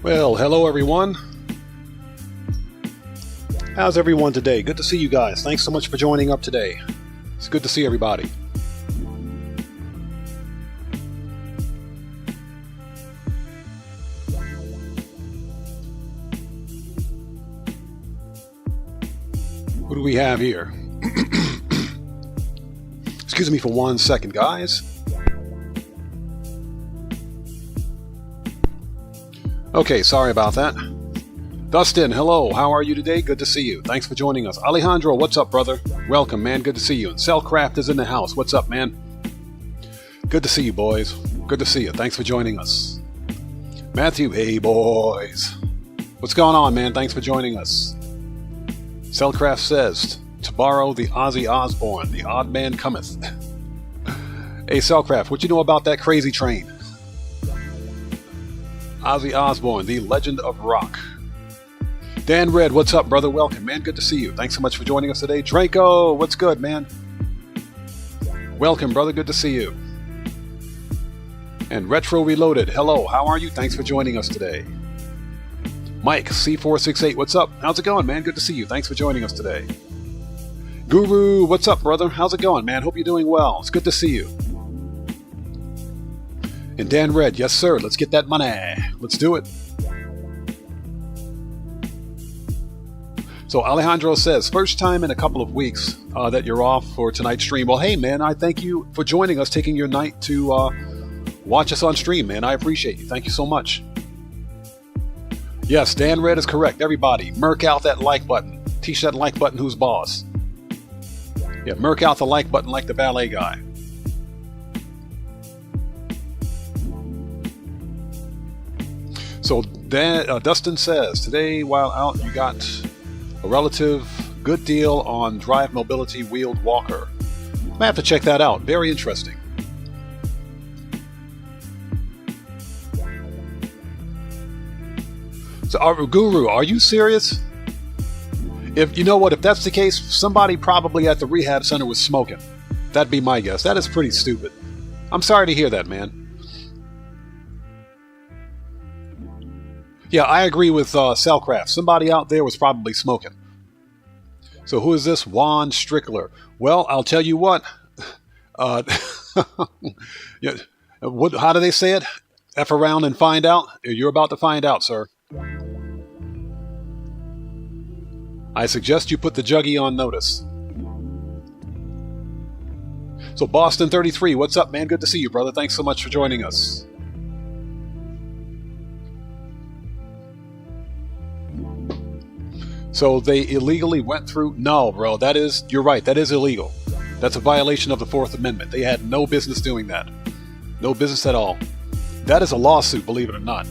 Well, hello everyone. How's everyone today? Good to see you guys. Thanks so much for joining up today. It's good to see everybody. Who do we have here? Excuse me for 1 second, guys. Okay, sorry about that. Dustin, hello. How are you today? Good to see you. Thanks for joining us. Alejandro, what's up, brother? Welcome, man. Good to see you. And Cellcraft is in the house. What's up, man? Good to see you, boys. Good to see you. Thanks for joining us. Matthew, hey, boys. What's going on, man? Thanks for joining us. Cellcraft says, to borrow the Ozzy Osbourne, the odd man cometh. Hey, Cellcraft, what you know about that crazy train? Ozzy Osbourne, the legend of rock. Dan Red, what's up, brother? Welcome, man. Good to see you. Thanks so much for joining us today. Draco, what's good, man? Welcome, brother. Good to see you. And Retro Reloaded, hello. How are you? Thanks for joining us today. Mike, C468, what's up? How's it going, man? Good to see you. Thanks for joining us today. Guru, what's up, brother? How's it going, man? Hope you're doing well. It's good to see you. And Dan Red, yes, sir. Let's get that money. Let's do it. So Alejandro says, first time in a couple of weeks that you're off for tonight's stream. Well, hey, man, I thank you for joining us, taking your night to watch us on stream, man. I appreciate you. Thank you so much. Yes, Dan Red is correct. Everybody, murk out that like button. Teach that like button who's boss. Yeah, murk out the like button like the ballet guy. So Dustin says, today while out you got a relative good deal on Drive Mobility wheeled walker. I might have to check that out. Very interesting. So Guru, are you serious? If you know what, if that's the case, somebody probably at the rehab center was smoking. That'd be my guess. That is pretty stupid. I'm sorry to hear that, man. Yeah, I agree with Cellcraft. Somebody out there was probably smoking. So who is this? Juan Strickler. Well, I'll tell you what. Yeah, how do they say it? F around and find out? You're about to find out, sir. I suggest you put the juggy on notice. So Boston 33, what's up, man? Good to see you, brother. Thanks so much for joining us. So they illegally went through... No, bro, you're right, that is illegal. That's a violation of the Fourth Amendment. They had no business doing that. No business at all. That is a lawsuit, believe it or not.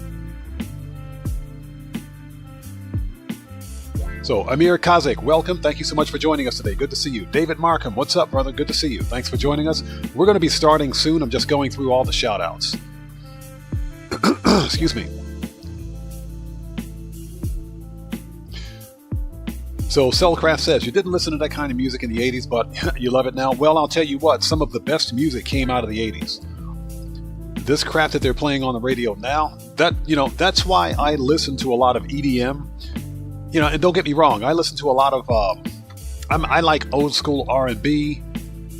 So, Amir Kazak, welcome. Thank you so much for joining us today. Good to see you. David Markham, what's up, brother? Good to see you. Thanks for joining us. We're going to be starting soon. I'm just going through all the shout-outs. Excuse me. So Cellcraft says, you didn't listen to that kind of music in the 80s, but you love it now. Well, I'll tell you what, some of the best music came out of the 80s. This crap that they're playing on the radio now, that's why I listen to a lot of EDM. And don't get me wrong, I listen to a lot of, I like old school R&B,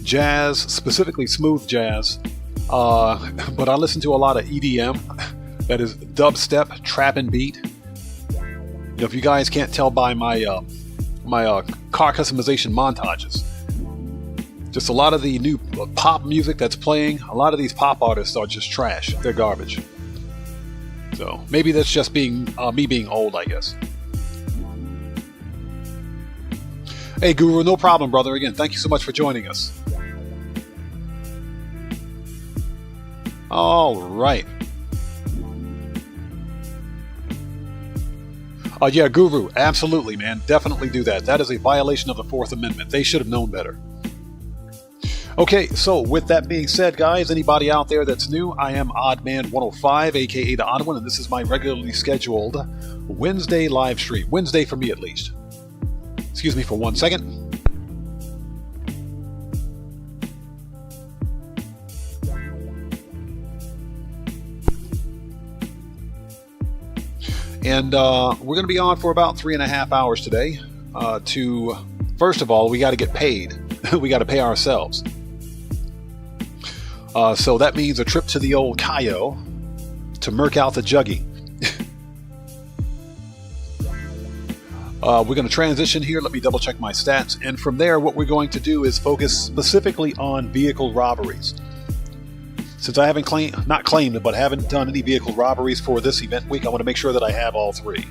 jazz, specifically smooth jazz, but I listen to a lot of EDM, that is dubstep, trap and beat. If you guys can't tell by my car customization montages. Just a lot of the new pop music that's playing, a lot of these pop artists are just trash. They're garbage. So maybe that's just me being old, I guess. Hey Guru, no problem, brother. Again, thank you so much for joining us. All right. Yeah, Guru, absolutely, man. Definitely do that. That is a violation of the Fourth Amendment. They should have known better. Okay, so with that being said, guys, anybody out there that's new, I am OddMan105, aka The Odd One, and this is my regularly scheduled Wednesday live stream. Wednesday for me, at least. Excuse me for 1 second. And we're going to be on for about 3.5 hours today. First of all, we got to get paid. We got to pay ourselves. So that means a trip to the old Cayo to murk out the juggy. We're going to transition here. Let me double check my stats. And from there, what we're going to do is focus specifically on vehicle robberies. Since I haven't not claimed it, but haven't done any vehicle robberies for this event week, I want to make sure that I have all three.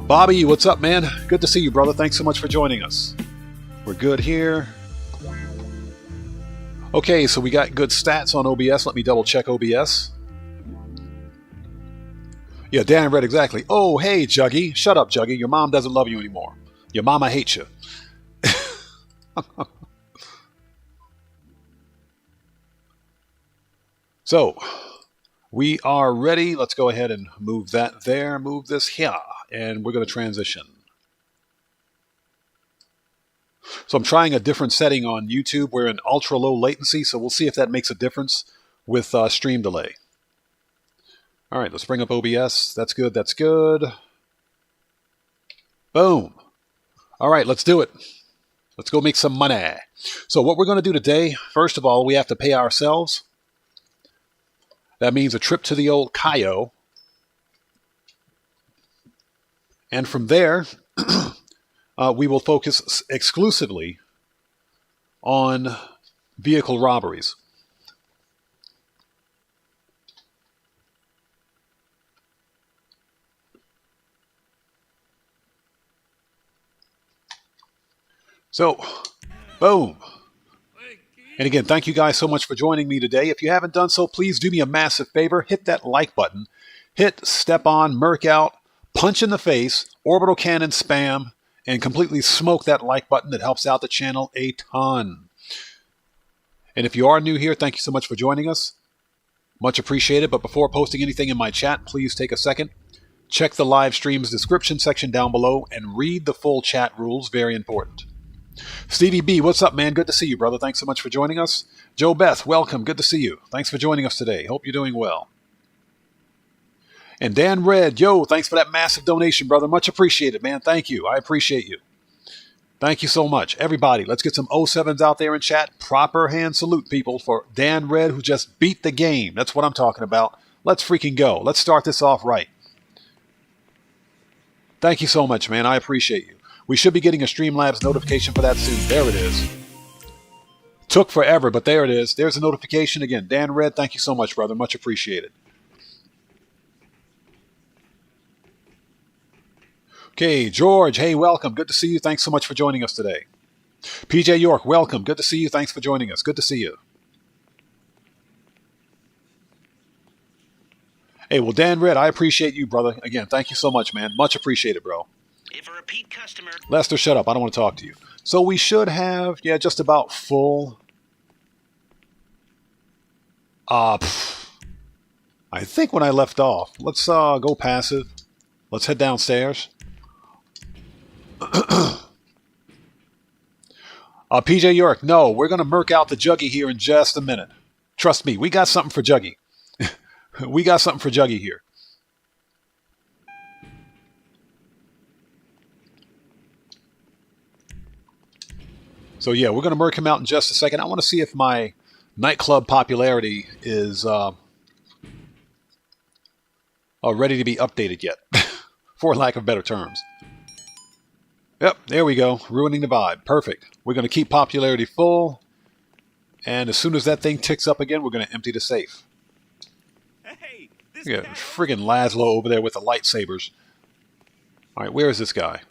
Bobby, what's up, man? Good to see you, brother. Thanks so much for joining us. We're good here. Okay, so we got good stats on OBS. Let me double check OBS. Yeah, Dan read exactly. Oh, hey, Juggy. Shut up, Juggy. Your mom doesn't love you anymore. Your mama hates you. So, we are ready. Let's go ahead and move that there. Move this here. And we're going to transition. So I'm trying a different setting on YouTube. We're in ultra low latency, so we'll see if that makes a difference with stream delay. All right, let's bring up OBS. That's good. That's good. Boom. All right, let's do it. Let's go make some money. So what we're going to do today, first of all, we have to pay ourselves. That means a trip to the old Cayo. And from there, we will focus exclusively on vehicle robberies. So, boom. And again, thank you guys so much for joining me today. If you haven't done so, please do me a massive favor. Hit that like button. Hit step on, murk out, punch in the face, orbital cannon spam, and completely smoke that like button. That helps out the channel a ton. And if you are new here, thank you so much for joining us. Much appreciated. But before posting anything in my chat, please take a second. Check the live stream's description section down below and read the full chat rules. Very important. Stevie B, what's up, man? Good to see you, brother. Thanks so much for joining us. Joe Beth, welcome. Good to see you. Thanks for joining us today. Hope you're doing well. And Dan Red, yo, thanks for that massive donation, brother. Much appreciated, man. Thank you. I appreciate you. Thank you so much. Everybody, let's get some 07s out there in chat. Proper hand salute, people, for Dan Red, who just beat the game. That's what I'm talking about. Let's freaking go. Let's start this off right. Thank you so much, man. I appreciate you. We should be getting a Streamlabs notification for that soon. There it is. Took forever, but there it is. There's a notification again. Dan Red, thank you so much, brother. Much appreciated. Okay, George, hey, welcome. Good to see you. Thanks so much for joining us today. PJ York, welcome. Good to see you. Thanks for joining us. Good to see you. Hey, well, Dan Red, I appreciate you, brother. Again, thank you so much, man. Much appreciated, bro. If a repeat customer... Lester, shut up. I don't want to talk to you. So we should have, yeah, just about full. I think when I left off, let's go passive. Let's head downstairs. PJ York, no, we're going to murk out the Juggy here in just a minute. Trust me, we got something for Juggy. We got something for Juggy here. So yeah, we're going to murk him out in just a second. I want to see if my Nightclub popularity is ready to be updated yet, for lack of better terms. Yep, there we go. Ruining the vibe. Perfect. We're going to keep popularity full. And as soon as that thing ticks up again, we're going to empty the safe. Hey, We got friggin' Laszlo over there with the lightsabers. All right, where is this guy?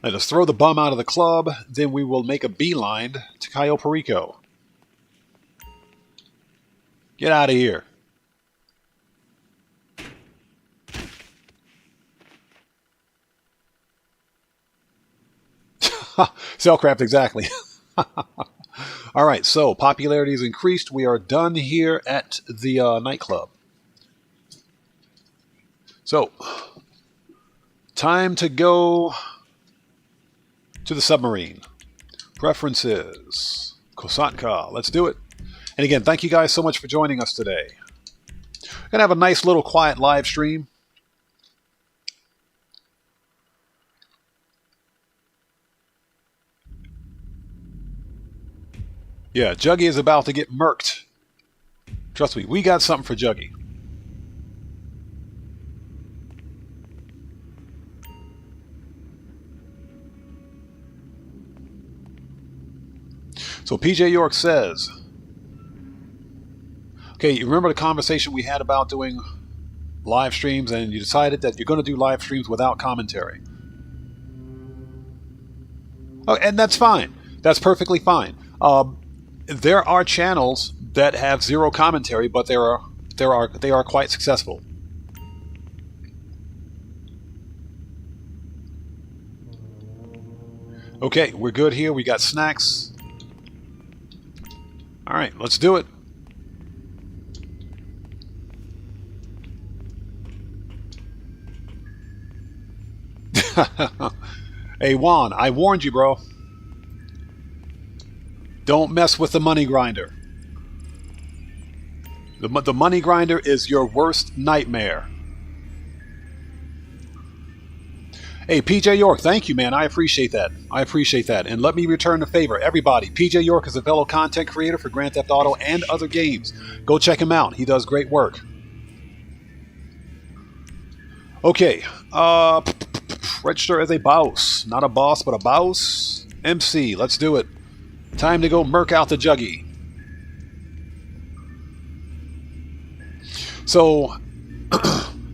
Let us throw the bum out of the club. Then we will make a beeline to Cayo Perico. Get out of here. Cellcraft, exactly. All right, so popularity is increased. We are done here at the nightclub. So, time to go to the submarine. Preferences. Kosatka. Let's do it. And again, thank you guys so much for joining us today. Gonna have a nice little quiet live stream. Yeah, Juggy is about to get murked. Trust me, we got something for Juggy. So PJ York says, okay, you remember the conversation we had about doing live streams, and you decided that you're going to do live streams without commentary. Oh, and that's fine. That's perfectly fine. There are channels that have zero commentary, but they are quite successful. Okay, we're good here. We got snacks. All right, let's do it. Hey Juan, I warned you, bro. Don't mess with the money grinder. The money grinder is your worst nightmare. Hey, PJ York, thank you, man. I appreciate that. I appreciate that. And let me return the favor. Everybody, PJ York is a fellow content creator for Grand Theft Auto and other games. Go check him out. He does great work. Okay. Register as a boss. Not a boss, but a boss. MC, let's do it. Time to go murk out the Juggy. So,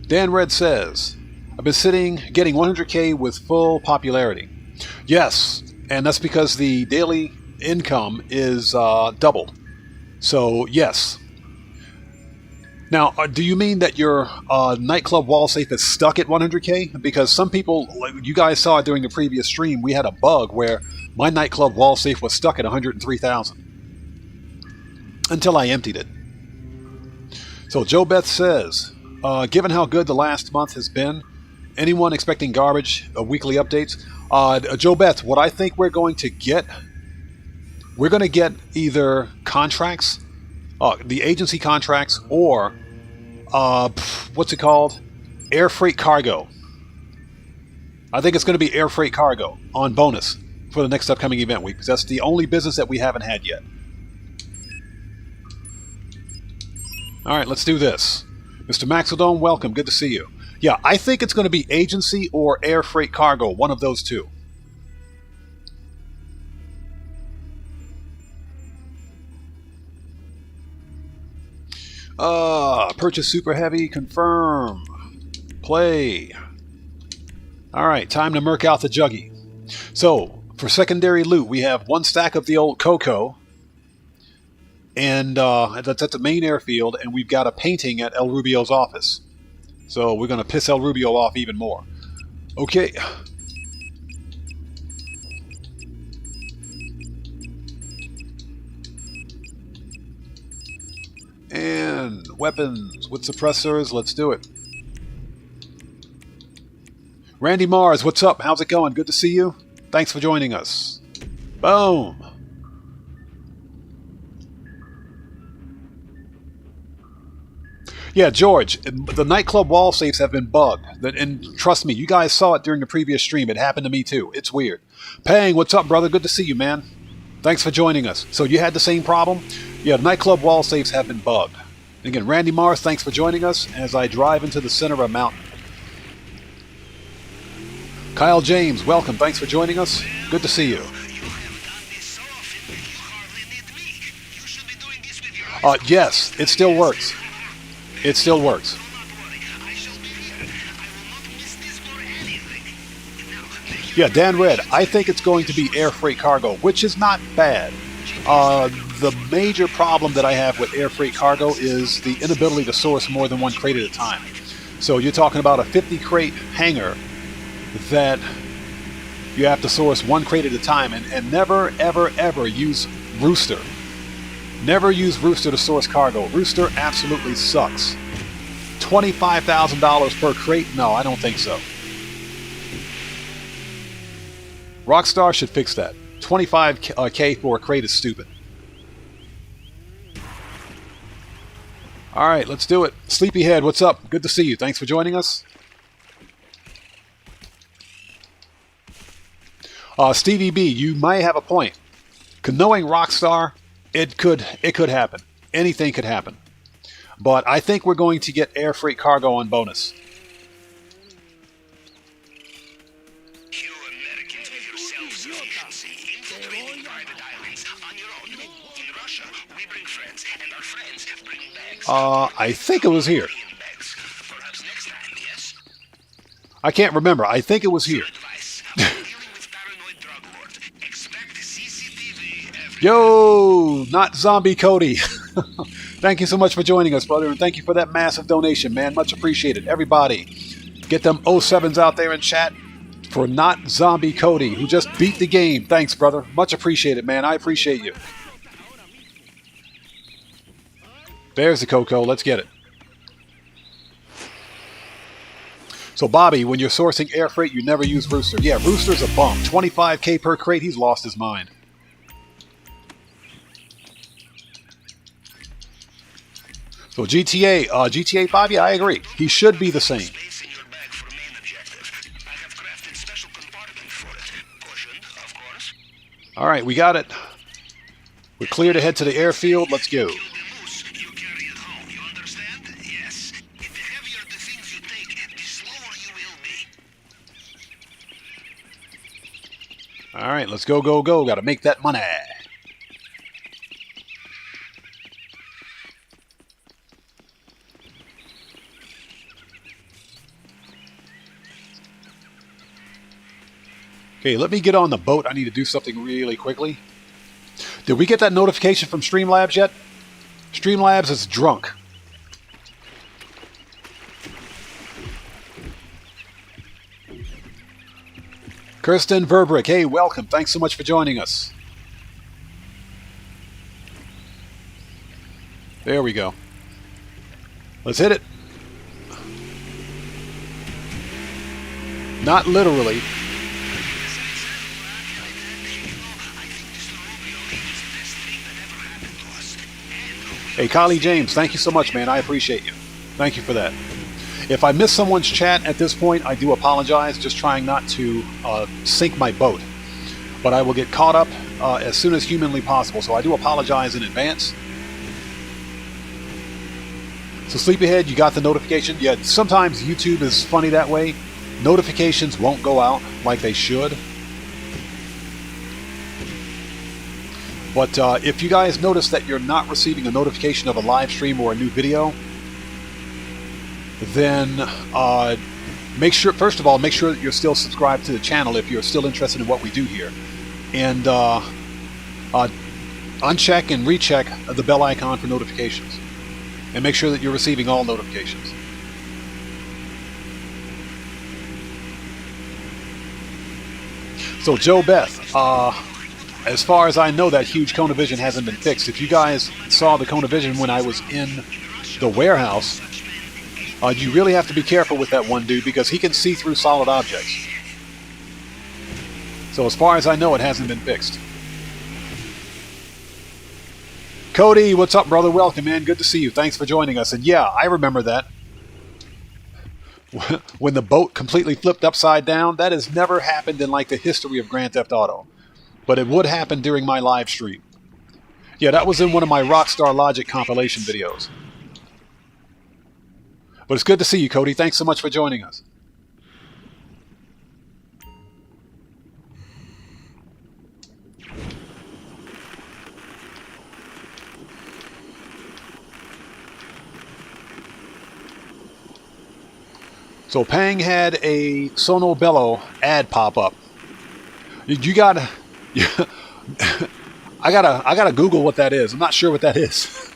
Dan Red says, I've been sitting, getting 100K with full popularity. Yes, and that's because the daily income is doubled. So, yes. Now, do you mean that your nightclub wall safe is stuck at 100K? Because some people, like you guys saw it during the previous stream, we had a bug where my nightclub wall safe was stuck at 103,000 until I emptied it. So Joe Beth says, given how good the last month has been, anyone expecting garbage, weekly updates? Joe Beth, what I think we're going to get either contracts, the agency contracts, or what's it called? Air freight cargo. I think it's going to be air freight cargo on bonus for the next upcoming event week, because that's the only business that we haven't had yet. All right, let's do this. Mr. Maxodome, welcome. Good to see you. Yeah, I think it's going to be agency or air freight cargo, one of those two. Purchase super heavy, confirm. Play. All right, time to murk out the Juggy. So, for secondary loot, we have one stack of the old Coco, and that's at the main airfield, and we've got a painting at El Rubio's office. So we're going to piss El Rubio off even more. Okay. And weapons with suppressors. Let's do it. Randy Mars, what's up? How's it going? Good to see you. Thanks for joining us. Boom. Yeah, George, the nightclub wall safes have been bugged. And trust me, you guys saw it during the previous stream. It happened to me too. It's weird. Pang, what's up, brother? Good to see you, man. Thanks for joining us. So you had the same problem? Yeah, the nightclub wall safes have been bugged. And again, Randy Mars, thanks for joining us as I drive into the center of a mountain. Kyle James, welcome. Thanks for joining us. Good to see you. Yes, it still works. It still works. Yeah, Dan Red, I think it's going to be air freight cargo, which is not bad. The major problem that I have with air freight cargo is the inability to source more than one crate at a time. So you're talking about a 50 crate hanger that you have to source one crate at a time, and never, ever, ever use Rooster. Never use Rooster to source cargo. Rooster absolutely sucks. $25,000 per crate? No, I don't think so. Rockstar should fix that. $25K for a crate is stupid. All right, let's do it. Sleepyhead, what's up? Good to see you. Thanks for joining us. Stevie B, you may have a point. Knowing Rockstar, it could happen. Anything could happen. But I think we're going to get air freight cargo on bonus. You Americans with your self-sufficiency, infiltrating private islands on your own. In Russia, we bring friends, and our friends bring bags. I think it was here. Perhaps next time, yes? I can't remember. I think it was here. Yo, not Zombie Cody. Thank you so much for joining us, brother, and thank you for that massive donation, man. Much appreciated. Everybody, get them 07s out there in chat for not Zombie Cody, who just beat the game. Thanks, brother. Much appreciated, man. I appreciate you. There's the Coco. Let's get it. So, Bobby, when you're sourcing air freight, you never use Rooster. Yeah, Rooster's a bum. 25K per crate. He's lost his mind. So GTA 5, yeah, I agree. He should be the same. All right, we got it. We're clear to head to the airfield. Let's go. All right, let's go, go, go. Got to make that money. Okay, let me get on the boat. I need to do something really quickly. Did we get that notification from Streamlabs yet? Streamlabs is drunk. Kirsten Verbrick, hey, welcome. Thanks so much for joining us. There we go. Let's hit it. Not literally. Hey, Kylie James, thank you so much, man. I appreciate you. Thank you for that. If I miss someone's chat at this point, I do apologize. Just trying not to sink my boat. But I will get caught up as soon as humanly possible. So I do apologize in advance. So Sleepyhead, you got the notification? Yeah, sometimes YouTube is funny that way. Notifications won't go out like they should. But if you guys notice that you're not receiving a notification of a live stream or a new video, then make sure, first of all, make sure that you're still subscribed to the channel if you're still interested in what we do here. And uncheck and recheck the bell icon for notifications. And make sure that you're receiving all notifications. So Joe Beth, as far as I know, that huge Conavision hasn't been fixed. If you guys saw the Conavision when I was in the warehouse, you really have to be careful with that one dude because he can see through solid objects. So as far as I know, it hasn't been fixed. Cody, what's up, brother? Welcome, man. Good to see you. Thanks for joining us. And yeah, I remember that. When the boat completely flipped upside down, that has never happened in like the history of Grand Theft Auto. But it would happen during my live stream. Yeah, that was in one of my Rockstar Logic compilation videos. But it's good to see you, Cody. Thanks so much for joining us. So Pang had a Sono Bello ad pop up. You gotta... I gotta Google what that is. I'm not sure what that is.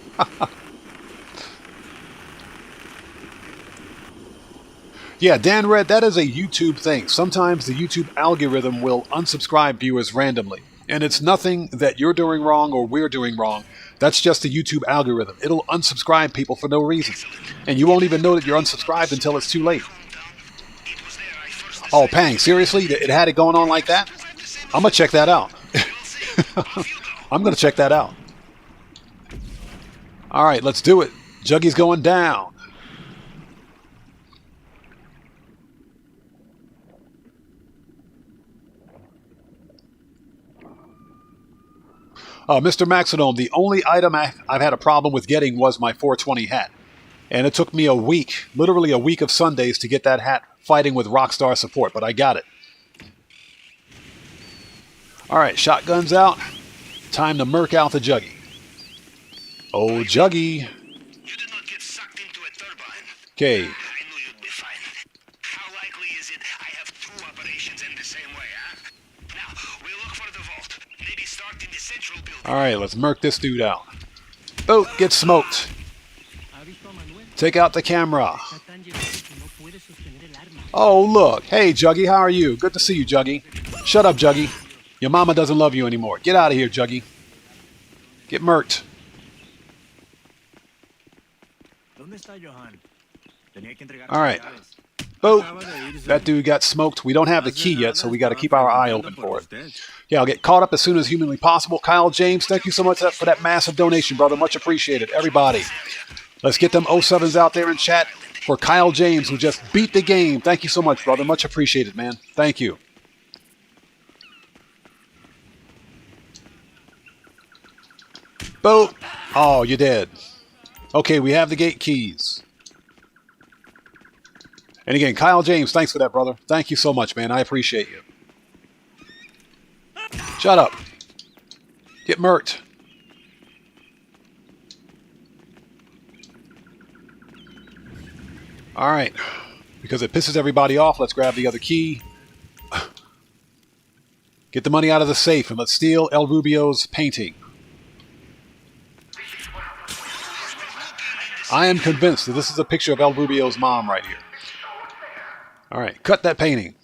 Yeah, Dan Red, that is a YouTube thing. Sometimes the YouTube algorithm will unsubscribe viewers randomly. And it's nothing that you're doing wrong or we're doing wrong. That's just the YouTube algorithm. It'll unsubscribe people for no reason. And you won't even know that you're unsubscribed until it's too late. Oh, Pang, seriously? It had it going on like that? I'm going to check that out. I'm going to check that out. All right, let's do it. Juggy's going down. Mr. Maxidome, the only item I've had a problem with getting was my 420 hat. And it took me a week, literally a week of Sundays to get that hat fighting with Rockstar support, but I got it. Alright, shotgun's out. Time to murk out the Juggy. Oh, Juggy. You did not get sucked into a turbine. Okay. I knew you'd be fine. How likely is it I have two operations in the same way, huh? Now, we'll look for the vault. Maybe start in the central building. Alright, let's murk this dude out. Boat, get smoked. Take out the camera. Oh, look. Hey, Juggy, how are you? Good to see you, Juggy. Shut up, Juggy. Your mama doesn't love you anymore. Get out of here, Juggy. Get murked. Alright. Boat. That dude got smoked. We don't have the key yet, so we got to keep our eye open for it. Yeah, I'll get caught up as soon as humanly possible. Kyle James, thank you so much for that massive donation, brother. Much appreciated. Everybody. Let's get them 07s out there in chat for Kyle James, who just beat the game. Thank you so much, brother. Much appreciated, man. Thank you. Boat. Oh, you're dead. Okay, we have the gate keys. And again, Kyle James, thanks for that, brother. Thank you so much, man. I appreciate you. Shut up. Get murked. All right. Because it pisses everybody off, let's grab the other key. Get the money out of the safe and let's steal El Rubio's painting. I am convinced that this is a picture of El Rubio's mom right here. All right, cut that painting.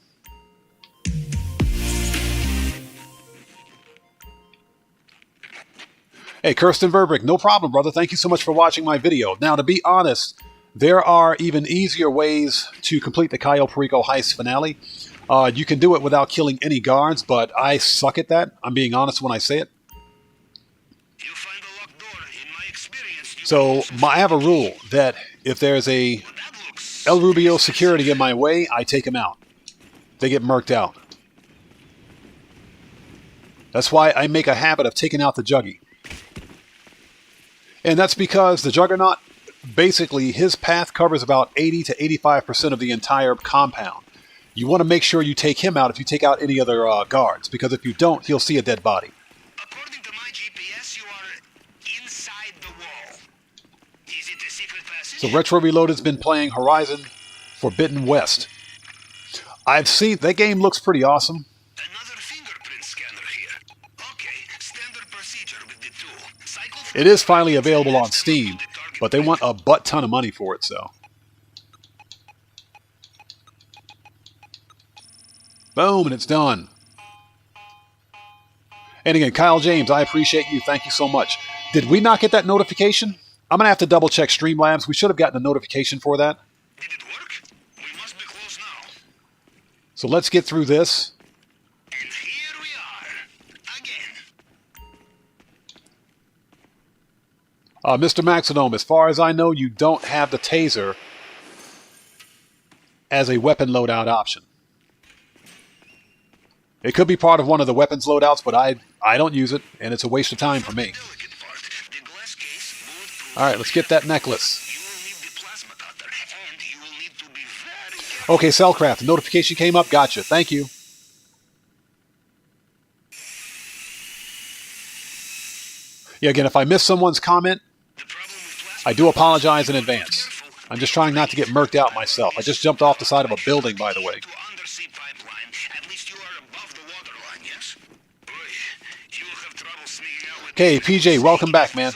Hey, Kirsten Verbrick, no problem, brother. Thank you so much for watching my video. Now, to be honest, there are even easier ways to complete the Cayo Perico heist finale. You can do it without killing any guards, but I suck at that. I'm being honest when I say it. So I have a rule that if there's a El Rubio security in my way, I take him out. They get murked out. That's why I make a habit of taking out the Juggy. And that's because the Juggernaut, basically, his path covers about 80 to 85% of the entire compound. You want to make sure you take him out if you take out any other guards, because if you don't, he'll see a dead body. According to my GPS, you are inside the wall. Is it a secret passage? So Retro Reloaded's been playing Horizon Forbidden West. I've seen, that game looks pretty awesome. Another fingerprint scanner here. Okay, standard procedure with the tool. Cycle It is finally available on Steam, but they want a butt ton of money for it, so. Boom, and it's done. And again, Kyle James, I appreciate you. Thank you so much. Did we not get that notification? I'm going to have to double check Streamlabs. We should have gotten a notification for that. Did it work? We must be close now. So let's get through this. And here we are. Again. Mr. Maxidome, as far as I know, you don't have the taser as a weapon loadout option. It could be part of one of the weapons loadouts, but I don't use it, and it's a waste of time for me. Alright, let's get that necklace. Okay, Cellcraft, the notification came up. Gotcha. Thank you. Yeah, again, if I miss someone's comment, I do apologize in advance. I'm just trying not to get murked out myself. I just jumped off the side of a building, by the way. Okay, PJ, welcome back, man.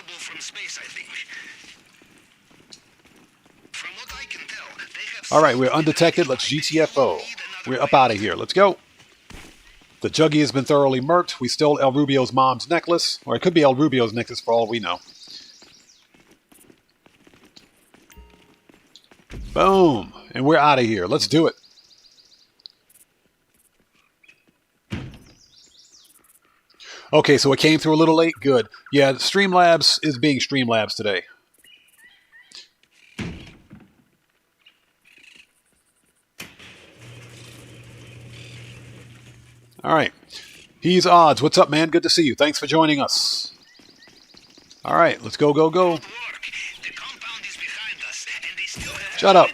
Alright, we're undetected. Let's GTFO. We're up out of here. Let's go. The Juggy has been thoroughly murked. We stole El Rubio's mom's necklace. Or it could be El Rubio's necklace for all we know. Boom. And we're out of here. Let's do it. Okay, so it came through a little late. Good. Yeah, Streamlabs is being Streamlabs today. All right. He's Odds. What's up, man? Good to see you. Thanks for joining us. All right, let's go, go, go. Shut up.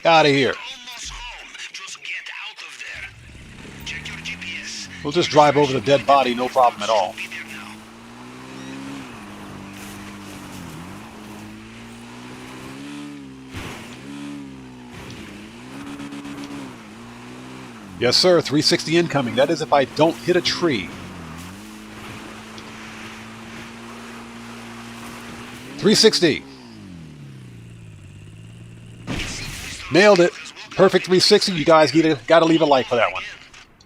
Out of here. We'll just drive over the dead body, no problem at all. Yes, sir. 360 incoming. That is if I don't hit a tree. 360. Nailed it. Perfect 360. You guys gotta leave a like for that one.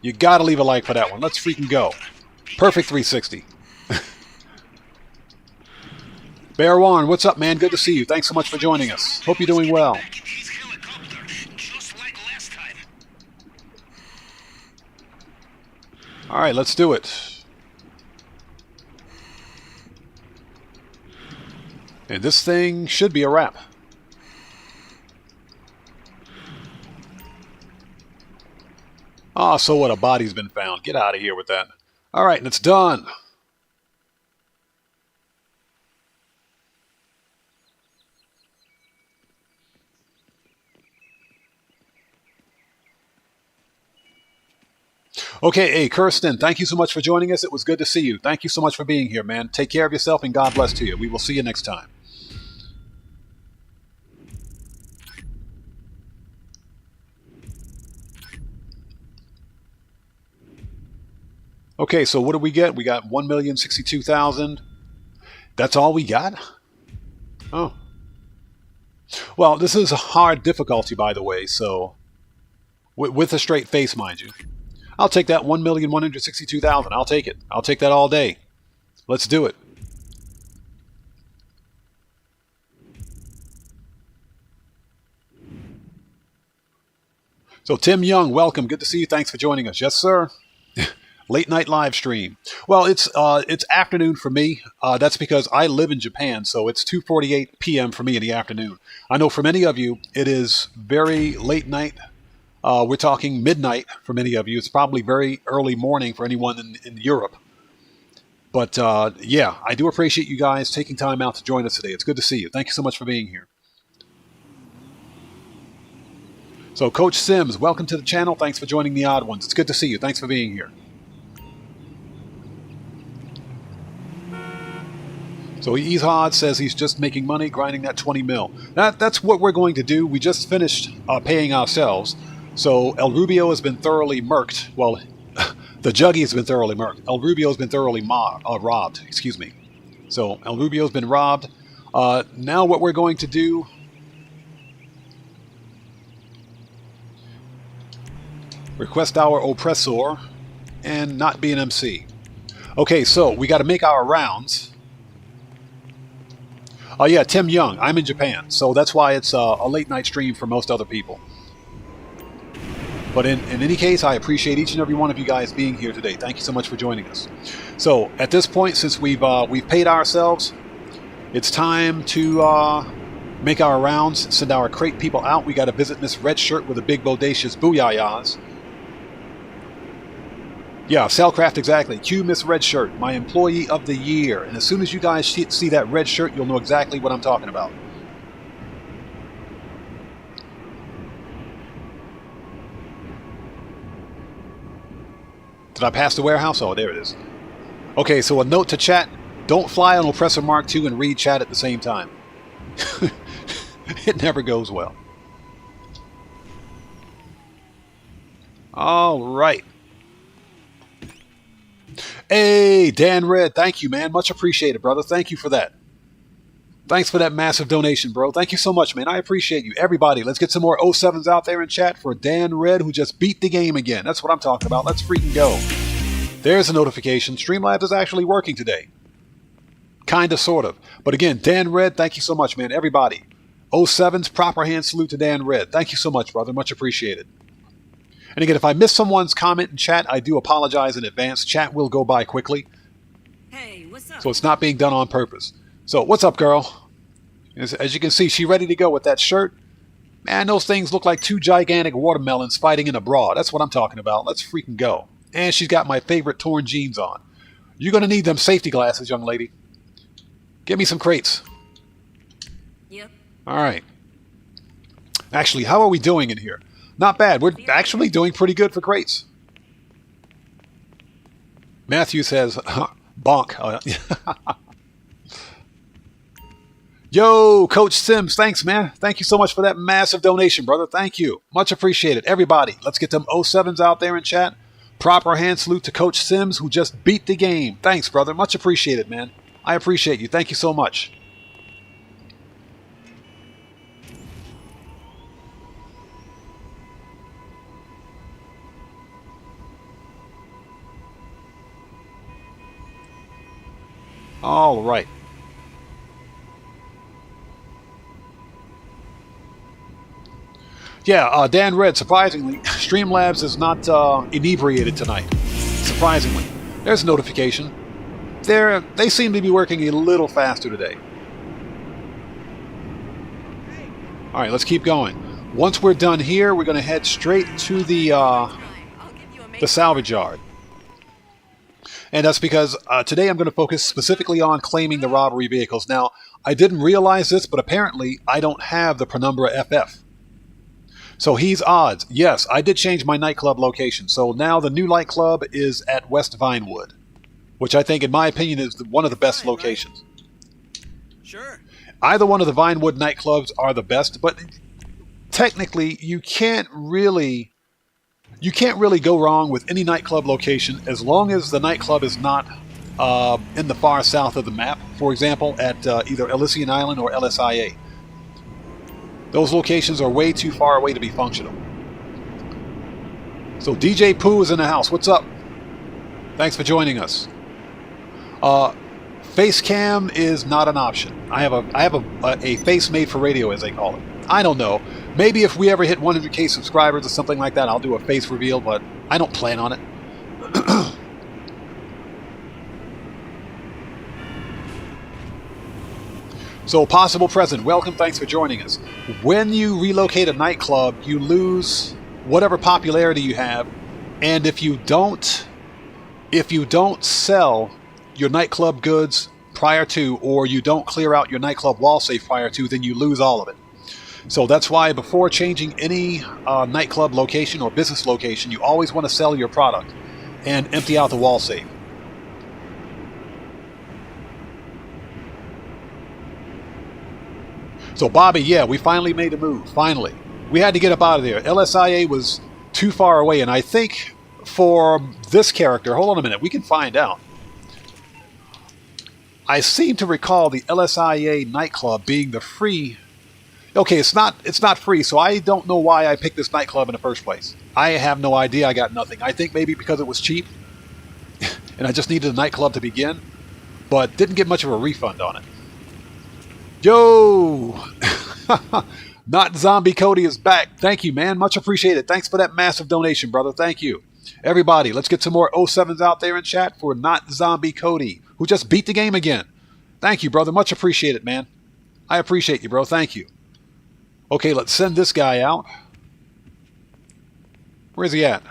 You gotta leave a like for that one. Let's freaking go. Perfect 360. Bear Warren, what's up, man? Good to see you. Thanks so much for joining us. Hope you're doing well. All right, let's do it. And this thing should be a wrap. Ah, so what? A body's been found. Get out of here with that. All right, and it's done. Okay, hey, Kirsten, thank you so much for joining us. It was good to see you. Thank you so much for being here, man. Take care of yourself, and God bless to you. We will see you next time. Okay, so what do we get? We got 1,062,000. That's all we got? Oh. Well, this is a hard difficulty, by the way, so with a straight face, mind you. I'll take that 1,162,000. I'll take it. I'll take that all day. Let's do it. So Tim Young, welcome. Good to see you. Thanks for joining us. Yes, sir. Late night live stream. Well, it's afternoon for me. That's because I live in Japan, so it's 2:48 p.m. for me in the afternoon. I know for many of you, it is very late night. We're talking midnight for many of you. It's probably very early morning for anyone in Europe. But yeah, I do appreciate you guys taking time out to join us today. It's good to see you. Thank you so much for being here. So Coach Sims, welcome to the channel. Thanks for joining the Odd Ones. It's good to see you. Thanks for being here. So Ezhod says he's just making money, grinding that 20 mil. That's what we're going to do. We just finished paying ourselves. So El Rubio has been thoroughly murked. Well, the Juggy has been thoroughly murked. El Rubio has been thoroughly robbed. Excuse me. So El Rubio's been robbed. Now what we're going to do... Request our oppressor and not be an MC. Okay, so we got to make our rounds. Oh yeah, Tim Young. I'm in Japan, so that's why it's a late night stream for most other people. But in any case, I appreciate each and every one of you guys being here today. Thank you so much for joining us. So at this point, since we've paid ourselves, it's time to make our rounds, send our crate people out. We got to visit Miss Red Shirt with the big bodacious booyahs. Yeah, Cellcraft, exactly. Cue Miss Red Shirt, my employee of the year. And as soon as you guys see that red shirt, you'll know exactly what I'm talking about. Did I pass the warehouse? Oh, there it is. Okay, so a note to chat. Don't fly on Oppressor Mark II and read chat at the same time. It never goes well. All right. Hey, Dan Red, thank you, man. Much appreciated, brother. Thank you for that. Thanks for that massive donation, bro. Thank you so much, man. I appreciate you. Everybody, let's get some more 07s out there in chat for Dan Red, who just beat the game again. That's what I'm talking about. Let's freaking go. There's a notification. Streamlabs is actually working today. Kinda, sort of. But again, Dan Red, thank you so much, man. Everybody. 07s, proper hand salute to Dan Red. Thank you so much, brother. Much appreciated. And again, if I miss someone's comment in chat, I do apologize in advance. Chat will go by quickly. Hey, what's up? So it's not being done on purpose. So what's up, girl? As you can see, she's ready to go with that shirt. Man, those things look like two gigantic watermelons fighting in a bra. That's what I'm talking about. Let's freaking go. And she's got my favorite torn jeans on. You're going to need them safety glasses, young lady. Give me some crates. Yep. All right. Actually, how are we doing in here? Not bad. We're actually doing pretty good for crates. Matthew says, bonk. Yo, Coach Sims, thanks, man. Thank you so much for that massive donation, brother. Thank you. Much appreciated. Everybody, let's get them 07s out there in chat. Proper hand salute to Coach Sims, who just beat the game. Thanks, brother. Much appreciated, man. I appreciate you. Thank you so much. All right. Yeah, Dan Red, surprisingly, Streamlabs is not inebriated tonight. Surprisingly. There's a notification. They seem to be working a little faster today. Alright, let's keep going. Once we're done here, we're going to head straight to the salvage yard. And that's because today I'm going to focus specifically on claiming the robbery vehicles. Now, I didn't realize this, but apparently I don't have the Penumbra FF. So he's odds. Yes, I did change my nightclub location. So now the new nightclub is at West Vinewood, which I think, in my opinion, is one of the best locations. Sure. Either one of the Vinewood nightclubs are the best, but technically you can't really go wrong with any nightclub location as long as the nightclub is not in the far south of the map. For example, at either Elysian Island or LSIA. Those locations are way too far away to be functional. So DJ Pooh is in the house. What's up? Thanks for joining us. Face cam is not an option. I have a face made for radio, as they call it. I don't know. Maybe if we ever hit 100k subscribers or something like that, I'll do a face reveal, but I don't plan on it. So, Possible Present, welcome, thanks for joining us. When you relocate a nightclub, you lose whatever popularity you have, and if you don't sell your nightclub goods prior to, or you don't clear out your nightclub wall safe prior to, then you lose all of it. So that's why before changing any nightclub location or business location, you always want to sell your product and empty out the wall safe. So Bobby, yeah, we finally made a move. Finally. We had to get up out of there. LSIA was too far away, and I think for this character, hold on a minute, we can find out. I seem to recall the LSIA nightclub being the free. Okay, it's not free, so I don't know why I picked this nightclub in the first place. I have no idea. I got nothing. I think maybe because it was cheap, and I just needed a nightclub to begin, but didn't get much of a refund on it. Yo! Not Zombie Cody is back. Thank you, man. Much appreciated. Thanks for that massive donation, brother. Thank you. Everybody, let's get some more 07s out there in chat for Not Zombie Cody, who just beat the game again. Thank you, brother. Much appreciated, man. I appreciate you, bro. Thank you. Okay, let's send this guy out. Where's he at?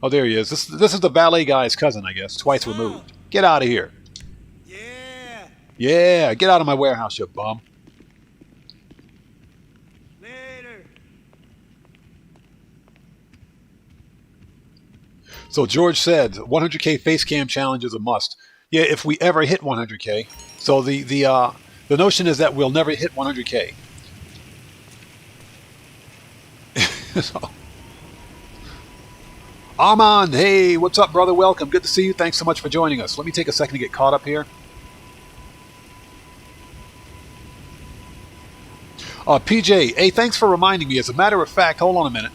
Oh, there he is. This is the valet guy's cousin, I guess. Twice removed. Get out of here. Yeah. Yeah, get out of my warehouse, you bum. Later. So George said 100k face cam challenge is a must. Yeah, if we ever hit 100k. So the notion is that we'll never hit 100k. So. Armand, hey, what's up, brother? Welcome. Good to see you. Thanks so much for joining us. Let me take a second to get caught up here. PJ, hey, thanks for reminding me. As a matter of fact, hold on a minute.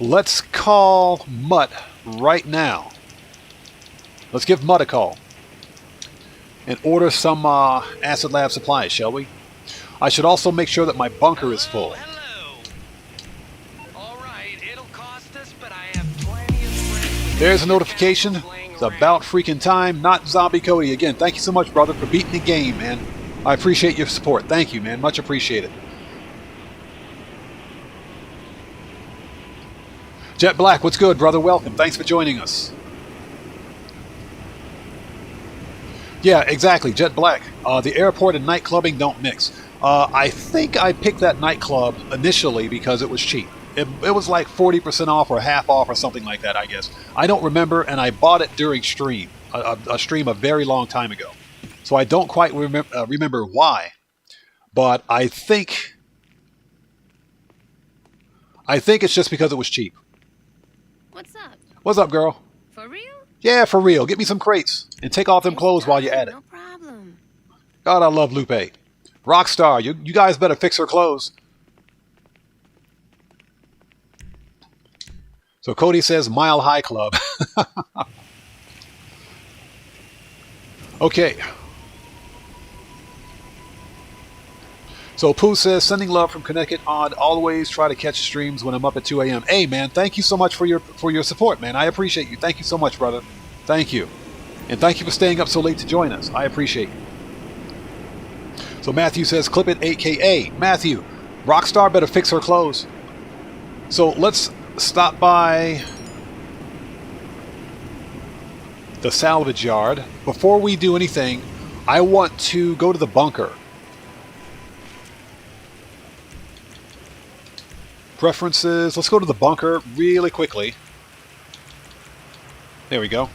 Let's call Mutt right now. Let's give Mutt a call and order some Acid Lab supplies, shall we? I should also make sure that my bunker is full. Hello. All right, it'll cost us, but I have plenty of friends. There's a notification. It's about freaking time. Not Zombie Cody again. Thank you so much, brother, for beating the game, man. I appreciate your support. Thank you, man. Much appreciated. Jet Black, what's good, brother? Welcome. Thanks for joining us. Yeah, exactly. Jet Black. The airport and nightclubbing don't mix. I think I picked that nightclub initially because it was cheap. It was like 40% off or half off or something like that, I guess. I don't remember, and I bought it during stream, a stream a very long time ago. So I don't quite remember why, but I think it's just because it was cheap. What's up? What's up, girl? For real? Yeah, for real. Get me some crates and take off them clothes while you're at it. No problem. God, I love Lupe. Rockstar, you guys better fix her clothes. So Cody says Mile High Club. Okay. So Pooh says, sending love from Connecticut. Odd, always try to catch streams when I'm up at 2 a.m. Hey, man, thank you so much for your support, man. I appreciate you. Thank you so much, brother. Thank you. And thank you for staying up so late to join us. I appreciate you. So Matthew says, clip it, a.k.a. Matthew, Rockstar better fix her clothes. So let's stop by the salvage yard. Before we do anything, I want to go to the bunker. Preferences. Let's go to the bunker really quickly. There we go.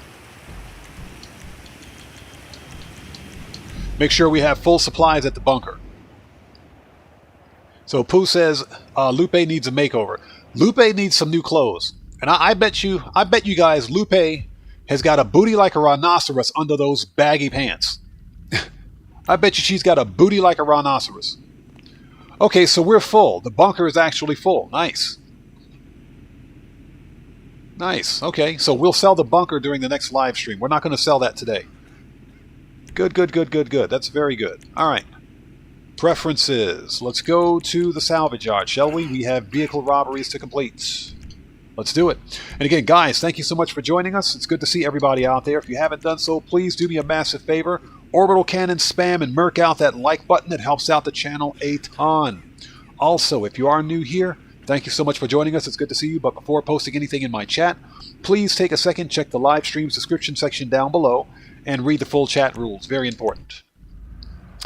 Make sure we have full supplies at the bunker. So Pooh says Lupe needs a makeover. Lupe needs some new clothes. And I bet you guys Lupe has got a booty like a rhinoceros under those baggy pants. I bet you she's got a booty like a rhinoceros. Okay, so we're full. The bunker is actually full. Nice. Nice. Okay, so we'll sell the bunker during the next live stream. We're not going to sell that today. Good, good, good, good, good. That's very good. All right. Preferences. Let's go to the salvage yard, shall we? We have vehicle robberies to complete. Let's do it. And again, guys, thank you so much for joining us. It's good to see everybody out there. If you haven't done so, please do me a massive favor. Orbital cannon spam and murk out that like button. It helps out the channel a ton. Also, if you are new here, thank you so much for joining us. It's good to see you. But before posting anything in my chat, please take a second, check the live stream's description section down below, and read the full chat rules. Very important.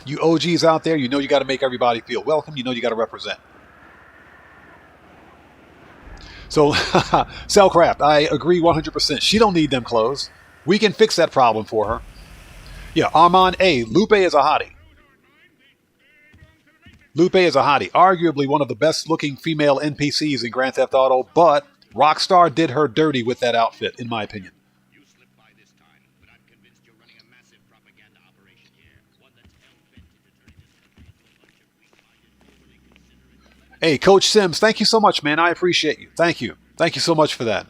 You OGs out there, you know you got to make everybody feel welcome. You know you got to represent. So, Cellcraft, I agree 100%. She don't need them clothes. We can fix that problem for her. Yeah, Armand A. Lupe is a hottie. Lupe is a hottie. Arguably one of the best-looking female NPCs in Grand Theft Auto, but Rockstar did her dirty with that outfit, in my opinion. You slipped by this time, but I'm convinced you're running a massive propaganda operation here. One that's hell-bent to turning this country into a bunch of weak-minded, overly considerate... Hey, Coach Sims, thank you so much, man. I appreciate you. Thank you. Thank you so much for that.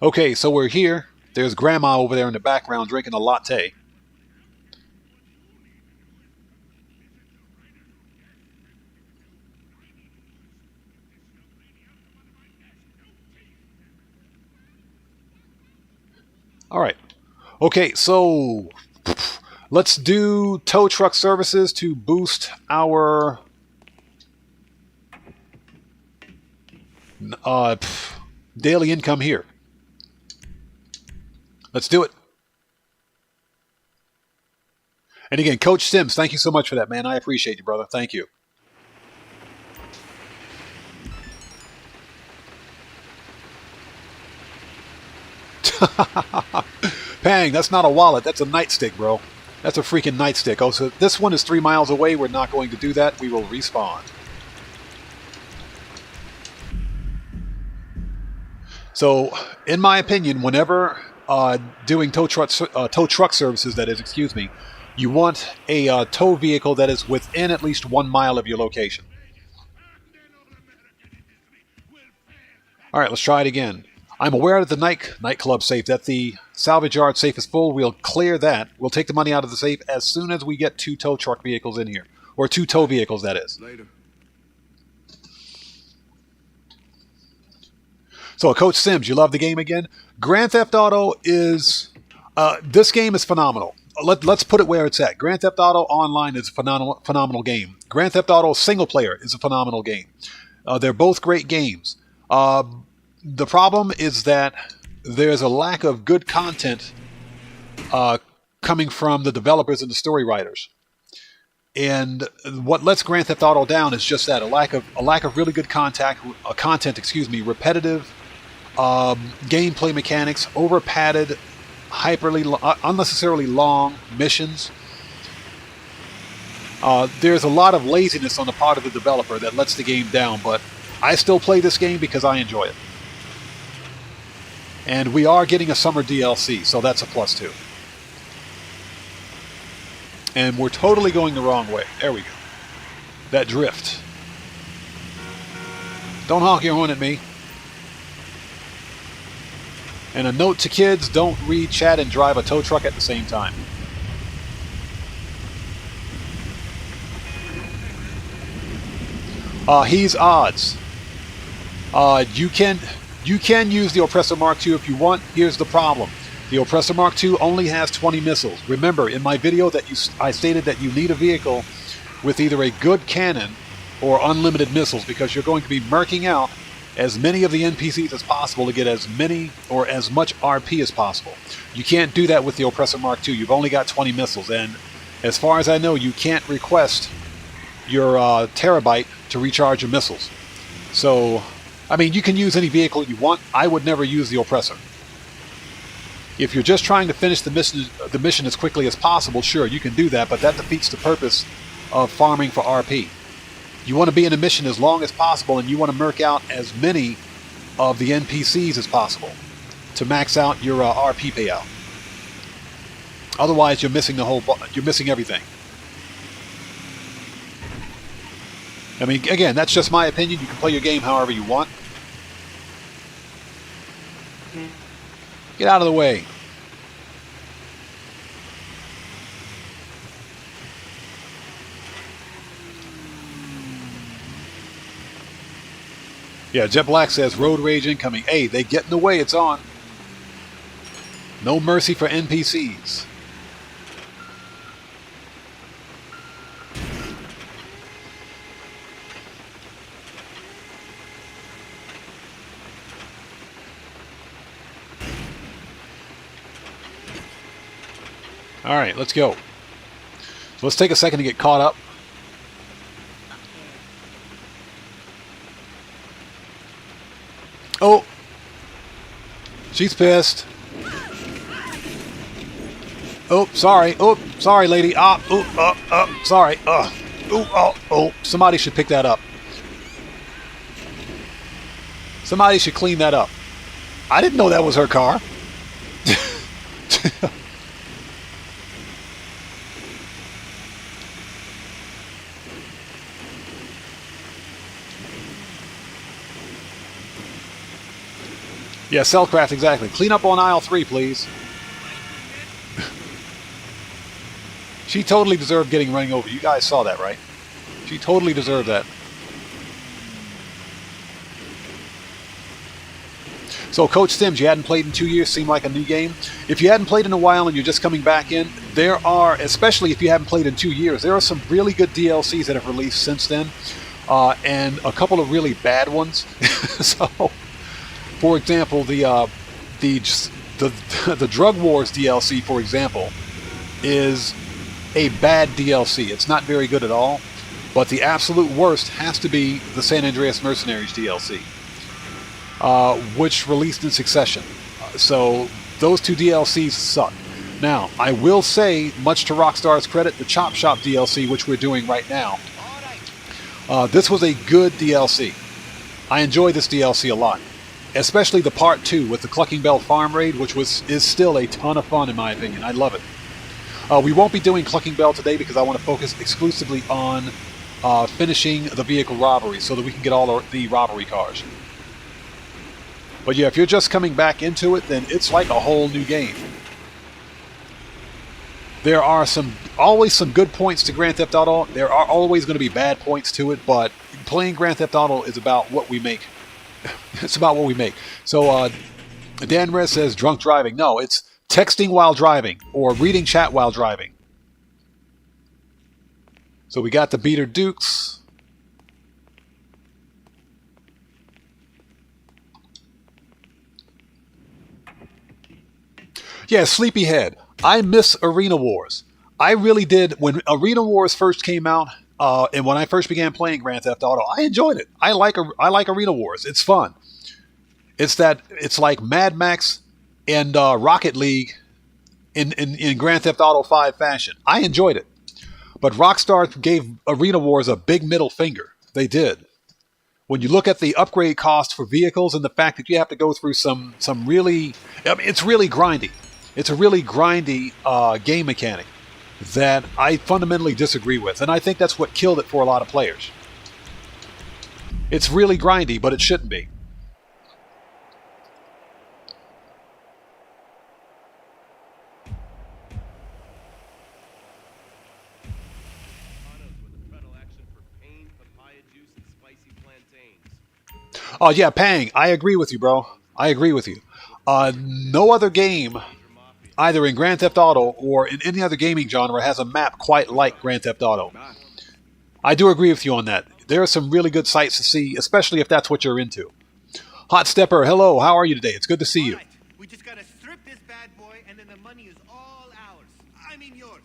Okay, so we're here. There's Grandma over there in the background drinking a latte. All right. Okay, so let's do tow truck services to boost our daily income here. Let's do it. And again, Coach Sims, thank you so much for that, man. I appreciate you, brother. Thank you. Pang, that's not a wallet. That's a nightstick, bro. That's a freaking nightstick. Oh, so this one is 3 miles away. We're not going to do that. We will respawn. So, in my opinion, whenever doing tow truck services, that is, excuse me, you want a tow vehicle that is within at least 1 mile of your location. All right, let's try it again. I'm aware that the nightclub safe, that the salvage yard safe is full. We'll clear that. We'll take the money out of the safe as soon as we get 2 tow truck vehicles in here. Or 2 tow vehicles, that is. Later. So, Coach Sims, you love the game again? Grand Theft Auto is... this game is phenomenal. Let's put it where it's at. Grand Theft Auto Online is a phenomenal game. Grand Theft Auto single player is a phenomenal game. They're both great games. The problem is that there's a lack of good content coming from the developers and the story writers. And what lets Grand Theft Auto down is just that, a lack of really good content, repetitive gameplay mechanics, over padded, unnecessarily long missions. There's a lot of laziness on the part of the developer that lets the game down, but I still play this game because I enjoy it. And we are getting a summer DLC, so that's a plus too. And we're totally going the wrong way. There we go. That drift. Don't honk your horn at me. And a note to kids, don't read chat and drive a tow truck at the same time. He's odds. You can use the Oppressor Mark II if you want. Here's the problem. The Oppressor Mark II only has 20 missiles. Remember, in my video I stated that you need a vehicle with either a good cannon or unlimited missiles, because you're going to be murking out as many of the NPCs as possible to get as many or as much RP as possible. You can't do that with the Oppressor Mark II. You've only got 20 missiles, and as far as I know, you can't request your terabyte to recharge your missiles. So, I mean, you can use any vehicle you want. I would never use the Oppressor. If you're just trying to finish the mission as quickly as possible, sure, you can do that, but that defeats the purpose of farming for RP. You want to be in a mission as long as possible, and you want to murk out as many of the NPCs as possible to max out your RP payout. Otherwise, you're missing you're missing everything. I mean, again, that's just my opinion. You can play your game however you want. Get out of the way. Yeah, Jet Black says road rage incoming. Hey, they get in the way, it's on. No mercy for NPCs. All right, let's go. So let's take a second to get caught up. Oh, she's pissed. Oh, sorry. Oh, sorry, lady. Sorry. Oh. Somebody should pick that up. Somebody should clean that up. I didn't know that was her car. Yeah, Cellcraft, exactly. Clean up on aisle 3, please. She totally deserved getting running over. You guys saw that, right? She totally deserved that. So, Coach Sims, you hadn't played in 2 years, seemed like a new game. If you hadn't played in a while and you're just coming back in, there are, especially if you haven't played in 2 years, there are some really good DLCs that have released since then, and a couple of really bad ones. So, for example, the Drug Wars DLC, for example, is a bad DLC. It's not very good at all, but the absolute worst has to be the San Andreas Mercenaries DLC, which released in succession. So those two DLCs suck. Now, I will say, much to Rockstar's credit, the Chop Shop DLC, which we're doing right now, this was a good DLC. I enjoyed this DLC a lot. Especially the part 2 with the Clucking Bell Farm Raid, which is still a ton of fun in my opinion. I love it. We won't be doing Clucking Bell today because I want to focus exclusively on finishing the vehicle robbery so that we can get all the robbery cars. But yeah, if you're just coming back into it, then it's like a whole new game. There are always some good points to Grand Theft Auto. There are always going to be bad points to it, but playing Grand Theft Auto is about what we make. It's about what we make. So Dan Rez says drunk driving. No, it's texting while driving or reading chat while driving. So we got the Beater Dukes. Yeah, Sleepyhead. I miss Arena Wars. I really did. When Arena Wars first came out, and when I first began playing Grand Theft Auto, I enjoyed it. I like Arena Wars. It's fun. It's like Mad Max and Rocket League in Grand Theft Auto 5 fashion. I enjoyed it. But Rockstar gave Arena Wars a big middle finger. They did. When you look at the upgrade cost for vehicles and the fact that you have to go through some really... I mean, it's really grindy. It's a really grindy game mechanic that I fundamentally disagree with. And I think that's what killed it for a lot of players. It's really grindy, but it shouldn't be. Oh, yeah, Pang. I agree with you, bro. I agree with you. No other game, either in Grand Theft Auto or in any other gaming genre, has a map quite like Grand Theft Auto. I do agree with you on that. There are some really good sights to see, especially if that's what you're into. Hot Stepper, hello. How are you today? It's good to see you. Right. We just gotta strip this bad boy, and then the money is all ours. I mean yours.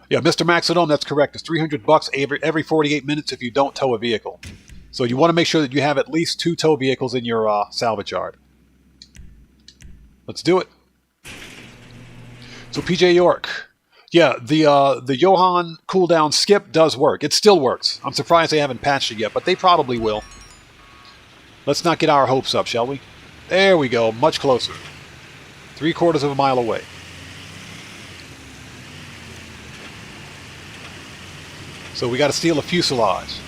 Yeah, Mr. Maxidome, that's correct. It's $300 every 48 minutes if you don't tow a vehicle. So you want to make sure that you have at least 2 tow vehicles in your salvage yard. Let's do it. So PJ York. Yeah, the Johan cooldown skip does work. It still works. I'm surprised they haven't patched it yet, but they probably will. Let's not get our hopes up, shall we? There we go. Much closer. 3/4 of a mile away. So we got to steal a fuselage.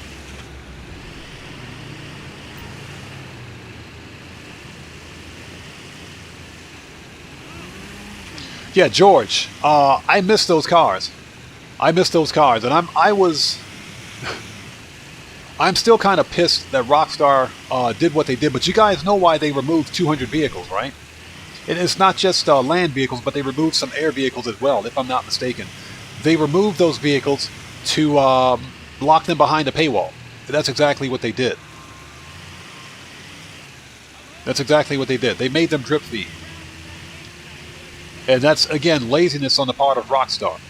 Yeah, George. I miss those cars. I miss those cars, and I'm still kind of pissed that Rockstar did what they did. But you guys know why they removed 200 vehicles, right? And it's not just land vehicles, but they removed some air vehicles as well, if I'm not mistaken. They removed those vehicles to lock them behind a paywall. That's exactly what they did. That's exactly what they did. They made them drip feed. And that's, again, laziness on the part of Rockstar.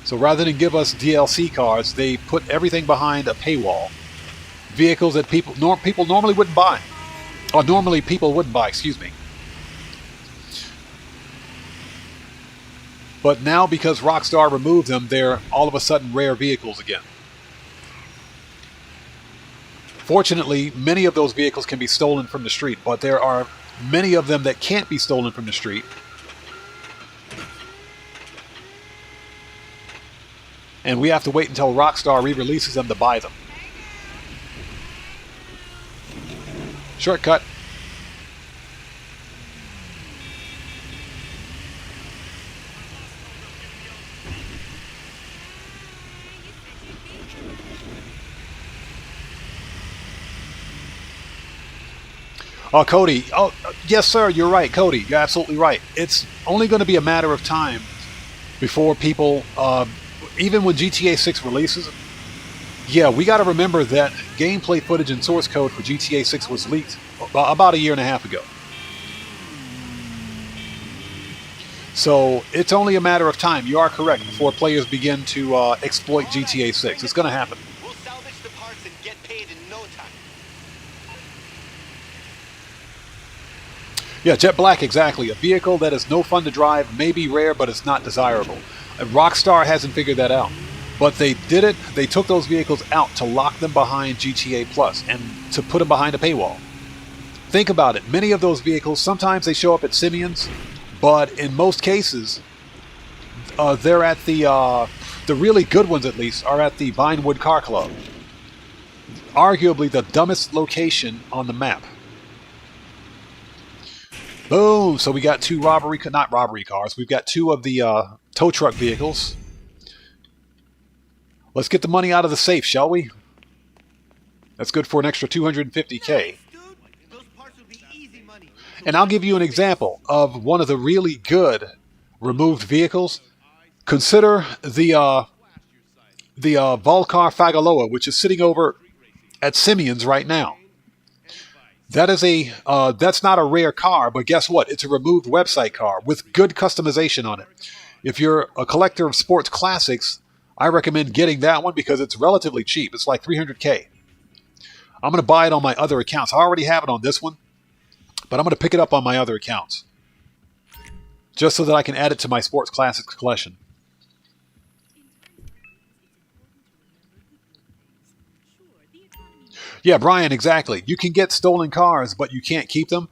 So rather than give us DLC cars, they put everything behind a paywall. Vehicles that people normally wouldn't buy. Or normally people wouldn't buy, excuse me. But now, because Rockstar removed them, they're all of a sudden rare vehicles again. Fortunately, many of those vehicles can be stolen from the street, but there are many of them that can't be stolen from the street. And we have to wait until Rockstar re-releases them to buy them. Shortcut. Oh, Cody. Oh, yes, sir. You're right, Cody. You're absolutely right. It's only going to be a matter of time before people... even when GTA 6 releases, yeah, we got to remember that gameplay footage and source code for GTA 6 was leaked about a year and a half ago. So it's only a matter of time, you are correct, before players begin to exploit GTA 6. It's going to happen. We'll salvage the parts and get paid in no time. Yeah, Jet Black, exactly. A vehicle that is no fun to drive, may be rare, but it's not desirable. And Rockstar hasn't figured that out. But they did it. They took those vehicles out to lock them behind GTA Plus and to put them behind a paywall. Think about it. Many of those vehicles, sometimes they show up at Simeon's, but in most cases, they're at the really good ones at least, are at the Vinewood Car Club. Arguably the dumbest location on the map. Boom! So we got 2 not robbery cars. We've got 2 of the tow truck vehicles. Let's get the money out of the safe, shall we? That's good for an extra 250K. And I'll give you an example of one of the really good removed vehicles. Consider the Volcar Fagaloa, which is sitting over at Simeon's right now. That is that's not a rare car, but guess what? It's a removed website car with good customization on it. If you're a collector of sports classics, I recommend getting that one because it's relatively cheap. It's like 300K. I'm going to buy it on my other accounts. I already have it on this one, but I'm going to pick it up on my other accounts just so that I can add it to my sports classics collection. Yeah, Brian, exactly. You can get stolen cars, but you can't keep them.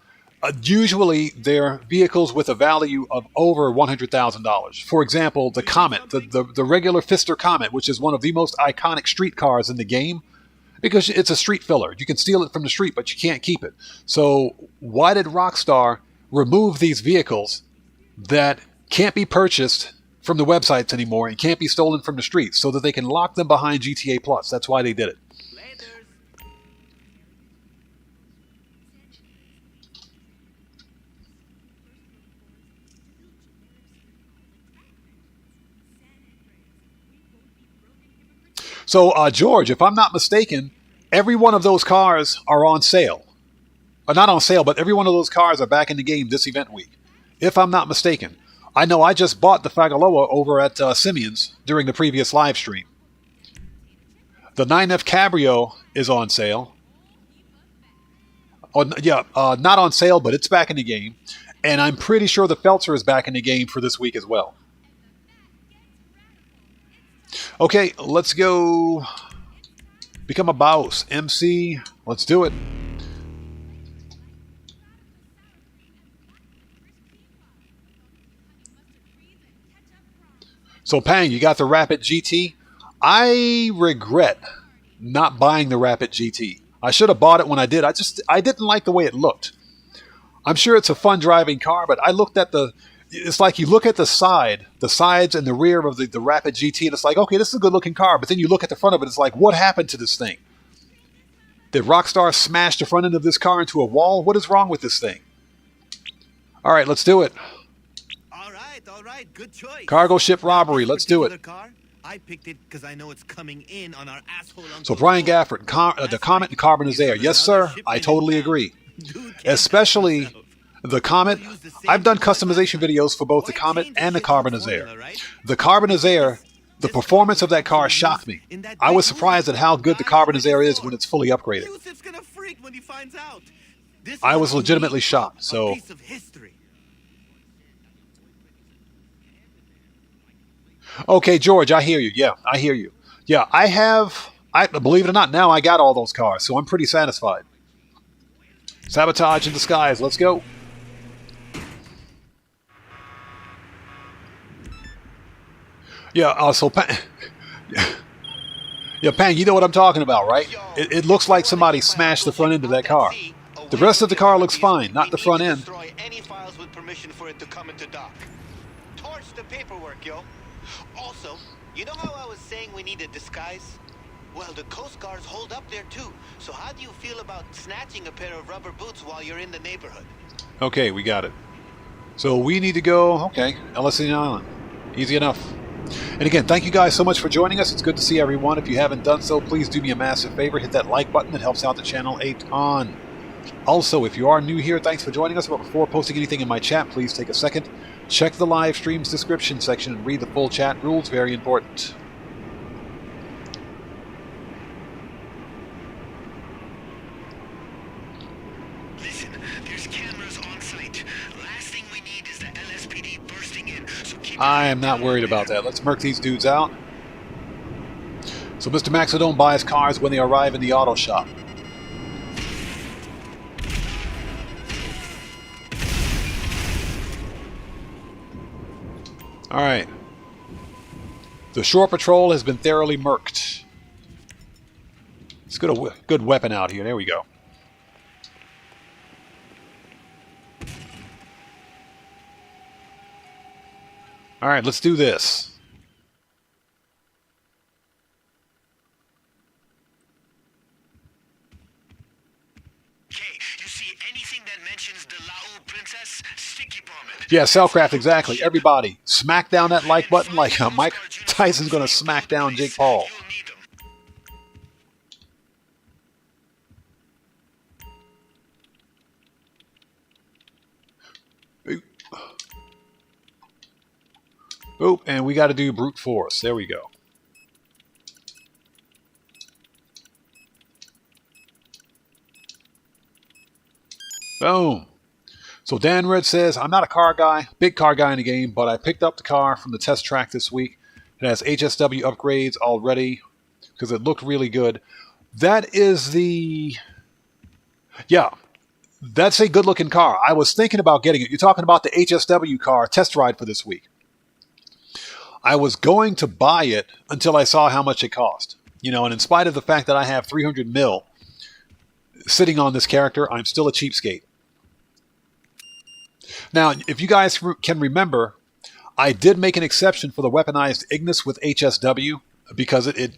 Usually, they're vehicles with a value of over $100,000. For example, the Comet, the regular Pfister Comet, which is one of the most iconic street cars in the game, because it's a street filler. You can steal it from the street, but you can't keep it. So why did Rockstar remove these vehicles that can't be purchased from the websites anymore and can't be stolen from the streets so that they can lock them behind GTA Plus? That's why they did it. So, George, if I'm not mistaken, every one of those cars are on sale. Not on sale, but every one of those cars are back in the game this event week. If I'm not mistaken. I know I just bought the Fagaloa over at Simeon's during the previous live stream. The 9F Cabrio is on sale. Oh, yeah, not on sale, but it's back in the game. And I'm pretty sure the Feltzer is back in the game for this week as well. Okay, let's go become a boss. MC, let's do it. So, Pang, you got the Rapid GT. I regret not buying the Rapid GT. I should have bought it when I did. I didn't like the way it looked. I'm sure it's a fun driving car, but I looked at it's like you look at the sides and the rear of the Rapid GT, and it's like, okay, this is a good-looking car. But then you look at the front of it, it's like, what happened to this thing? Did Rockstar smash the front end of this car into a wall? What is wrong with this thing? All right, let's do it. All right, good choice. Cargo ship robbery, let's do it. I picked it because I know it's coming in on our asshole. So Brian Gafford, the Comet and Carbon is there. Yes, sir, I totally agree. Especially the Comet. I've done customization videos for both the Comet and the Carbonizaire. The Carbonizaire, the performance of that car shocked me. I was surprised at how good the Carbonizaire is when it's fully upgraded. I was legitimately shocked. So, okay, George, I hear you. Yeah, I hear you. Yeah, I believe it or not, now I got all those cars, so I'm pretty satisfied. Sabotage in disguise. Let's go. Yeah, so Pang, yeah, Pang, you know what I'm talking about, right? It looks like somebody smashed the front end of that car. The rest of the car looks fine, not the front end. Destroy any files with permission for it to come into dock. Torch the paperwork, yo. Also, you know how I was saying we need a disguise? Well, the Coast Guards hold up there too. So how do you feel about snatching a pair of rubber boots while you're in the neighborhood? Okay, we got it. So we need to go, okay, LSC Island. Easy enough. And again, thank you guys so much for joining us. It's good to see everyone. If you haven't done so, please do me a massive favor. Hit that like button. It helps out the channel a ton. Also, if you are new here, thanks for joining us. But before posting anything in my chat, please take a second. Check the live stream's description section and read the full chat rules. Very important. Listen, there's cameras on site. Last thing we need is the LSPD bursting in. So keep I am not worried about that. Let's murk these dudes out. So Mr. Maxidome buys cars when they arrive in the auto shop. Alright. The shore patrol has been thoroughly murked. Let's get a good weapon out here. There we go. Alright, let's do this. Yeah, Cellcraft, exactly. Everybody, smack down that like button like Mike Tyson's going to smack down Jake Paul. Oop, and we got to do brute force. There we go. Boom. So Dan Red says, I'm not a car guy, big car guy in the game, but I picked up the car from the test track this week. It has HSW upgrades already because it looked really good. That is the... Yeah, that's a good-looking car. I was thinking about getting it. You're talking about the HSW car test ride for this week. I was going to buy it until I saw how much it cost. You know, and in spite of the fact that I have 300 mil sitting on this character, I'm still a cheapskate. Now, if you guys can remember, I did make an exception for the weaponized Ignis with HSW because it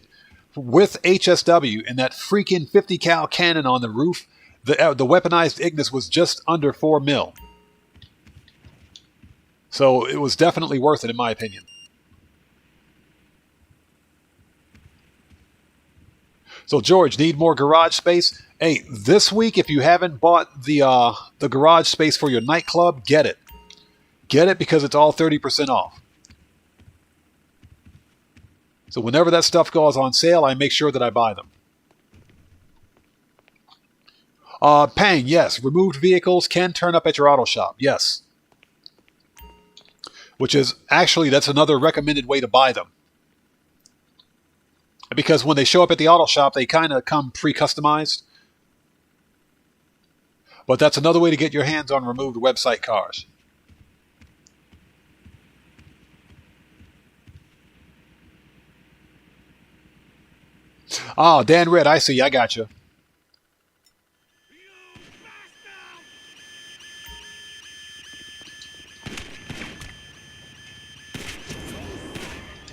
with HSW and that freaking 50 cal cannon on the roof, the weaponized Ignis was just under 4 mil. So it was definitely worth it in my opinion. So George, need more garage space? Hey, this week, if you haven't bought the garage space for your nightclub, get it. Get it because it's all 30% off. So whenever that stuff goes on sale, I make sure that I buy them. Pang, yes. Removed vehicles can turn up at your auto shop. Yes. Which is, actually, that's another recommended way to buy them. Because when they show up at the auto shop, they kind of come pre-customized. But that's another way to get your hands on removed website cars. Oh, Dan Red, I see. I got you.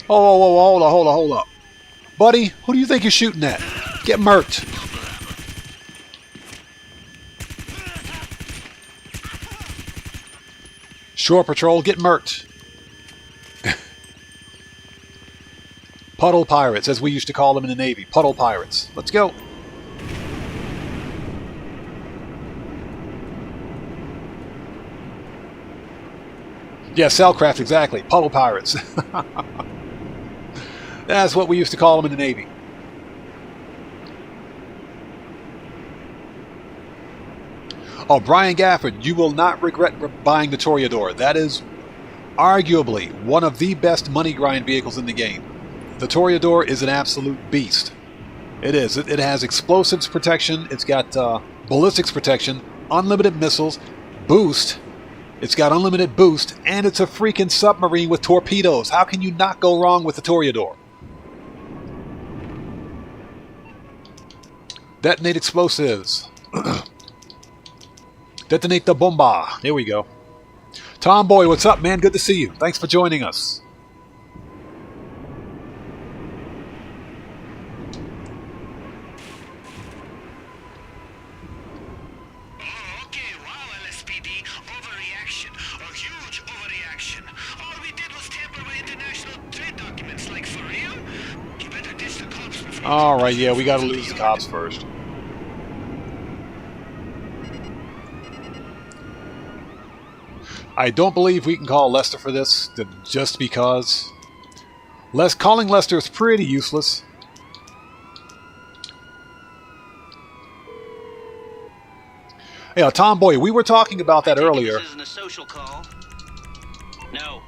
Oh, hold up. Buddy, who do you think you're shooting at? Get murked. Shore Patrol, get murked. Puddle Pirates, as we used to call them in the Navy. Puddle Pirates. Let's go. Yeah, Cellcraft, exactly. Puddle Pirates. That's what we used to call them in the Navy. Oh, Brian Gafford, you will not regret buying the Toreador. That is arguably one of the best money grind vehicles in the game. The Toreador is an absolute beast. It is. It has explosives protection. It's got ballistics protection, unlimited missiles, boost. It's got unlimited boost, and it's a freaking submarine with torpedoes. How can you not go wrong with the Toreador? Detonate explosives. Detonate the bomba. There we go. Tomboy, what's up, man? Good to see you. Thanks for joining us. Okay, wow, LSPD. Overreaction. A huge overreaction. All we did was tamper with international trade documents, like for real? You better ditch the cops before... Alright, yeah, we gotta lose the cops first. I don't believe we can call Lester for this, just because. Calling Lester is pretty useless. Yeah, Tomboy, we were talking about that earlier. This isn't a social call. No.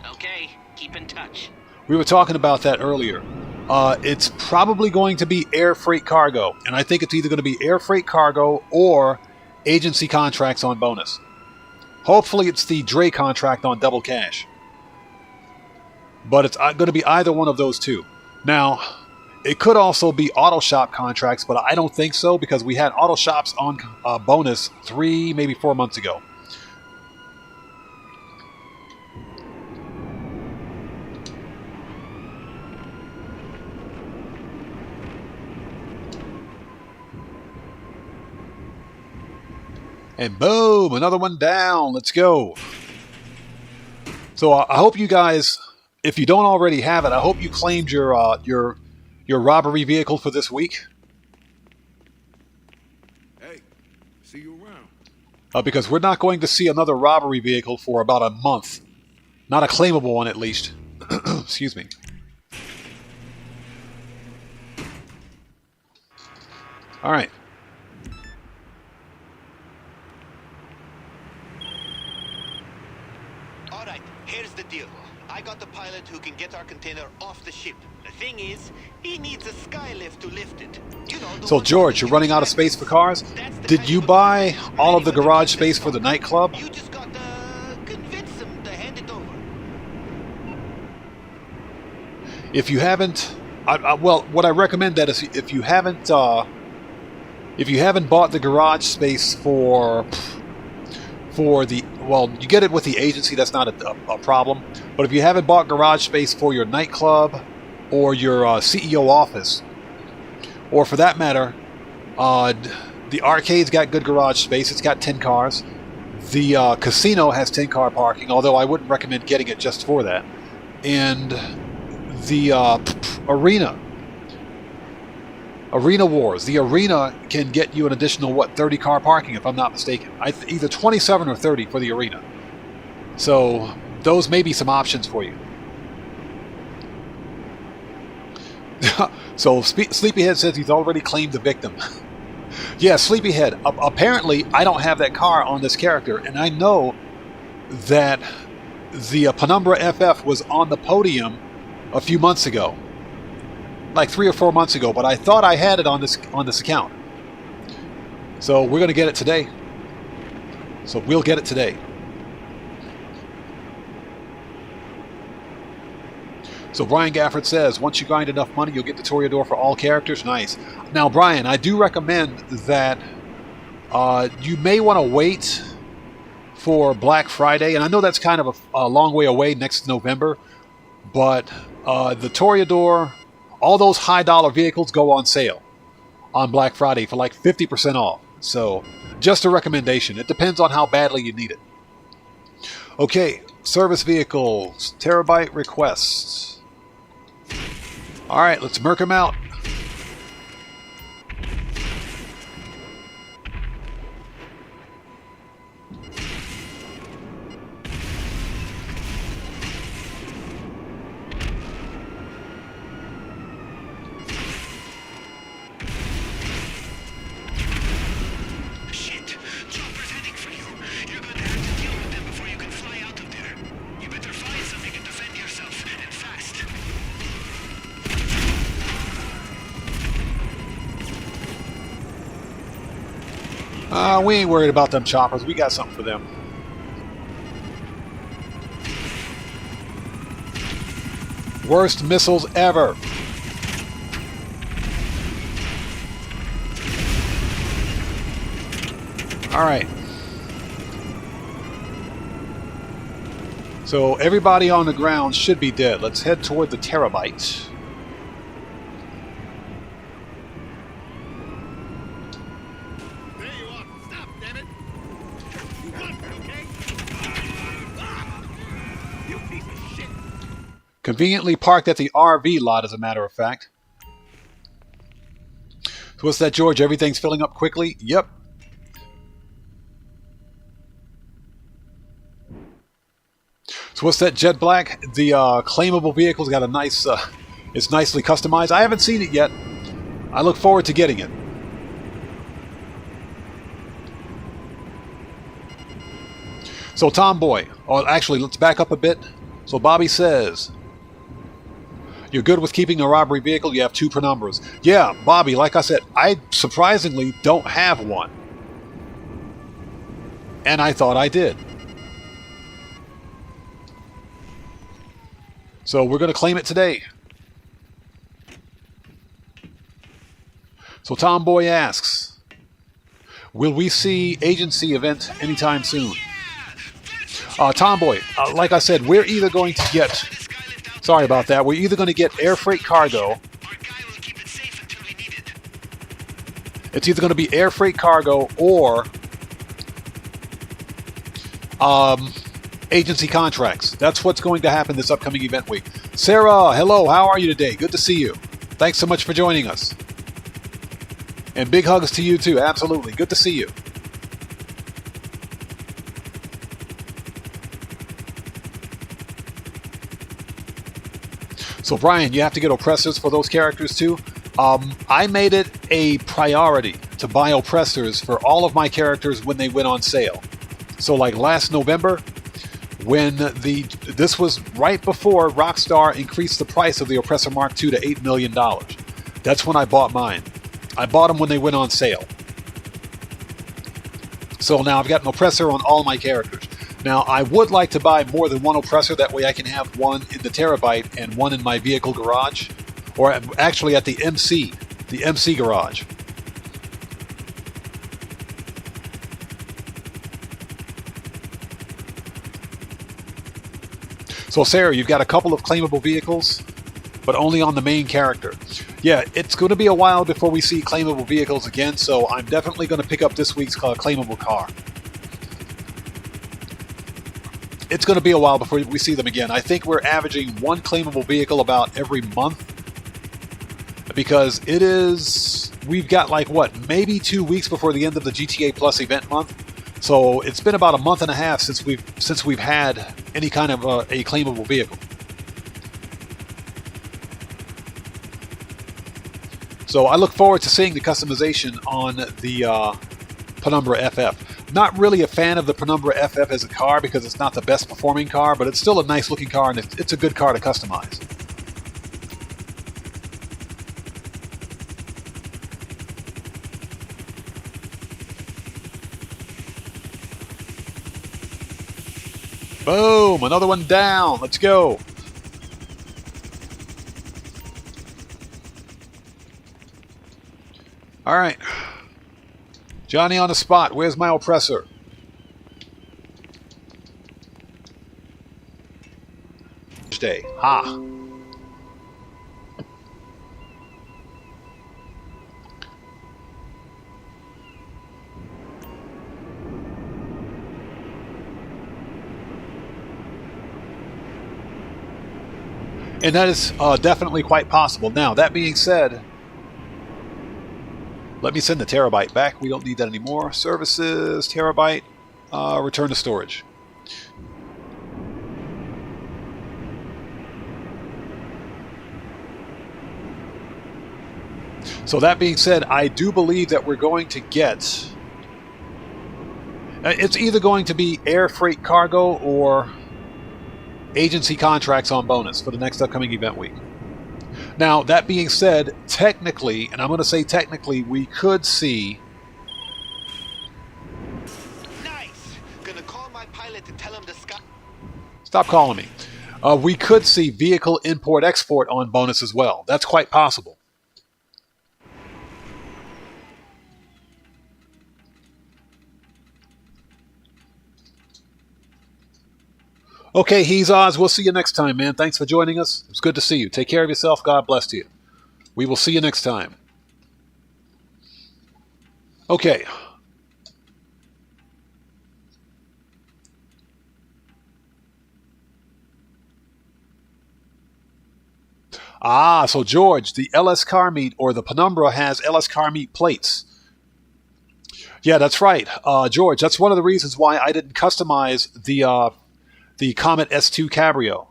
Okay, keep in touch. We were talking about that earlier. It's probably going to be air freight cargo, and I think it's either going to be air freight cargo or agency contracts on bonus. Hopefully it's the Dre contract on double cash. But it's going to be either one of those two. Now, it could also be auto shop contracts, but I don't think so because we had auto shops on bonus 3, maybe 4 months ago. And boom, another one down. Let's go. So I hope you guys, if you don't already have it, I hope you claimed your robbery vehicle for this week. Hey, see you around. Because we're not going to see another robbery vehicle for about a month. Not a claimable one, at least. Excuse me. All right. All right, here's the deal. I got the pilot who can get our container off the ship. The thing is, he needs a skylift to lift it. You know, the So, one George, that you're can running out of lift. space for cars? That's the Did kind you of buy equipment all of the anybody garage can space lift for the off. nightclub? You just got to convince him to hand it over. If you haven't, well, what I recommend that is if you haven't bought the garage space for the, well, you get it with the agency. That's not a problem. But if you haven't bought garage space for your nightclub or your CEO office, or for that matter, the arcade's got good garage space. It's got 10 cars. The casino has 10 car parking, although I wouldn't recommend getting it just for that. And the arena wars, the arena can get you an additional 30 car parking, if I'm not mistaken. Either 27 or 30 for the arena. So those may be some options for you. So Sleepyhead says he's already claimed the victim. Yeah, Sleepyhead. Apparently, I don't have that car on this character, and I know that the Penumbra FF was on the podium a few months ago, like 3 or 4 months ago. But I thought I had it on this account. So we're gonna get it today. So we'll get it today. So Brian Gafford says, once you grind enough money, you'll get the Toreador for all characters. Nice. Now, Brian, I do recommend that you may want to wait for Black Friday. And I know that's kind of a long way away, next November. But the Toreador, all those high-dollar vehicles go on sale on Black Friday for like 50% off. So just a recommendation. It depends on how badly you need it. Okay, service vehicles, terabyte requests. All right, let's murk them out. Shit! Chopper's heading for you. You're going to have to deal with them before you can fly out of there. You better find something and defend yourself, and fast. We ain't worried about them choppers. We got something for them. Worst missiles ever. All right. So everybody on the ground should be dead. Let's head toward the terabyte. There you are. Stop, damn it. You want me, okay? You piece of shit. Conveniently parked at the RV lot, as a matter of fact. So what's that, George? Everything's filling up quickly? Yep. So what's that, Jet Black? The claimable vehicle's got a nice... it's nicely customized. I haven't seen it yet. I look forward to getting it. So Tomboy. Oh, actually, let's back up a bit. So Bobby says... You're good with keeping a robbery vehicle. You have 2 penumbras. Yeah, Bobby, like I said, I surprisingly don't have one. And I thought I did. So we're going to claim it today. So Tomboy asks, will we see agency event anytime soon? Tomboy, like I said, we're either going to get... Sorry about that. We're either going to get air freight cargo. It's either going to be air freight cargo or agency contracts. That's what's going to happen this upcoming event week. Sarah, hello. How are you today? Good to see you. Thanks so much for joining us. And big hugs to you too. Absolutely. Good to see you. So Brian, you have to get oppressors for those characters too. I made it a priority to buy oppressors for all of my characters when they went on sale. So like last November, when this was right before Rockstar increased the price of the Oppressor Mark II to $8 million. That's when I bought mine. I bought them when they went on sale. So now I've got an oppressor on all my characters. Now I would like to buy more than one oppressor, that way I can have one in the Terabyte and one in my vehicle garage. Or actually at the MC garage. So Sarah, you've got a couple of claimable vehicles, but only on the main character. Yeah, it's going to be a while before we see claimable vehicles again, so I'm definitely going to pick up this week's claimable car. It's going to be a while before we see them again. I think we're averaging one claimable vehicle about every month, because we've got like what, maybe 2 weeks before the end of the GTA Plus event month. So it's been about a month and a half since we've had any kind of a claimable vehicle. So I look forward to seeing the customization on the Penumbra FF. Not really a fan of the Penumbra FF as a car because it's not the best performing car, but it's still a nice looking car and it's a good car to customize. Boom! Another one down. Let's go. All right. Johnny on the spot. Where's my oppressor? Day. Ha. And that is definitely quite possible. Now, that being said, let me send the terabyte back. We don't need that anymore. Services, terabyte, return to storage. So that being said, I do believe that we're going to get... It's either going to be air freight cargo or agency contracts on bonus for the next upcoming event week. Now, that being said, technically, and I'm going to say technically, we could see... Nice. Gonna call my pilot to tell him the sky. Stop calling me. We could see vehicle import-export on bonus as well. That's quite possible. Okay, he's Oz. We'll see you next time, man. Thanks for joining us. It's good to see you. Take care of yourself. God bless you. We will see you next time. Okay. Ah, so George, the LS Car Meet or the Penumbra has LS Car Meet plates. Yeah, that's right. George, that's one of the reasons why I didn't customize the Comet S2 Cabrio,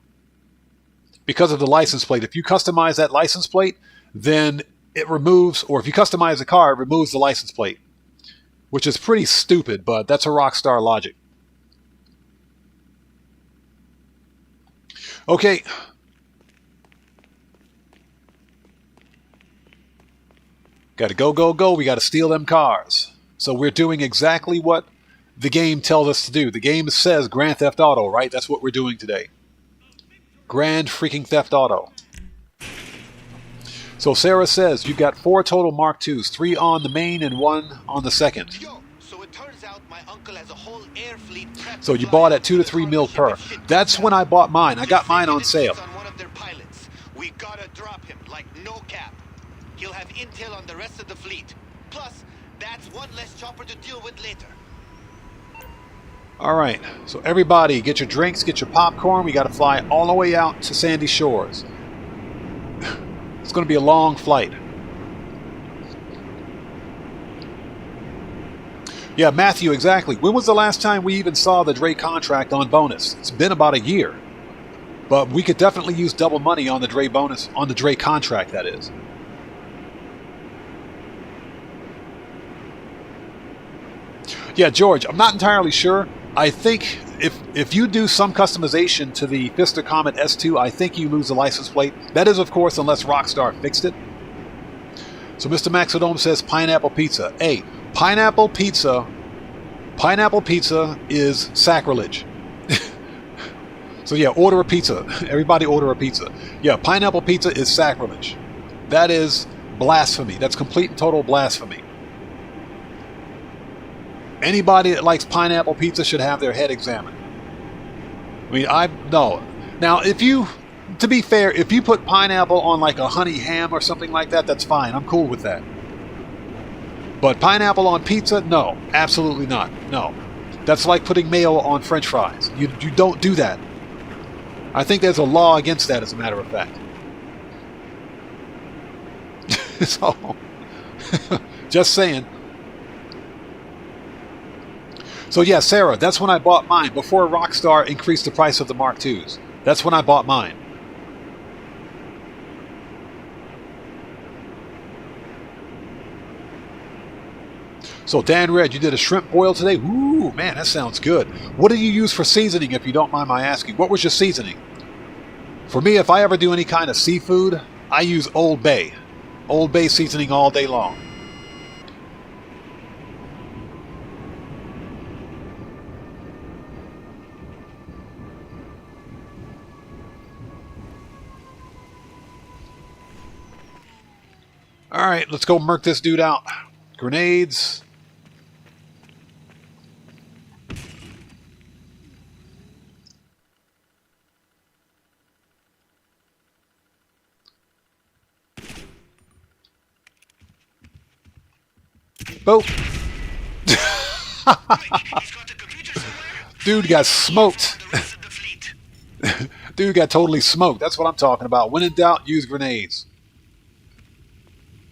because of the license plate. If you customize that license plate, then it removes, or if you customize the car, it removes the license plate, which is pretty stupid, but that's a Rockstar logic. Okay. Gotta go, go, go. We gotta steal them cars. So we're doing exactly what the game tells us to do. The game says Grand Theft Auto, right? That's what we're doing today. Grand freaking Theft Auto. So Sarah says you've got 4 total Mark IIs, 3 on the main and 1 on the second. Yo, so it turns out my uncle has a whole air fleet. So you bought at 2 to 3 mil per. That's when I bought mine. I got mine on sale. On one of their pilots. We gotta drop him, like no cap. He'll have intel on the rest of the fleet. Plus, that's one less chopper to deal with later. All right, so everybody get your drinks, get your popcorn. We got to fly all the way out to Sandy Shores. It's going to be a long flight. Yeah, Matthew, exactly. When was the last time we even saw the Drake contract on bonus? It's been about a year. But we could definitely use double money on the Dre bonus, on the Dre contract, that is. Yeah, George, I'm not entirely sure. I think if you do some customization to the Fister Comet S2, I think you lose the license plate. That is, of course, unless Rockstar fixed it. So Mr. Maxodome says pineapple pizza. Hey, pineapple pizza is sacrilege. So yeah, order a pizza. Everybody order a pizza. Yeah, pineapple pizza is sacrilege. That is blasphemy. That's complete and total blasphemy. Anybody that likes pineapple pizza should have their head examined. I mean, no. Now, to be fair, if you put pineapple on like a honey ham or something like that, that's fine. I'm cool with that. But pineapple on pizza? No, absolutely not. No. That's like putting mayo on French fries. You don't do that. I think there's a law against that, as a matter of fact. So, just saying. So yeah, Sarah, that's when I bought mine, before Rockstar increased the price of the Mark IIs. That's when I bought mine. So Dan Red, you did a shrimp boil today? Ooh, man, that sounds good. What do you use for seasoning, if you don't mind my asking? What was your seasoning? For me, if I ever do any kind of seafood, I use Old Bay. Old Bay seasoning all day long. All right, let's go murk this dude out. Grenades. Boop. Dude got smoked. Dude got totally smoked. That's what I'm talking about. When in doubt, use grenades.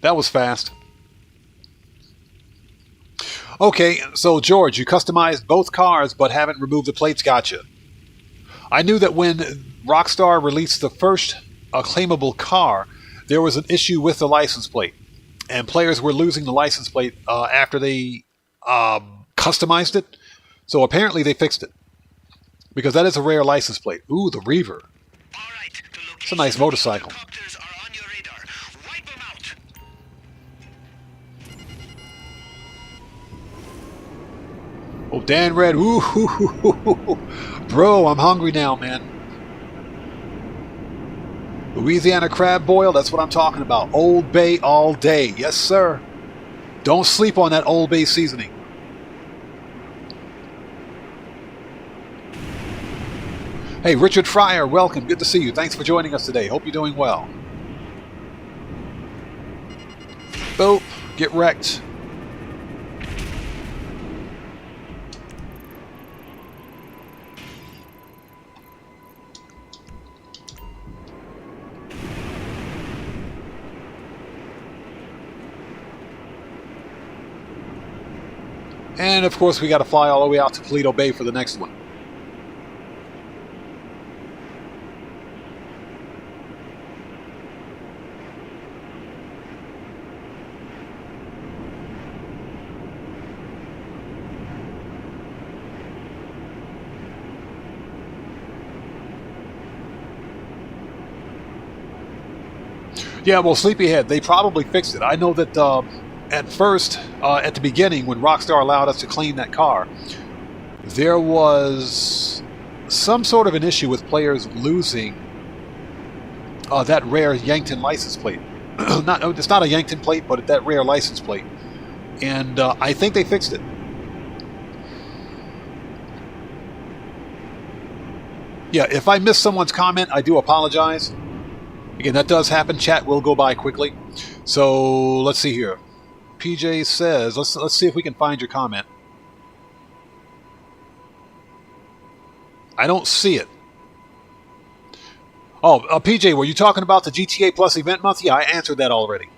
That was fast. Okay, so George, you customized both cars but haven't removed the plates. Gotcha. I knew that when Rockstar released the first claimable car, there was an issue with the license plate. And players were losing the license plate after they customized it. So apparently they fixed it. Because that is a rare license plate. Ooh, the Reaver. It's a nice motorcycle. Oh, Dan Red. Ooh, bro, I'm hungry now, man. Louisiana crab boil, that's what I'm talking about. Old Bay all day. Yes, sir. Don't sleep on that Old Bay seasoning. Hey, Richard Fryer, welcome. Good to see you. Thanks for joining us today. Hope you're doing well. Boop. Get wrecked. And of course, we got to fly all the way out to Toledo Bay for the next one. Yeah, well, Sleepyhead, they probably fixed it. I know that at first, at the beginning, when Rockstar allowed us to claim that car, there was some sort of an issue with players losing that rare Yankton license plate. It's not a Yankton plate, but that rare license plate. And I think they fixed it. Yeah, if I missed someone's comment, I do apologize. Again, that does happen. Chat will go by quickly. So let's see here. PJ says, let's see if we can find your comment. I don't see it. Oh, PJ, were you talking about the GTA Plus event month? Yeah, I answered that already.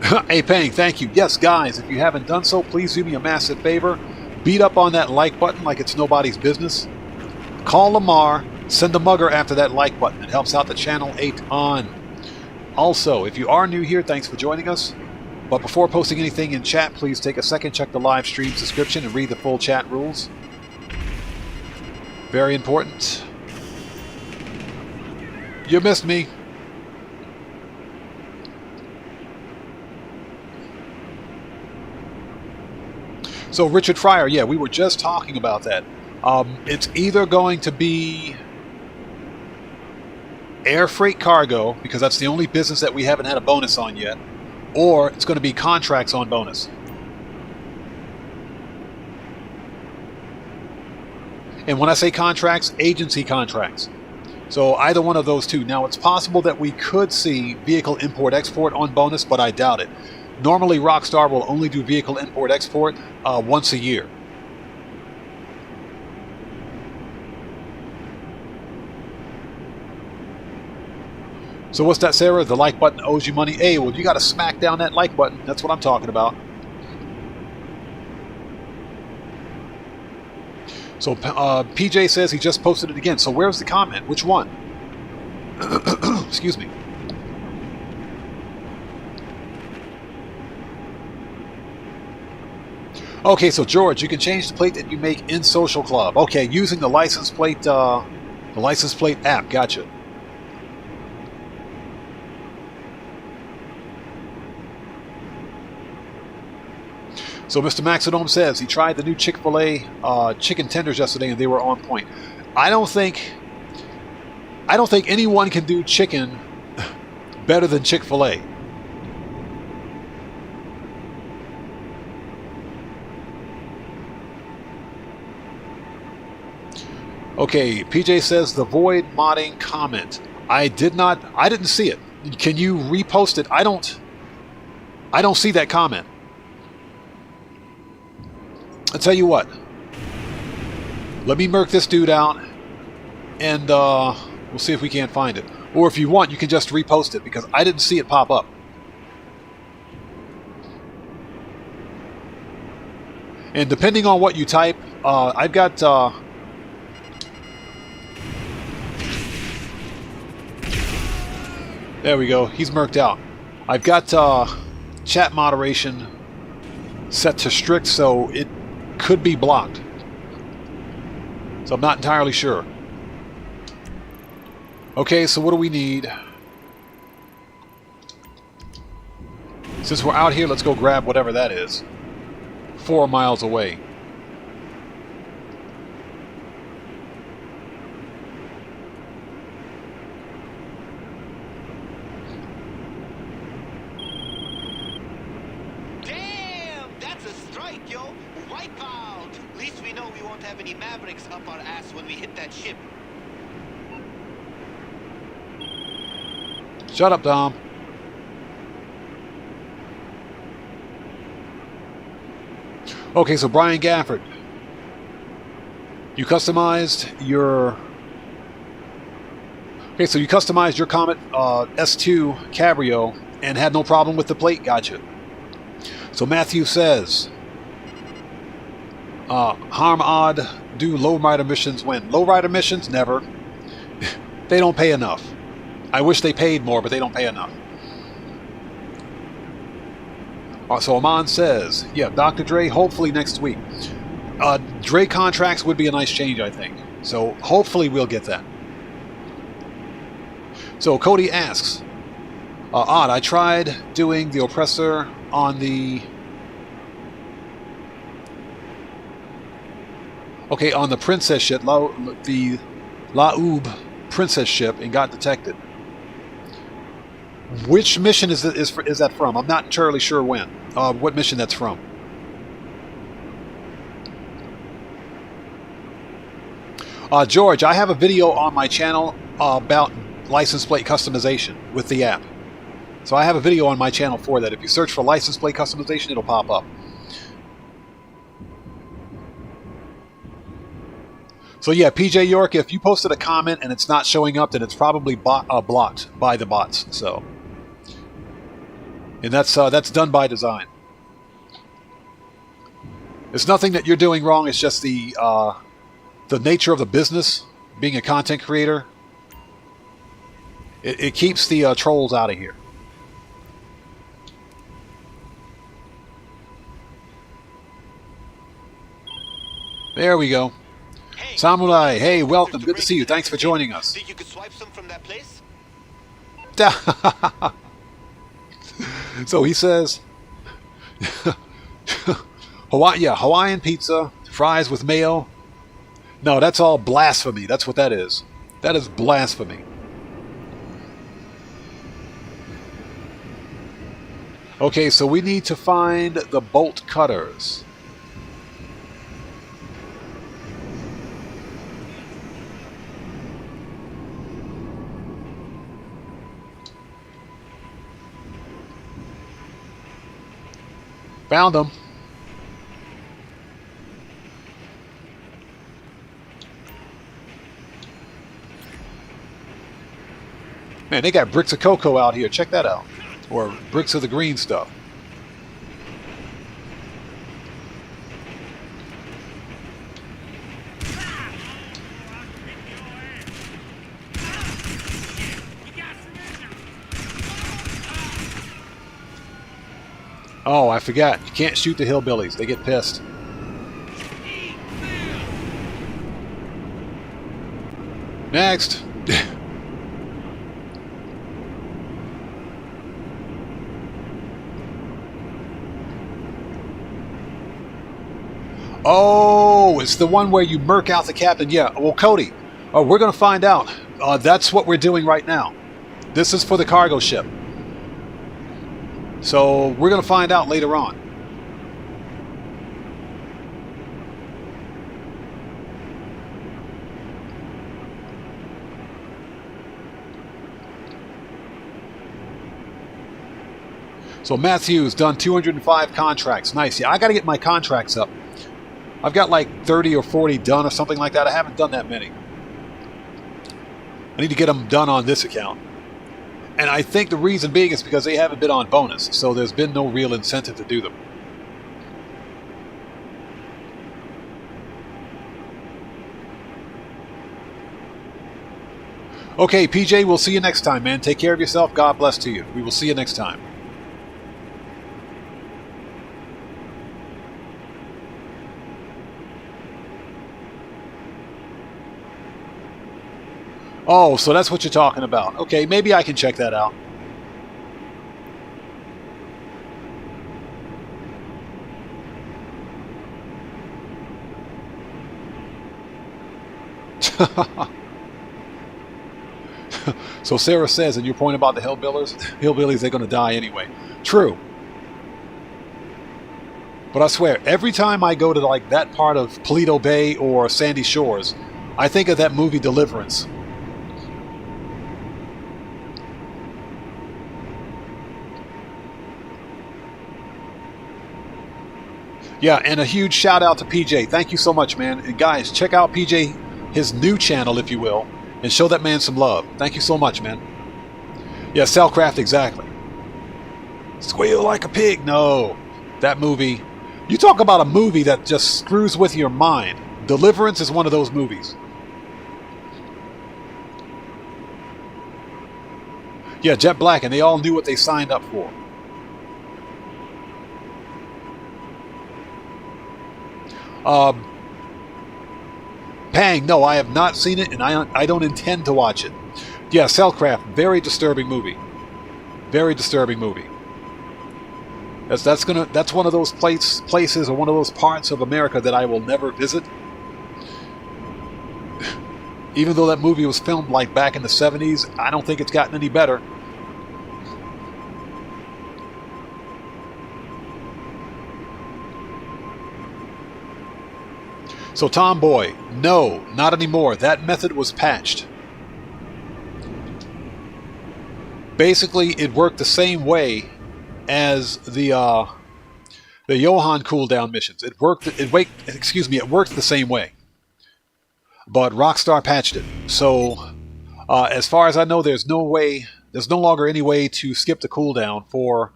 Hey, Pang, thank you. Yes, guys, if you haven't done so, please do me a massive favor. Beat up on that like button like it's nobody's business. Call Lamar. Send a mugger after that like button. It helps out the channel a ton. Also, if you are new here, thanks for joining us. But before posting anything in chat, please take a second, check the live stream description, and read the full chat rules. Very important. You missed me. So Richard Fryer, yeah, we were just talking about that. It's either going to be air freight cargo, because that's the only business that we haven't had a bonus on yet, or it's going to be contracts on bonus. And when I say contracts, agency contracts. So either one of those two. Now, it's possible that we could see vehicle import-export on bonus, but I doubt it. Normally, Rockstar will only do vehicle import-export once a year. So what's that, Sarah? The like button owes you money? Hey, well, you got to smack down that like button. That's what I'm talking about. So PJ says he just posted it again. So where's the comment? Which one? Excuse me. Okay, so George, you can change the plate that you make in Social Club. Okay, using the license plate app. Gotcha. So Mr. Maxidome says he tried the new Chick-fil-A chicken tenders yesterday and they were on point. I don't think anyone can do chicken better than Chick-fil-A. Okay, PJ says the void modding comment. I didn't see it. Can you repost it? I don't see that comment. I'll tell you what. Let me murk this dude out, and we'll see if we can't find it. Or if you want, you can just repost it, because I didn't see it pop up. And depending on what you type, I've got... there we go. He's murked out. I've got chat moderation set to strict, so it could be blocked. So I'm not entirely sure. Okay, so what do we need? Since we're out here, let's go grab whatever that is. 4 miles away. Shut up, Dom. Okay, so Brian Gafford. You customized your... Okay, so you customized your Comet S2 Cabrio and had no problem with the plate. Gotcha. So Matthew says... harm odd, do lowrider missions when? Lowrider missions? Never. They don't pay enough. I wish they paid more, but they don't pay enough. So Amon says, yeah, Dr. Dre, hopefully next week. Dre contracts would be a nice change, I think. So hopefully we'll get that. So Cody asks, Odd, I tried doing the oppressor on the... Okay, on the princess ship, the Laoub princess ship, and got detected. Which mission is that from? I'm not entirely sure when. What mission that's from. George, I have a video on my channel about license plate customization with the app. So I have a video on my channel for that. If you search for license plate customization, it'll pop up. So yeah, PJ York, if you posted a comment and it's not showing up, then it's probably blocked by the bots. So And that's done by design. It's nothing that you're doing wrong. It's just the nature of the business, being a content creator. It keeps the trolls out of here. There we go. Hey, Samurai, hey, welcome. Good to see you. Thanks for joining us. think you could swipe some from that place? So he says, Hawaiian pizza, fries with mayo. No, that's all blasphemy. That's what that is. That is blasphemy. Okay, so we need to find the bolt cutters. Found them. Man, they got bricks of cocoa out here. Check that out. Or bricks of the green stuff. Oh, I forgot. You can't shoot the hillbillies. They get pissed. Next. Oh, it's the one where you murk out the captain. Yeah, well, Cody, we're going to find out. That's what we're doing right now. This is for the cargo ship. So we're going to find out later on. So Matthew's done 205 contracts. Nice. Yeah, I got to get my contracts up. I've got like 30 or 40 done or something like that. I haven't done that many. I need to get them done on this account. And I think the reason being is because they haven't been on bonus, so there's been no real incentive to do them. Okay, PJ, we'll see you next time, man. Take care of yourself. God bless to you. We will see you next time. Oh, so that's what you're talking about. Okay, maybe I can check that out. So Sarah says, and your point about the hillbillies, they're going to die anyway. True. But I swear, every time I go to like that part of Paleto Bay or Sandy Shores, I think of that movie Deliverance. Yeah, and a huge shout out to PJ. Thank you so much, man. And guys, check out PJ, his new channel, if you will, and show that man some love. Thank you so much, man. Yeah, Cellcraft, exactly. Squeal like a pig. No, that movie. You talk about a movie that just screws with your mind. Deliverance is one of those movies. Yeah, Jet Black, and they all knew what they signed up for. Pang, no, I have not seen it, and I don't intend to watch it. Yeah, Cellcraft, very disturbing movie. Very disturbing movie. That's one of those places or one of those parts of America that I will never visit. Even though that movie was filmed like back in the 70s, I don't think it's gotten any better. So Tomboy, no, not anymore. That method was patched. Basically, it worked the same way as the Johan cooldown missions. It worked the same way. But Rockstar patched it. So as far as I know, there's no longer any way to skip the cooldown for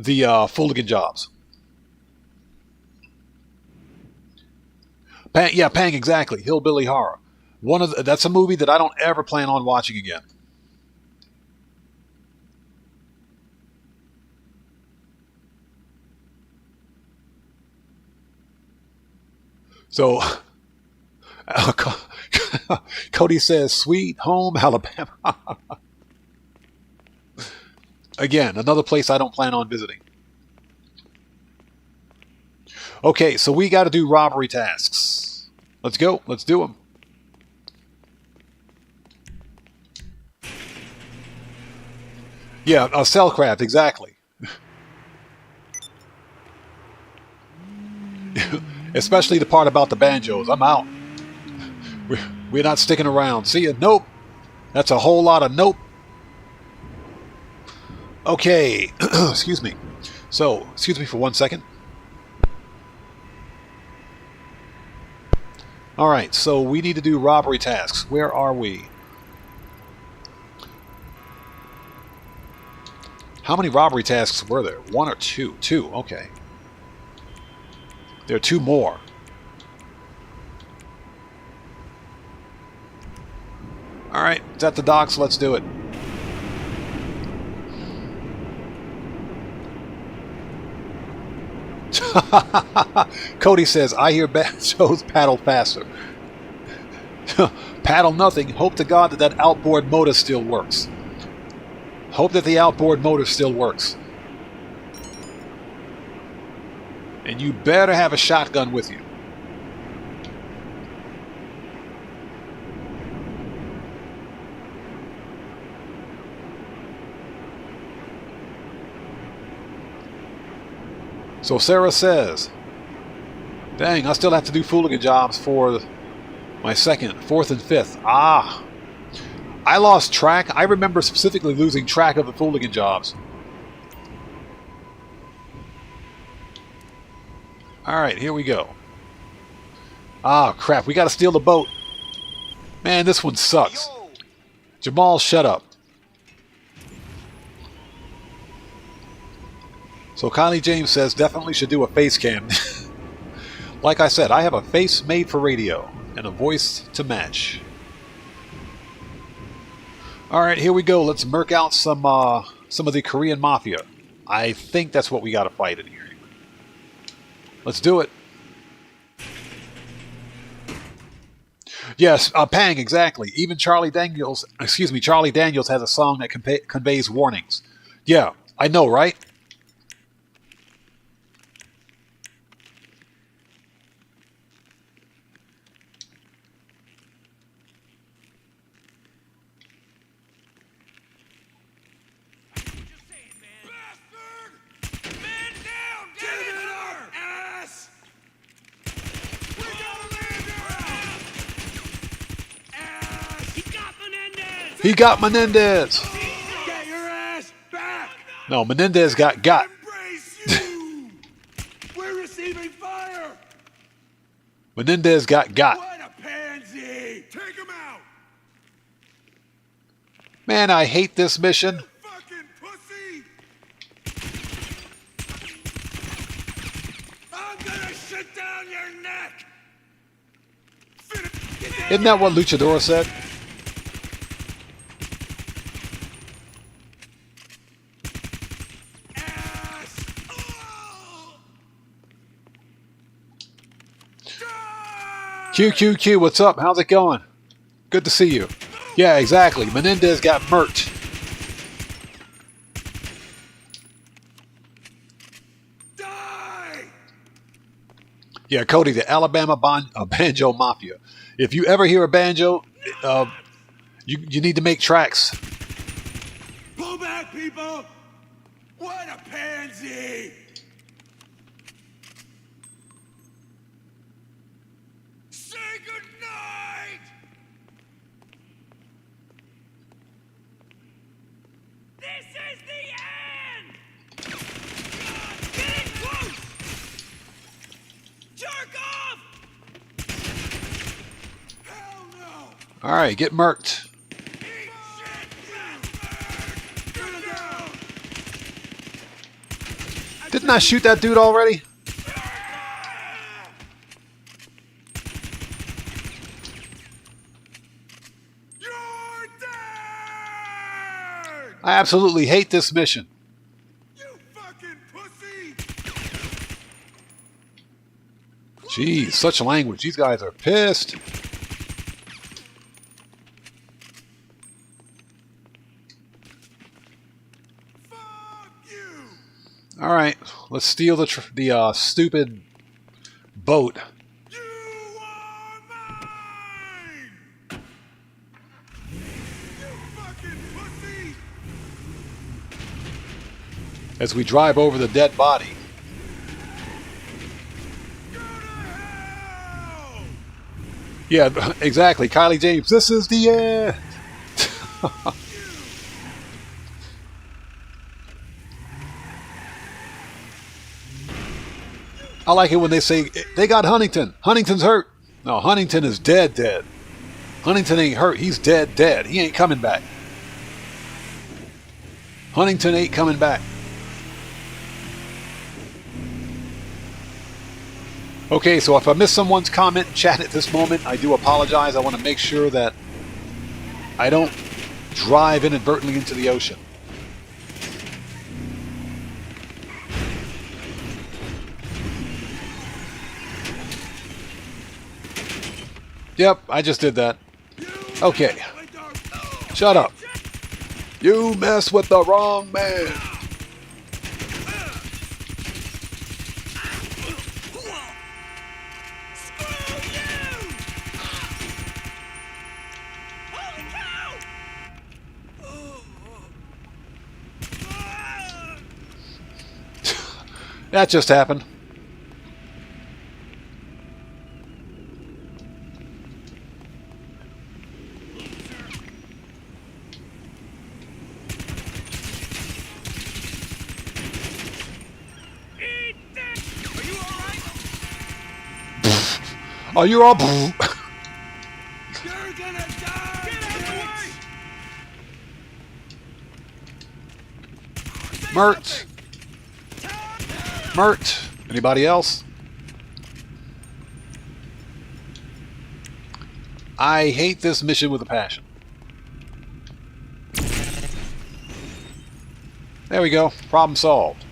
the Fooligan jobs. Pang, yeah, Pang, exactly. Hillbilly Horror. That's a movie that I don't ever plan on watching again. So, Cody says, "Sweet Home Alabama." Again, another place I don't plan on visiting. Okay, so we got to do robbery tasks. Let's go. Let's do them. Yeah, Cellcraft, exactly. Especially the part about the banjos. I'm out. We're not sticking around. See ya. Nope. That's a whole lot of nope. Okay. Excuse me. So, excuse me for 1 second. Alright, so we need to do robbery tasks. Where are we? How many robbery tasks were there? 1 or 2? 2, okay. There are 2 more. Alright, it's at the docks, let's do it. Cody says, I hear banjos paddle faster. Paddle nothing. Hope to God that outboard motor still works. Hope that the outboard motor still works. And you better have a shotgun with you. So Sarah says, dang, I still have to do Fooligan jobs for my 2nd, 4th, and 5th. Ah, I lost track. I remember specifically losing track of the Fooligan jobs. Alright, here we go. Ah, crap, we gotta steal the boat. Man, this one sucks. Jamal, shut up. So Connie James says, definitely should do a face cam. Like I said, I have a face made for radio and a voice to match. Alright, here we go. Let's murk out some of the Korean Mafia. I think that's what we gotta fight in here. Let's do it. Yes, Pang, exactly. Even Charlie Daniels has a song that conveys warnings. Yeah, I know, right? He got Menendez. Get your ass back. No, Menendez got. We're receiving fire. Menendez got. What a pansy. Take him out. Man, I hate this mission. Fucking pussy. I'm gonna shit down your neck. Isn't that what Luchador said? QQQ, what's up? How's it going? Good to see you. Yeah, exactly. Menendez got murked. Die! Yeah, Cody, the Alabama Banjo Mafia. If you ever hear a banjo, you need to make tracks. Pull back, people! What a pansy! Say goodnight! This is the end! Get close! Jerk off! Hell no! All right, get murked. Didn't I shoot that dude already? You're dead! I absolutely hate this mission. You fucking pussy! Jeez, such language. These guys are pissed. Fuck you! All right, let's steal the stupid boat. You are mine! You fucking pussy! As we drive over the dead body. Go to hell! Yeah, exactly. Kylie James, this is the end. I like it when they say, they got Huntington. Huntington's hurt. No, Huntington is dead, dead. Huntington ain't hurt. He's dead, dead. He ain't coming back. Huntington ain't coming back. Okay, so if I miss someone's comment in chat at this moment, I do apologize. I want to make sure that I don't drive inadvertently into the ocean. Yep, I just did that. Okay. Shut up. You mess with the wrong man. That just happened. Oh, you're all. You're gonna die! Get out of the way! Mert. Mert. Anybody else? I hate this mission with a passion. There we go. Problem solved.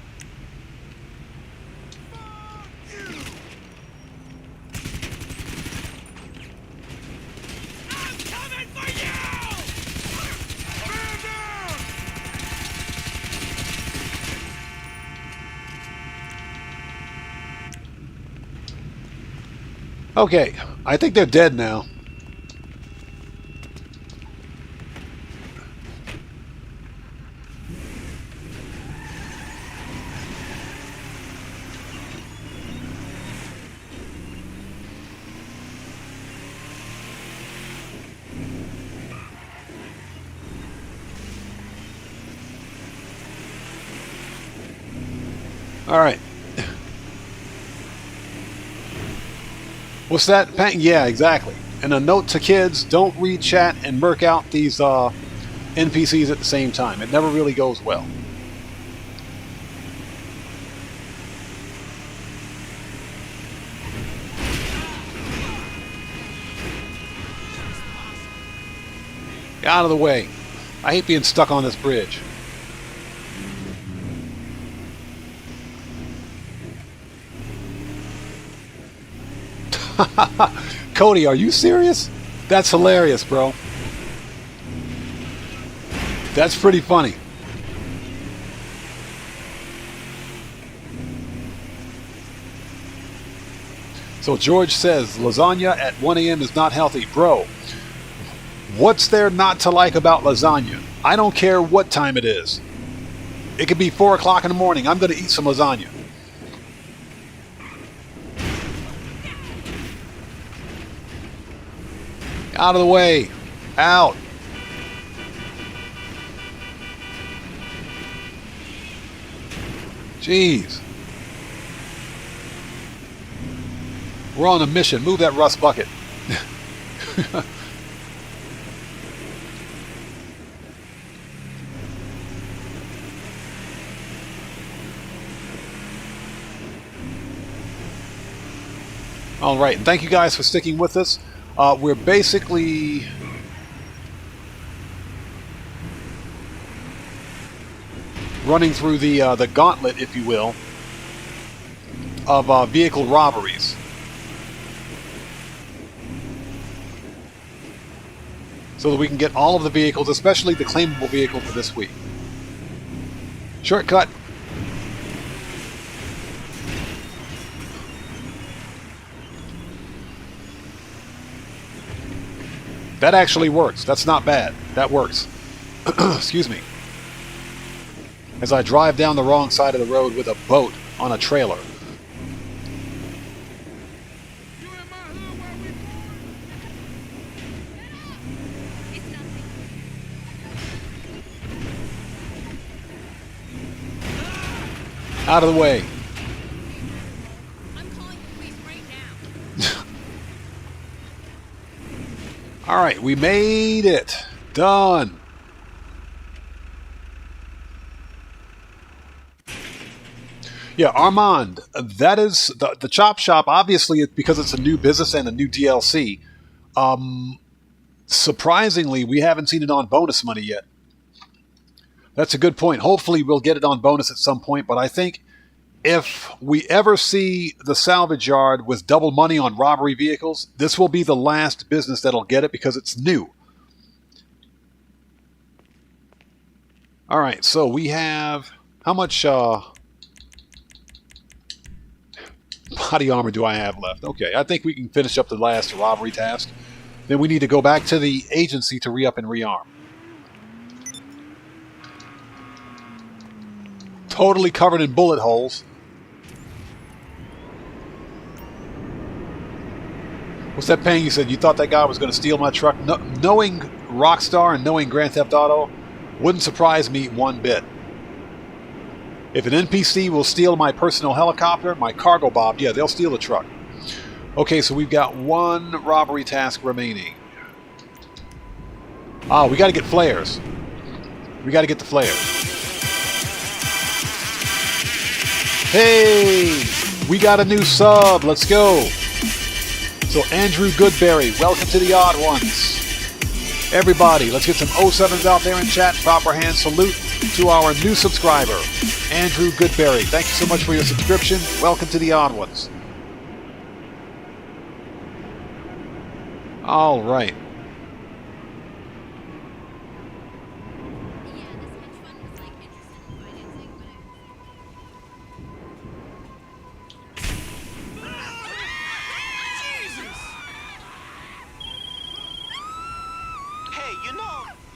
Okay, I think they're dead now. All right. What's that? Yeah, exactly. And a note to kids, don't read chat and murk out these NPCs at the same time. It never really goes well. Get out of the way. I hate being stuck on this bridge. Cody, are you serious? That's hilarious, bro. That's pretty funny. So George says, lasagna at 1 a.m. is not healthy. Bro, what's there not to like about lasagna? I don't care what time it is. It could be 4 o'clock in the morning. I'm going to eat some lasagna. Out of the way. Out. Jeez. We're on a mission. Move that rust bucket. All right, and thank you guys for sticking with us. We're basically running through the gauntlet, if you will, of vehicle robberies. So that we can get all of the vehicles, especially the claimable vehicle for this week. Shortcut. That actually works. That's not bad. That works. Excuse me. As I drive down the wrong side of the road with a boat on a trailer. Out of the way. I'm calling the police right now. All right, we made it. Done. Yeah, Armand, that is the Chop Shop. Obviously, because it's a new business and a new DLC. Surprisingly, we haven't seen it on bonus money yet. That's a good point. Hopefully, we'll get it on bonus at some point. But I think if we ever see the salvage yard with double money on robbery vehicles, this will be the last business that'll get it because it's new. All right, so we have... How much body armor do I have left? Okay, I think we can finish up the last robbery task. Then we need to go back to the agency to re-up and rearm. Totally covered in bullet holes. What's that paying? You said you thought that guy was going to steal my truck? No, knowing Rockstar and knowing Grand Theft Auto wouldn't surprise me one bit. If an NPC will steal my personal helicopter, my cargo bob, yeah, they'll steal the truck. Okay, so we've got one robbery task remaining. Ah, we got to get flares. We got to get the flares. Hey, we got a new sub. Let's go. So Andrew Goodberry, welcome to the Odd Ones. Everybody, let's get some 07s out there in chat. Proper hand salute to our new subscriber, Andrew Goodberry. Thank you so much for your subscription. Welcome to the Odd Ones. All right.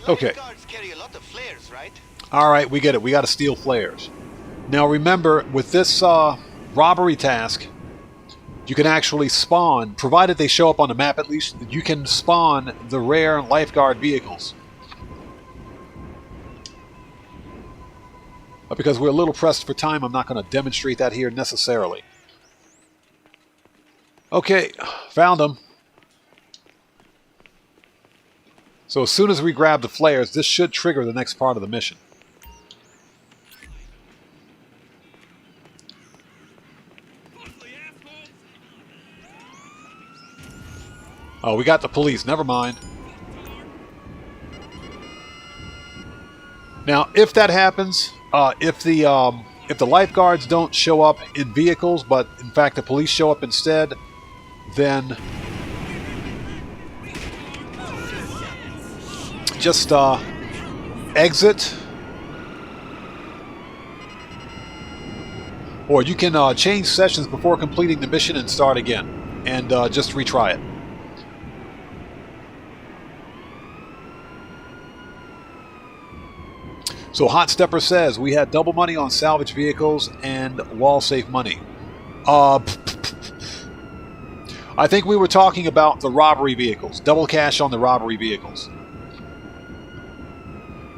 Okay. Guards carry a lot of flares, right? All right, we get it. We got to steal flares. Now remember, with this robbery task, you can actually spawn, provided they show up on the map at least, you can spawn the rare lifeguard vehicles. But because we're a little pressed for time, I'm not going to demonstrate that here necessarily. Okay, found them. So as soon as we grab the flares, this should trigger the next part of the mission. Oh, we got the police. Never mind. Now, if that happens, if the lifeguards don't show up in vehicles, but in fact the police show up instead, then just exit, or you can change sessions before completing the mission and start again, and just retry it. So Hot Stepper says we had double money on salvage vehicles and wall safe money. I think we were talking about the robbery vehicles, double cash on the robbery vehicles.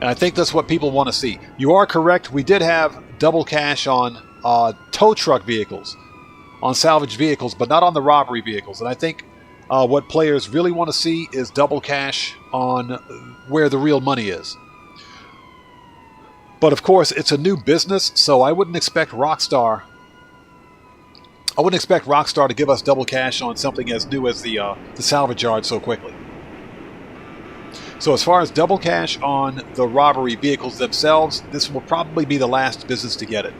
And I think that's what people want to see. You are correct. We did have double cash on tow truck vehicles, on salvage vehicles, but not on the robbery vehicles. And I think what players really want to see is double cash on where the real money is. But of course, it's a new business, so I wouldn't expect Rockstar I wouldn't expect Rockstar to give us double cash on something as new as the salvage yard so quickly. So as far as double cash on the robbery vehicles themselves, this will probably be the last business to get it.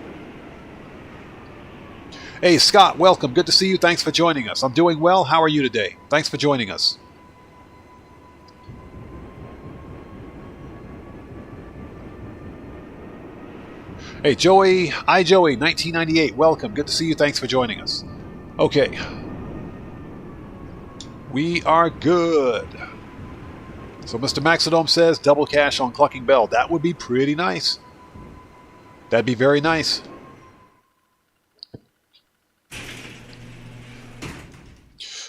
Hey Scott, welcome. Good to see you. Thanks for joining us. I'm doing well. How are you today? Thanks for joining us. Hey Joey, Joey, 1998. Welcome. Good to see you. Thanks for joining us. Okay. We are good. So Mr. Maxidome says double cash on Clucking Bell. That would be pretty nice. That'd be very nice.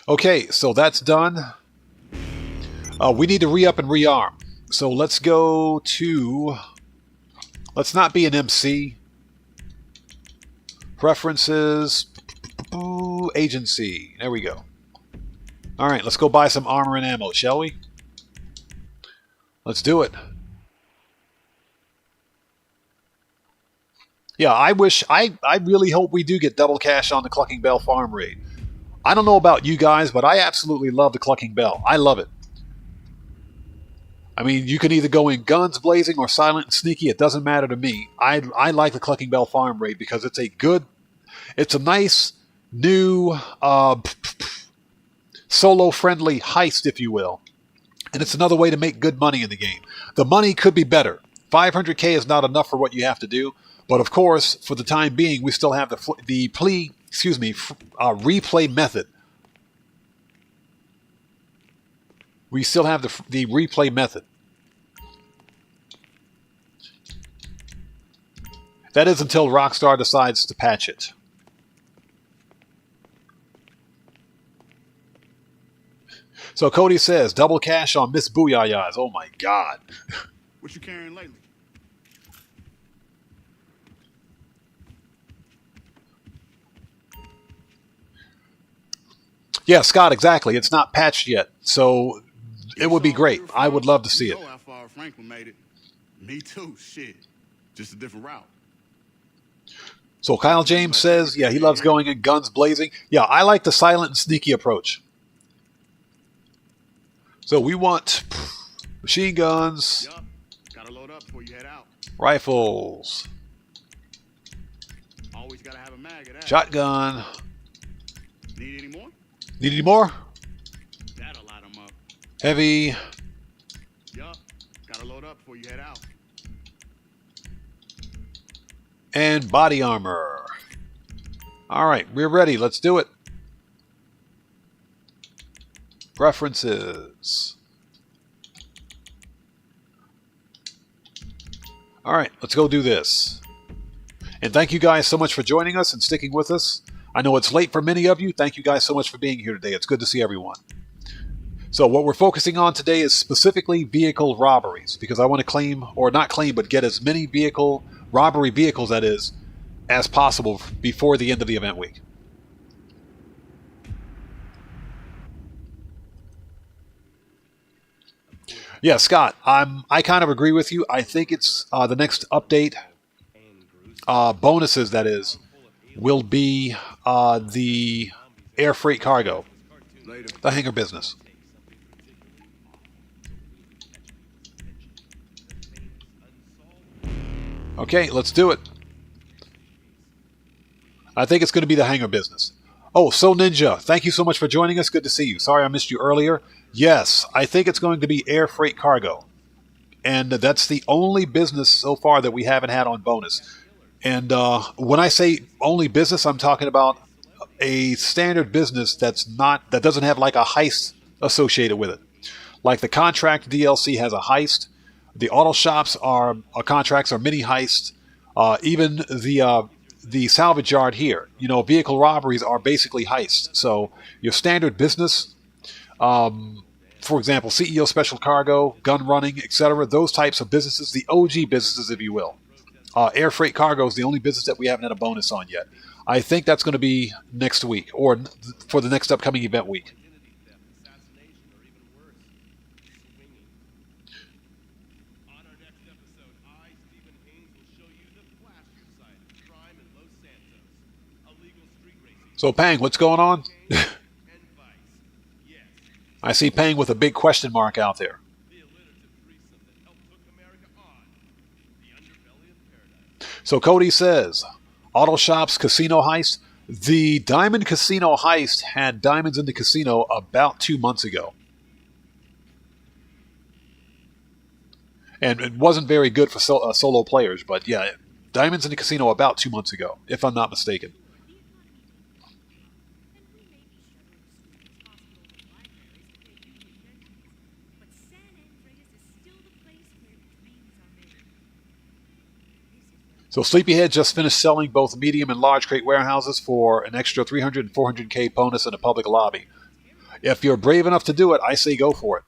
Okay, so that's done. We need to re-up and rearm. So let's go to... Let's not be an MC. Preferences. Agency. There we go. Alright, let's go buy some armor and ammo, shall we? Let's do it. Yeah, I really hope we do get double cash on the Clucking Bell farm raid. I don't know about you guys, but I absolutely love the Clucking Bell. I love it. I mean, you can either go in guns blazing or silent and sneaky. It doesn't matter to me. I like the Clucking Bell farm raid because it's a nice, new, solo-friendly heist, if you will. And it's another way to make good money in the game. The money could be better. 500K is not enough for what you have to do. But of course, for the time being, we still have the replay method. We still have the replay method. That is until Rockstar decides to patch it. So Cody says, double cash on Miss Booyahs. Oh my God. What you carrying lately? Yeah, Scott, exactly. It's not patched yet. So it would be great. I would love to see it. You know how far Franklin made it. Me too, shit. Just a different route. So Kyle James says, yeah, he loves going in guns blazing. Yeah, I like the silent and sneaky approach. So we want machine guns, Yup. Gotta load up before you head out. rifles, Always gotta have a mag of that. shotgun. Need any more? Need any more? That'll light 'em up. Heavy. Yup. Gotta load up before you head out. And body armor. All right, we're ready. Let's do it. Preferences. All right, let's go do this. And thank you guys so much for joining us and sticking with us. I know it's late for many of you. Thank you guys so much for being here today. It's good to see everyone. So what we're focusing on today is specifically vehicle robberies, because I want to claim, or not claim, but get as many robbery vehicles, that is, as possible before the end of the event week. Yeah, Scott, I kind of agree with you. I think it's the next update, bonuses, that is, will be the air freight cargo, the hangar business. Okay, let's do it. I think it's going to be the hangar business. Oh, So Ninja, thank you so much for joining us. Good to see you. Sorry I missed you earlier. Yes, I think it's going to be air freight cargo. And that's the only business so far that we haven't had on bonus. And when I say only business, I'm talking about a standard business that doesn't have like a heist associated with it. Like the contract DLC has a heist. The auto shops contracts are mini heists. Even the salvage yard here, vehicle robberies are basically heists. So your standard business, for example, CEO special cargo, gun running, etc., those types of businesses, the OG businesses, if you will. Air freight cargo is the only business that we haven't had a bonus on yet. I think that's going to be next week, or for the next upcoming event week. So, Pang, what's going on? I see Pang with a big question mark out there. So, Cody says, Auto Shop's casino heist. The Diamond Casino heist had diamonds in the casino about 2 months ago. And it wasn't very good for solo players, but yeah, diamonds in the casino about 2 months ago, if I'm not mistaken. So Sleepyhead just finished selling both medium and large crate warehouses for an extra 300 and 400k bonus in a public lobby. If you're brave enough to do it, I say go for it.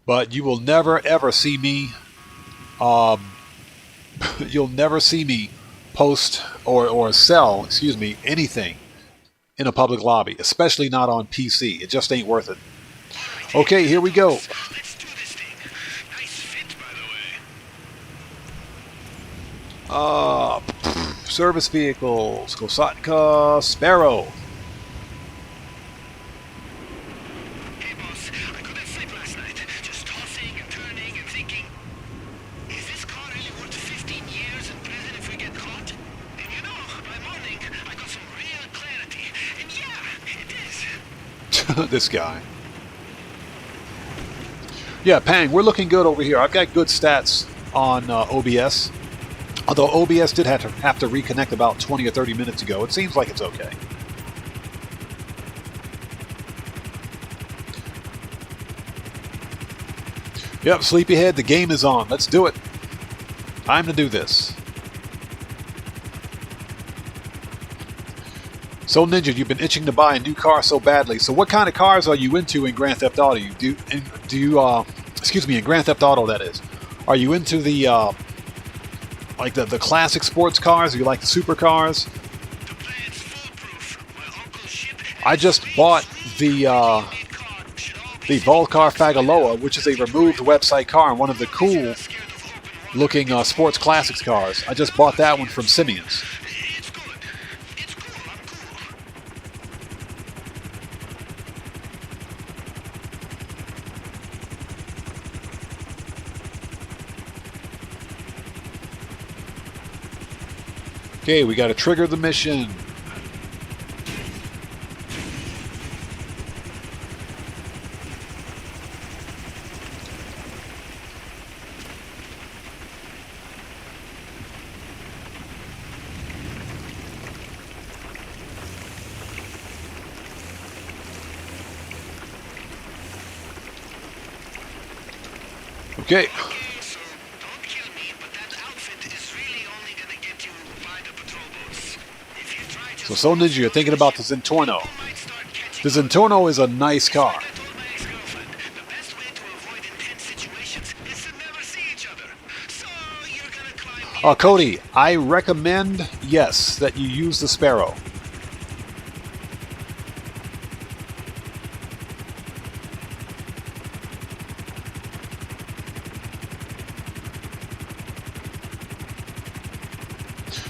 But you will never ever see me. You'll never see me post or sell, excuse me, anything in a public lobby, especially not on PC. It just ain't worth it. Okay, here we go. Service vehicles, Kosatka, Sparrow. Hey boss, I couldn't sleep last night. Just tossing and turning and thinking, is this car really worth 15 years in prison if we get caught? And you know, by morning, I got some real clarity. And yeah, it is. This guy. Yeah, Pang, we're looking good over here. I've got good stats on OBS. Although OBS did have to reconnect about 20 or 30 minutes ago. It seems like it's okay. Yep, Sleepyhead, the game is on. Let's do it. Time to do this. So Ninja, you've been itching to buy a new car so badly. So what kind of cars are you into in Grand Theft Auto? Excuse me, in Grand Theft Auto, that is. Are you into the like the classic sports cars? Or you like the supercars? I just bought the Volcar Fagaloa, which is a removed website car and one of the cool looking sports classics cars. I just bought that one from Simeon's. Okay, we got to trigger the mission. Okay. So Ninja, you're thinking about the Zentorno. The Zentorno is a nice car. Cody, I recommend, yes, that you use the Sparrow.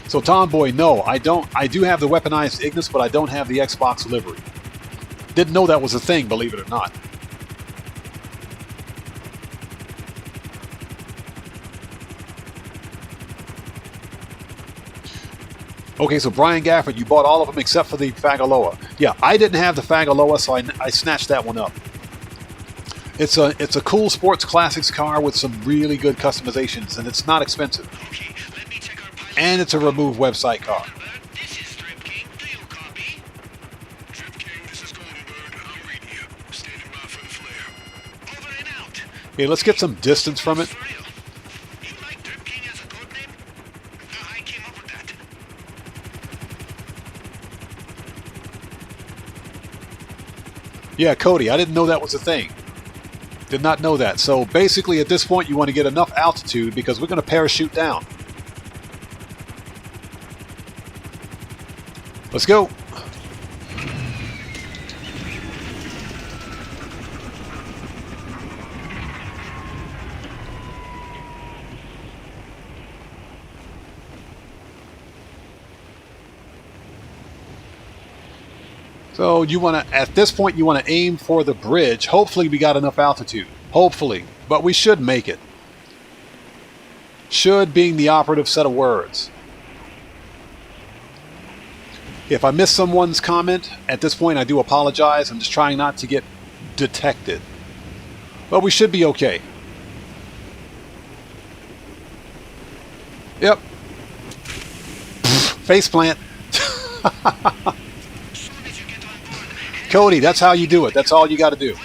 So Tomboy, no, I don't. I do have the weaponized Ignis, but I don't have the Xbox livery. Didn't know that was a thing, believe it or not. Okay, so Brian Gafford, you bought all of them except for the Fagaloa. Yeah, I didn't have the Fagaloa, so I snatched that one up. It's a cool sports classics car with some really good customizations, and it's not expensive. And it's a removed website car. Okay, let's get some distance from it. Yeah, Cody, I didn't know that was a thing. Did not know that. So basically at this point you want to get enough altitude because we're going to parachute down. Let's go. So you want to, at this point, you want to aim for the bridge. Hopefully we got enough altitude. Hopefully. But we should make it. Should being the operative set of words. If I miss someone's comment, at this point I do apologize. I'm just trying not to get detected. But we should be okay. Yep. Faceplant. Cody, that's how you do it. That's all you got to do.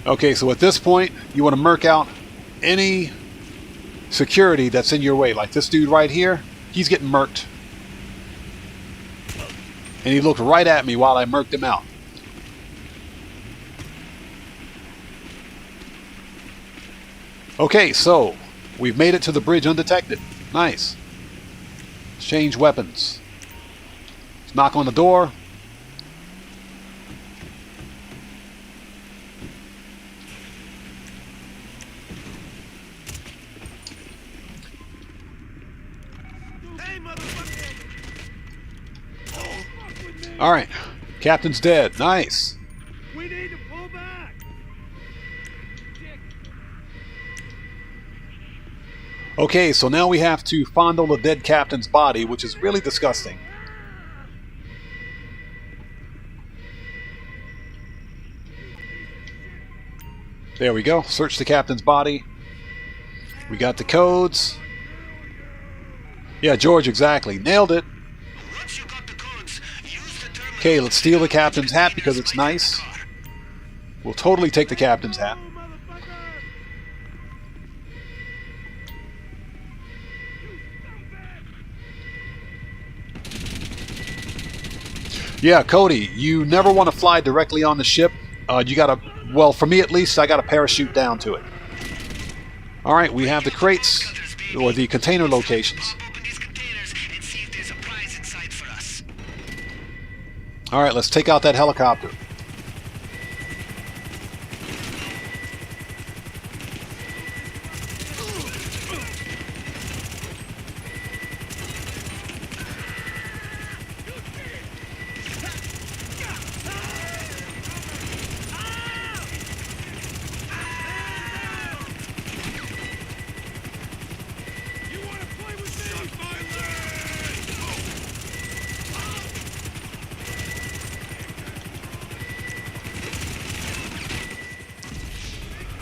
Okay, so at this point, you want to murk out any security that's in your way. Like this dude right here, he's getting murked. And he looked right at me while I murked him out. Okay, so we've made it to the bridge undetected. Nice. Let's change weapons. Let's knock on the door. All right, Captain's dead. Nice. We need to pull back. Okay, so now we have to fondle the dead captain's body, which is really disgusting. There we go. Search the captain's body. We got the codes. Yeah, George, exactly. Nailed it. Okay, let's steal the captain's hat because it's nice. We'll totally take the captain's hat. Yeah, Cody, you never want to fly directly on the ship. You gotta, well, for me at least, I gotta parachute down to it. Alright, we have the crates, or the container locations. Alright, let's take out that helicopter.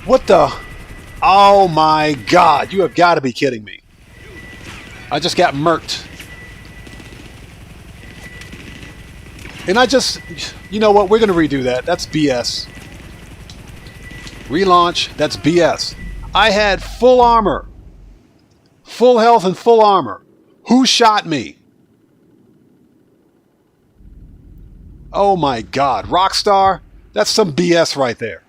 What the? Oh my god, you have got to be kidding me. I just got murked. And I just, you know what, we're going to redo that. That's BS. Relaunch, that's BS. I had full armor. Full health and full armor. Who shot me? Oh my god, Rockstar, that's some BS right there.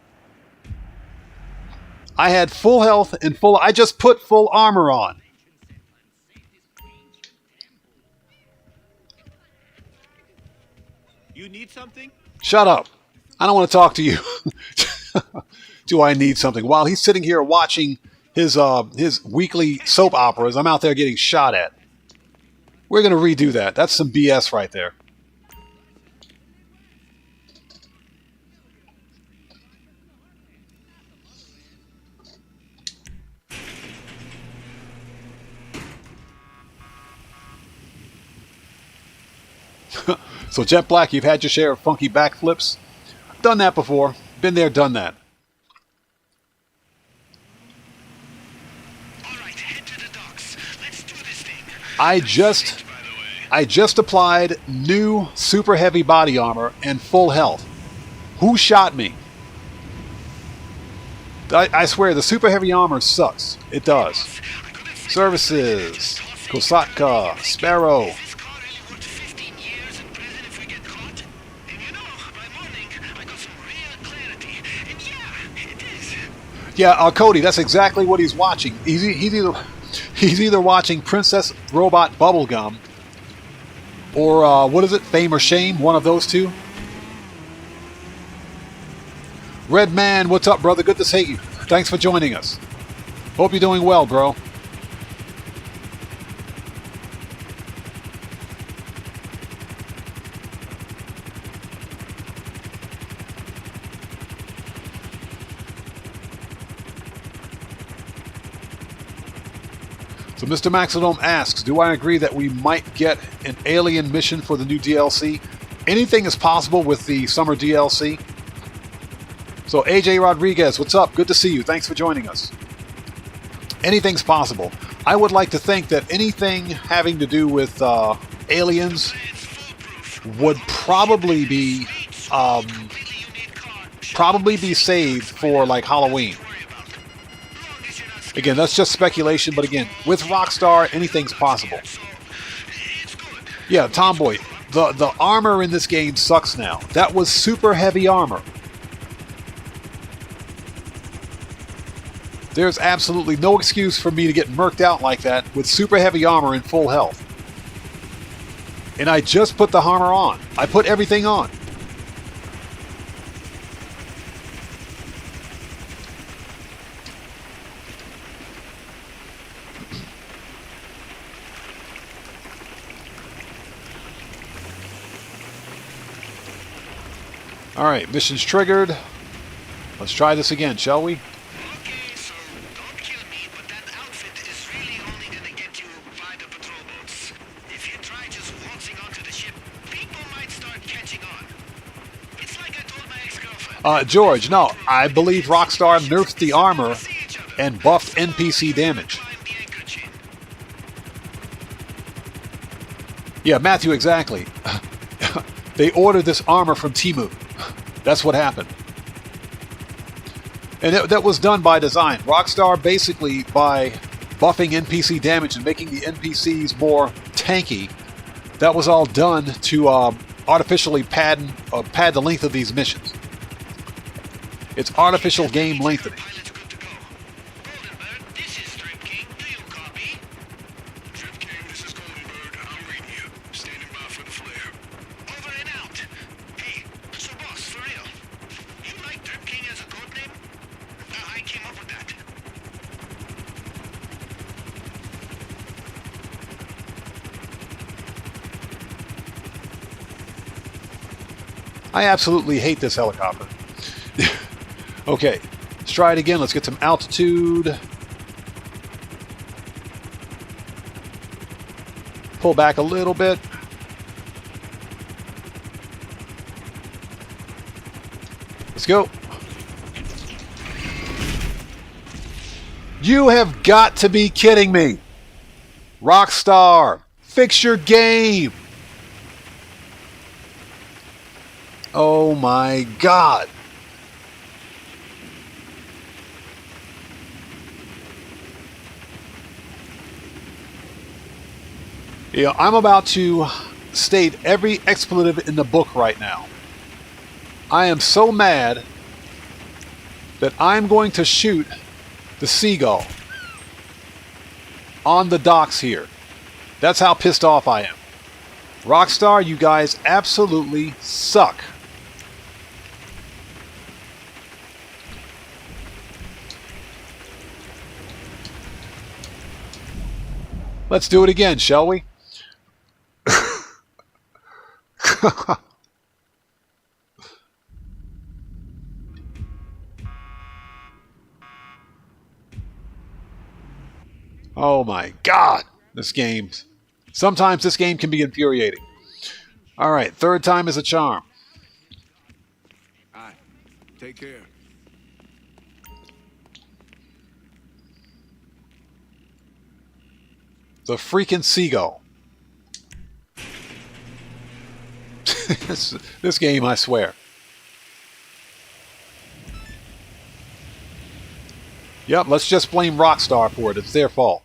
I had full health and full... I just put full armor on. You need something? Shut up. I don't want to talk to you. Do I need something? While he's sitting here watching his weekly soap operas, I'm out there getting shot at. We're going to redo that. That's some BS right there. So Jet Black, you've had your share of funky backflips. Done that before. Been there, done that. All right, head to the docks. Let's do this thing. I just applied new super heavy body armor and full health. Who shot me? I swear the super heavy armor sucks. It does. Services, Kosatka, Sparrow. Yeah, Cody, that's exactly what he's watching. He's either watching Princess Robot Bubblegum or what is it, Fame or Shame? One of those two. Red Man, what's up, brother? Good to see you. Thanks for joining us. Hope you're doing well, bro. So Mr. Maxidome asks, do I agree that we might get an alien mission for the new DLC? Anything is possible with the summer DLC. So AJ Rodriguez, what's up? Good to see you. Thanks for joining us. Anything's possible. I would like to think that anything having to do with aliens would probably be saved for like Halloween. Again, that's just speculation, but again, with Rockstar, anything's possible. Yeah, Tomboy, the armor in this game sucks now. That was super heavy armor. There's absolutely no excuse for me to get murked out like that with super heavy armor and full health. And I just put the armor on. I put everything on. Alright, mission's triggered. Let's try this again, shall we? Okay, so don't kill me, but that outfit is really only gonna get you by the patrol boats. If you try just waltzing onto the ship, people might start catching on. It's like I told my ex-girlfriend. George, no, I believe Rockstar nerfed the armor and buffed NPC damage. Yeah, Matthew, exactly. They ordered this armor from Temu. That's what happened. And that was done by design. Rockstar basically, by buffing NPC damage and making the NPCs more tanky, that was all done to artificially pad the length of these missions. It's artificial game lengthening. I absolutely hate this helicopter. Okay, let's try it again. Let's get some altitude. Pull back a little bit. Let's go. You have got to be kidding me. Rockstar, fix your game. Oh my God. Yeah, I'm about to state every expletive in the book right now. I am so mad that I'm going to shoot the seagull on the docks here. That's how pissed off I am. Rockstar, you guys absolutely suck. Let's do it again, shall we? Oh my God, this game. Sometimes this game can be infuriating. All right, third time is a charm. All right, take care. The freaking seagull. This game, I swear. Yep, let's just blame Rockstar for it. It's their fault.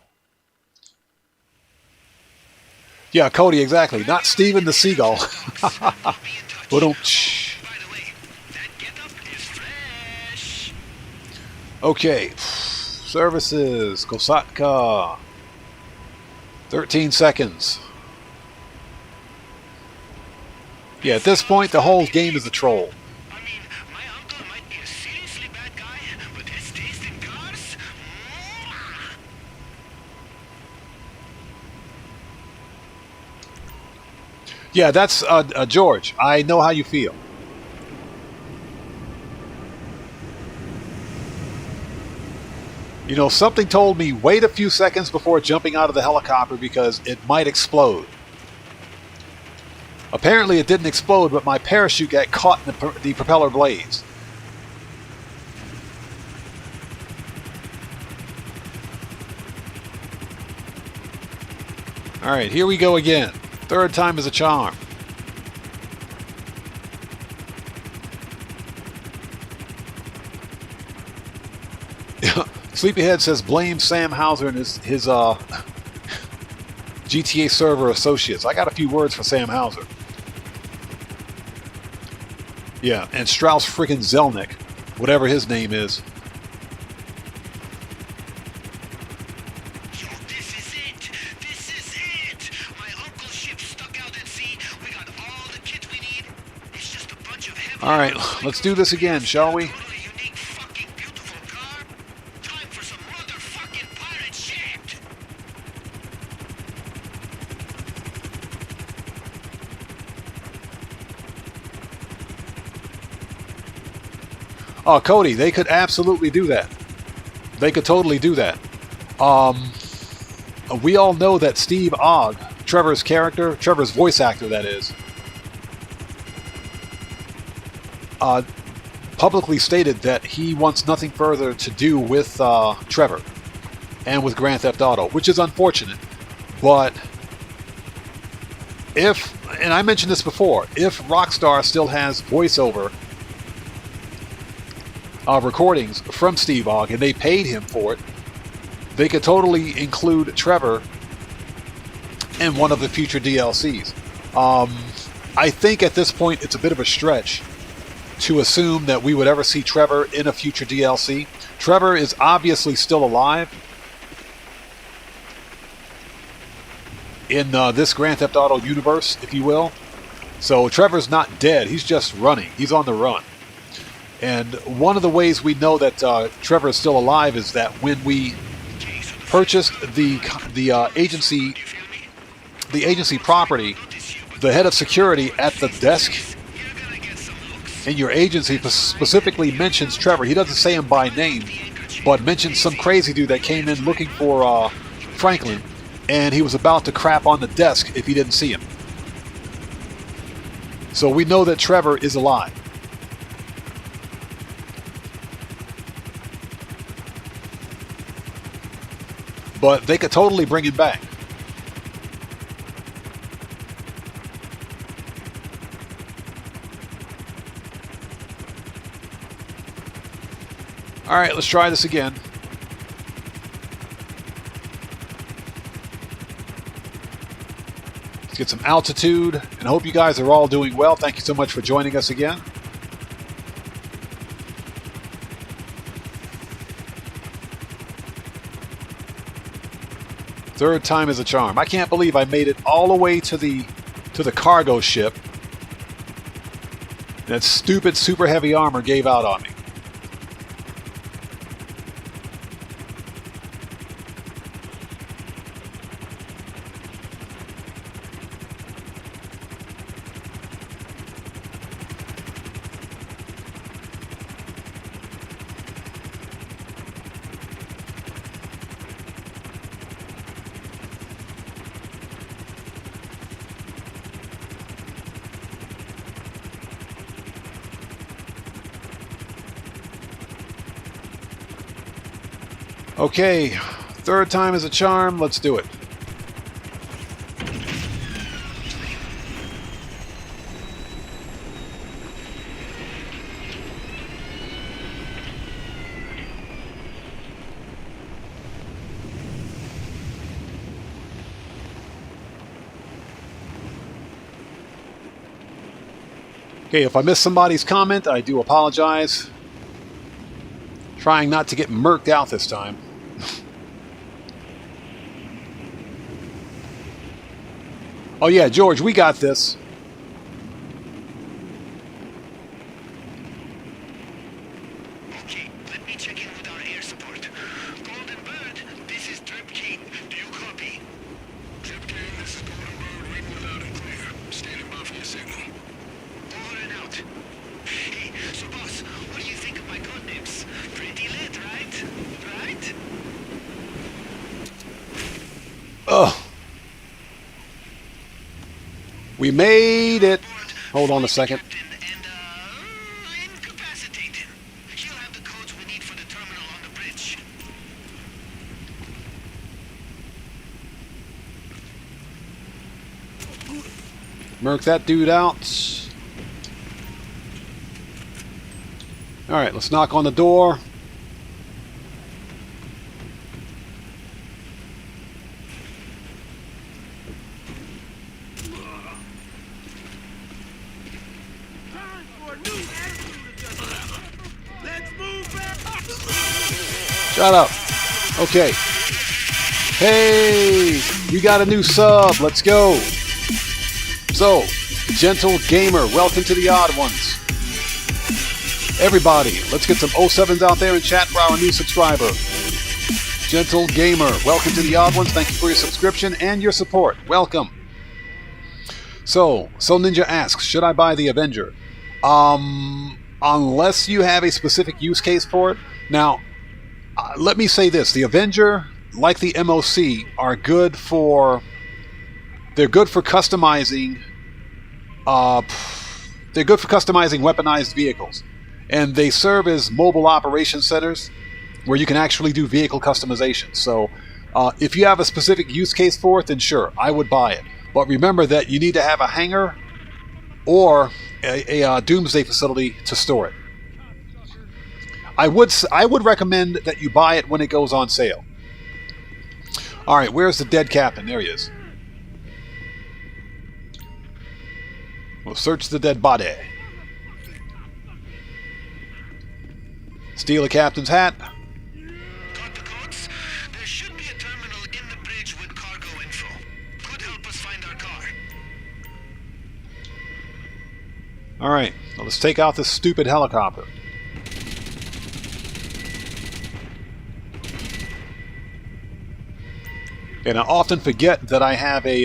Yeah, Cody, exactly. Not Steven the Seagull. But don't. Okay. Services. Kosatka. 13 seconds. Yeah, at this point, the whole game is a troll. I mean, my uncle might be a seriously bad guy, but his taste in cars? Yeah, that's George. I know how you feel. You know, something told me wait a few seconds before jumping out of the helicopter because it might explode. Apparently it didn't explode, but my parachute got caught in the propeller blades. Alright, here we go again. Third time is a charm. Sleepyhead says blame Sam Hauser and his GTA server associates. I got a few words for Sam Hauser. Yeah, and Strauss friggin' Zelnick, whatever his name is. Yo, this is it! This is it! My uncle's ship stuck out at sea. We got all the kit we need. It's just a bunch of heavy... Alright, let's do this again, shall we? Totally unique, fucking beautiful car. Time for some motherfucking pirate shit! Oh, Cody, they could absolutely do that. They could totally do that. We all know that Steve Ogg, Trevor's character, Trevor's voice actor, that is, publicly stated that he wants nothing further to do with Trevor and with Grand Theft Auto, which is unfortunate. But if, and I mentioned this before, if Rockstar still has voiceover recordings from Steve Ogg and they paid him for it, they could totally include Trevor in one of the future DLCs. I think at this point it's a bit of a stretch to assume that we would ever see Trevor in a future DLC. Trevor is obviously still alive in this Grand Theft Auto universe, if you will. So Trevor's not dead, he's just running. He's on the run. And one of the ways we know that Trevor is still alive is that when we purchased the agency property, the head of security at the desk in your agency specifically mentions Trevor. He doesn't say him by name, but mentions some crazy dude that came in looking for Franklin, and he was about to crap on the desk if he didn't see him. So we know that Trevor is alive. But they could totally bring him back. Alright, let's try this again. Let's get some altitude, and I hope you guys are all doing well. Thank you so much for joining us again. Third time is a charm. I can't believe I made it all the way to the cargo ship. That stupid super heavy armor gave out on me. Okay, third time is a charm. Let's do it. Okay, if I missed somebody's comment, I do apologize. Trying not to get murked out this time. Oh yeah, George, we got this. Okay, let me check in with our air support. Golden Bird, this is Trip King. Do you copy? Trip King, this is Golden Bird. Reading loud and clear. Standing by for your signal. Over and out. Hey, so boss, what do you think of my code names? Pretty lit, right? Right? Oh. We made it. Hold on a second. Incapacitated. He'll have the codes we need for the terminal on the bridge. Merc that dude out. Alright, let's knock on the door. Time for a new attitude adjustment. Let's move back. Shut up. Okay. Hey, we got a new sub. Let's go. So, Gentle Gamer, welcome to the Odd Ones. Everybody, let's get some 07s out there in chat for our new subscriber. Gentle Gamer, welcome to the Odd Ones. Thank you for your subscription and your support. Welcome. So Ninja asks, should I buy the Avenger? Unless you have a specific use case for it. Now, let me say this. The Avenger, like the MOC, are good for... They're good for customizing... they're good for customizing weaponized vehicles. And they serve as mobile operation centers where you can actually do vehicle customization. So if you have a specific use case for it, then sure, I would buy it. But remember that you need to have a hangar or a doomsday facility to store it. I would recommend that you buy it when it goes on sale. Alright, where's the dead captain? There he is. We'll search the dead body. Steal a captain's hat. Got the codes? There should be a terminal in the bridge with cargo info. Could help us find our car. Alright, well, let's take out this stupid helicopter. And I often forget that I have a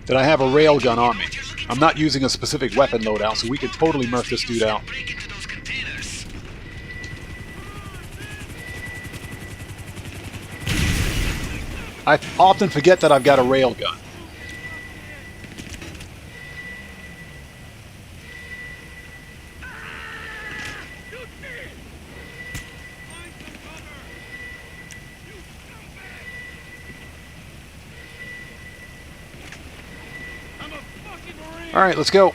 railgun on me. I'm not using a specific weapon loadout, so we could totally murk this dude out. Break into those containers. I often forget that I've got a railgun. Alright, let's go.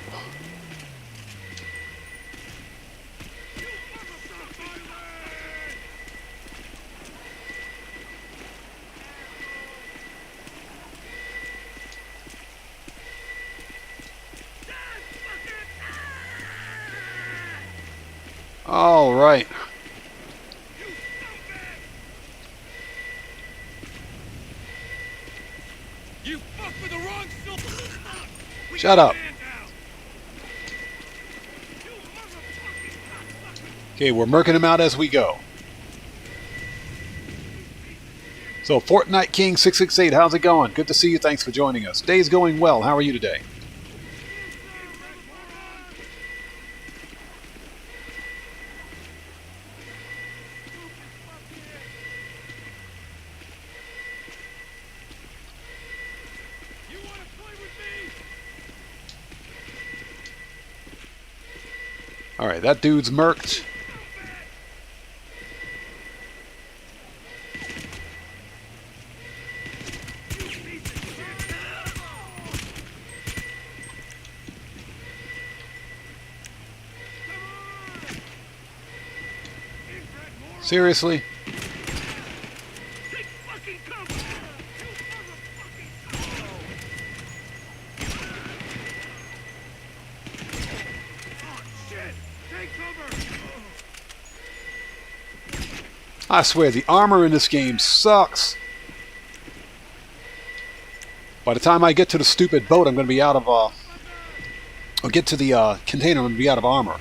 All right. You fuck with the wrong Shut up. Okay, we're murking him out as we go. So, Fortnite King 668, how's it going? Good to see you. Thanks for joining us. Day's going well. How are you today? Alright, that dude's murked. Seriously? I swear, the armor in this game sucks. By the time I get to the stupid boat, I'm going to be out of, or get to the container, I'm going to be out of armor.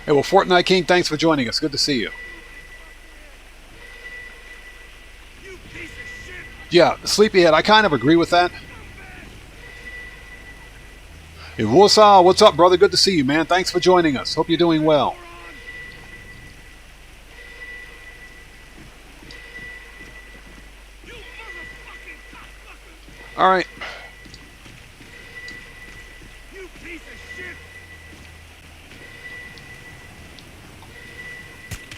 Hey, well, Fortnite King, thanks for joining us. Good to see you. Yeah, Sleepyhead, I kind of agree with that. Hey, what's up, brother? Good to see you, man. Thanks for joining us. Hope you're doing well. All right. You piece of shit!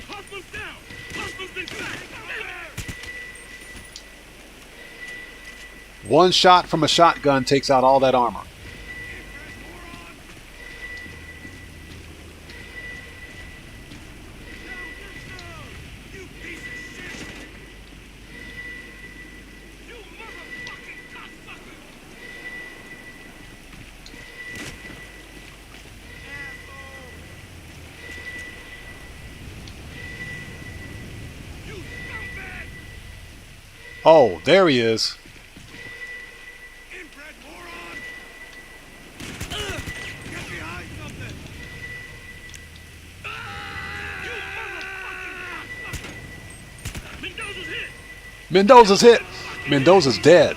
Hustle's down! Hustle's been back! One shot from a shotgun takes out all that armor. You piece of shit! You motherfucking cocksucker! Asshole! You scumbag! Oh, there he is. Inbred moron! Get behind something! You motherfucking cocksucker! Mendoza's hit! Mendoza's hit. Mendoza's dead.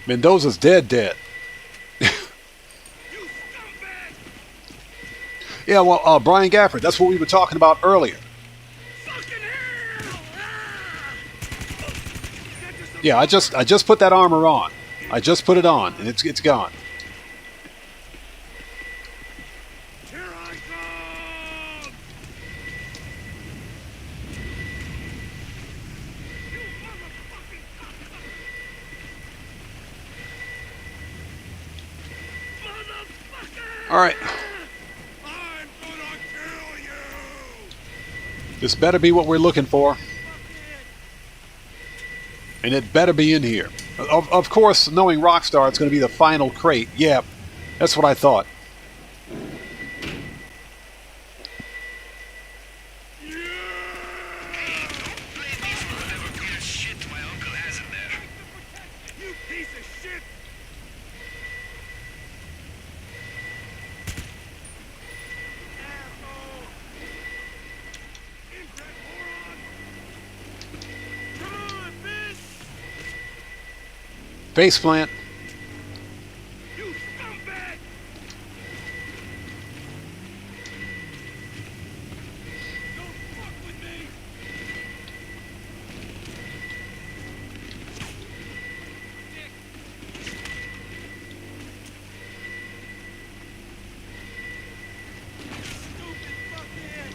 Mendoza's dead. You scumbag! Yeah, well, Brian Gafford, that's what we were talking about earlier. Fucking hell! Yeah, I just put that armor on. I just put it on, and it's gone. Here I come! You motherfucking cocksucker! Motherfucker! All right. I'm gonna kill you! This better be what we're looking for. Fuck it! And it better be in here. Of course, knowing Rockstar, it's going to be the final crate. Yeah, that's what I thought. You piece of shit! Asshole! Inbred moron! Come on, bitch! Face plant. You scumbag! Don't fuck with me! Dick! Stupid fuckhead!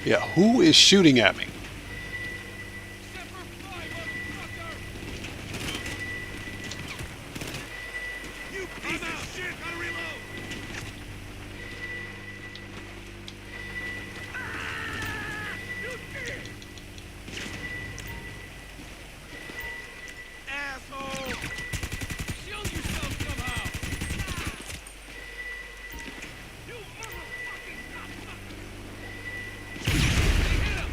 Yeah, who is shooting at me? Semper Fi, motherfucker! You piece of shit! Gotta reload! You did! Asshole! Shield yourself somehow! You motherfucking cocksucker! Hit him!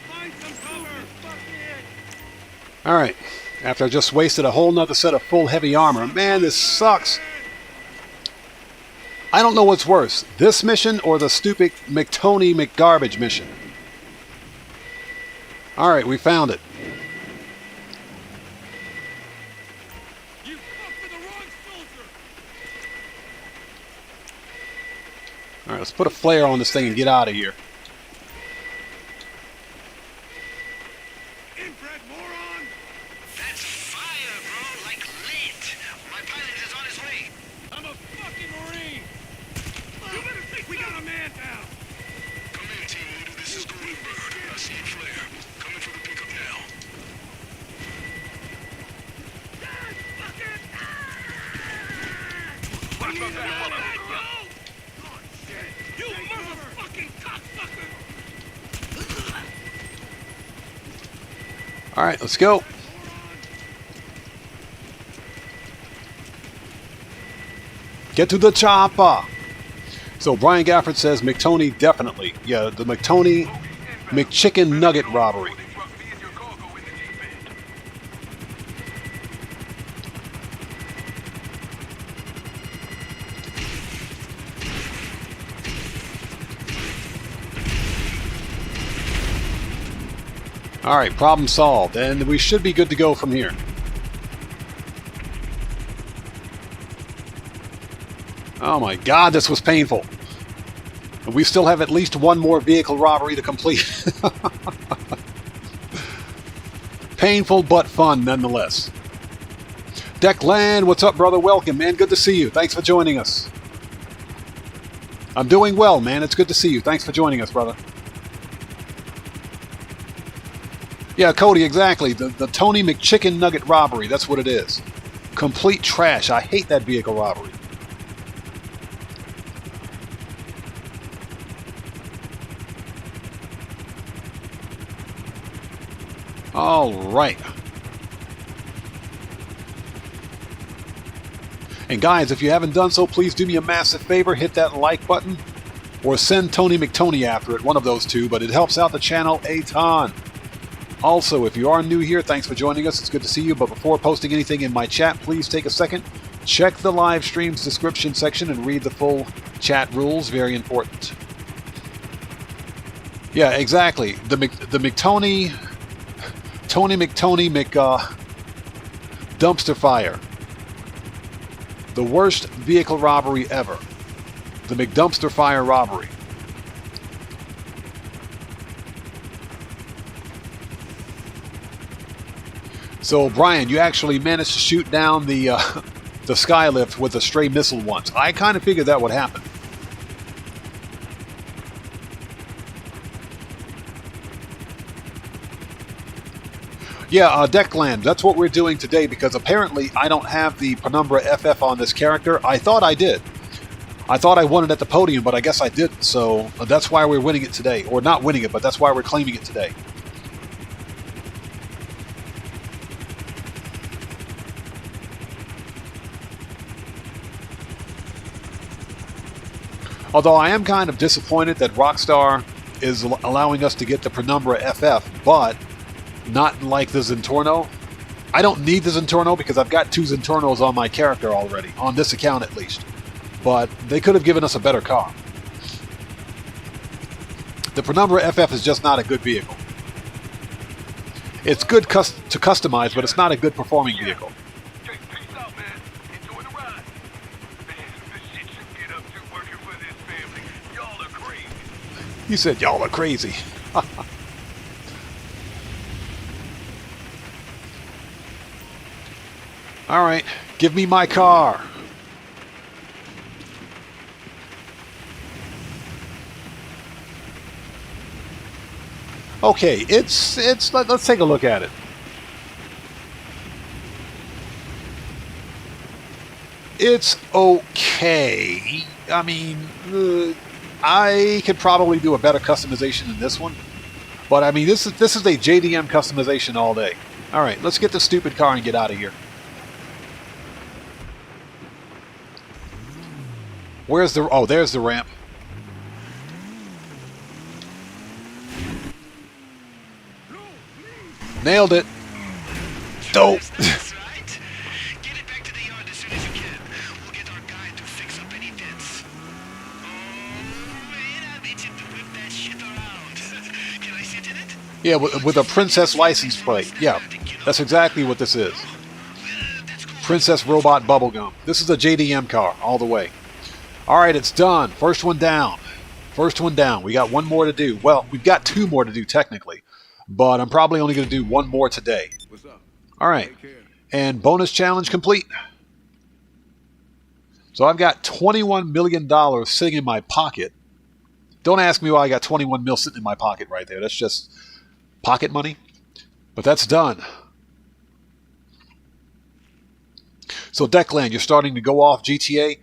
Find some cover! Fuckhead! All right. After I just wasted a whole nother set of full heavy armor. Man, this sucks. I don't know what's worse, this mission or the stupid McTony McGarbage mission. All right, we found it. You fucked with the wrong soldier! All right, let's put a flare on this thing and get out of here. Inbred moron! That's fire, bro, like lit. My pilot is on his way. I'm a fucking Marine! You better think we got a man down! Come in, Team Leader. This is Golden Bird. I see a flare. Coming for the pickup now. God, fuck it! Watch my back, yo! Oh, shit! You motherfucking cocksucker! All right, let's go. Get to the chopper. So Brian Gafford says McTony definitely. Yeah, the McTony McChicken Nugget robbery. All right, problem solved, and we should be good to go from here. Oh my God, this was painful. And we still have at least one more vehicle robbery to complete. Painful but fun nonetheless. Declan, what's up, brother? Welcome, man. Good to see you. Thanks for joining us. I'm doing well, man. It's good to see you. Thanks for joining us, brother. Yeah, Cody, exactly. The Tony McChicken Nugget robbery. That's what it is. Complete trash. I hate that vehicle robbery. All right. And guys, if you haven't done so, please do me a massive favor. Hit that like button or send Tony McTony after it. One of those two, but it helps out the channel a ton. Also, if you are new here, thanks for joining us. It's good to see you. But before posting anything in my chat, please take a second. Check the live stream's description section and read the full chat rules. Very important. Yeah, exactly. The McTony... Tony McTony dumpster fire. The worst vehicle robbery ever. The McDumpster fire robbery. So Brian, you actually managed to shoot down the skylift with a stray missile once. I kind of figured that would happen. Yeah, Declan, that's what we're doing today because apparently I don't have the Penumbra FF on this character. I thought I did. I thought I won it at the podium, but I guess I didn't. So that's why we're winning it today. Or not winning it, but that's why we're claiming it today. Although I am kind of disappointed that Rockstar is allowing us to get the Penumbra FF, but not like the Zentorno. I don't need the Zentorno because I've got 2 Zentornos on my character already, on this account at least. But they could have given us a better car. The Penumbra FF is just not a good vehicle. It's good to customize, but it's not a good performing vehicle. You said y'all are crazy. All right, give me my car. Okay, let's take a look at it. It's okay. I mean, I could probably do a better customization than this one. But I mean, this is a JDM customization all day. All right, let's get the stupid car and get out of here. Where's the... Oh, there's the ramp. Nailed it. Dope. That's right. Get it back to the yard as soon as you can. We'll get our guy to fix up any dents. Oh, man, I'm itching to whip that shit around. Can I sit in it? Yeah, with a princess license plate. Yeah, that's exactly what this is. Princess Robot Bubblegum. This is a JDM car, all the way. Alright, it's done. First one down. First one down. We got one more to do. Well, we've got 2 more to do, technically. But I'm probably only going to do 1 more today. What's up? Alright. And bonus challenge complete. So I've got $21 million sitting in my pocket. Don't ask me why I got 21 mil sitting in my pocket right there. That's just pocket money. But that's done. So Declan, you're starting to go off GTA.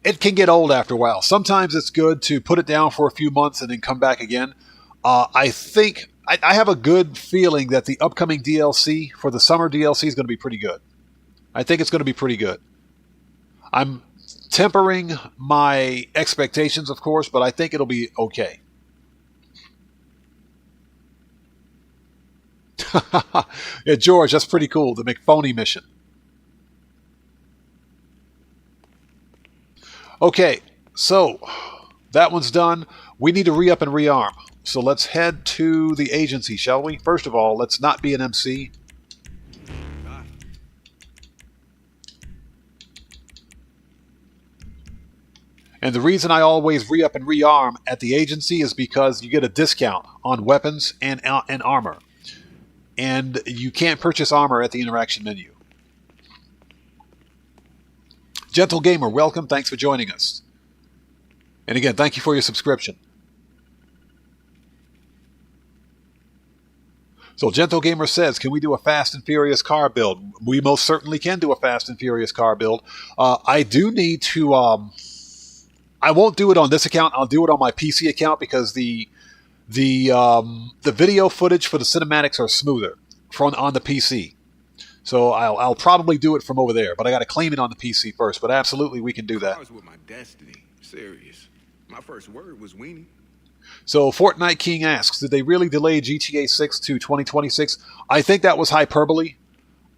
It can get old after a while. Sometimes it's good to put it down for a few months and then come back again. I think... I have a good feeling that the upcoming DLC for the summer DLC is going to be pretty good. I think it's going to be pretty good. I'm tempering my expectations, of course, but I think it'll be okay. Yeah, George, that's pretty cool. The McPhony mission. Okay, so that one's done. We need to re-up and rearm. So let's head to the agency, shall we? First of all, let's not be an MC. And the reason I always re-up and rearm at the agency is because you get a discount on weapons and armor. And you can't purchase armor at the interaction menu. Gentle Gamer, welcome. Thanks for joining us. And again, thank you for your subscription. So Gentle Gamer says, can we do a Fast and Furious car build? We most certainly can do a Fast and Furious car build. I do need to... I won't do it on this account. I'll do it on my PC account because the video footage for the cinematics are smoother on the PC. So I'll probably do it from over there, but I got to claim it on the PC first. But absolutely, we can do that. Cars with my destiny. Serious. My first word was weenie. So Fortnite King asks, did they really delay GTA 6 to 2026? I think that was hyperbole.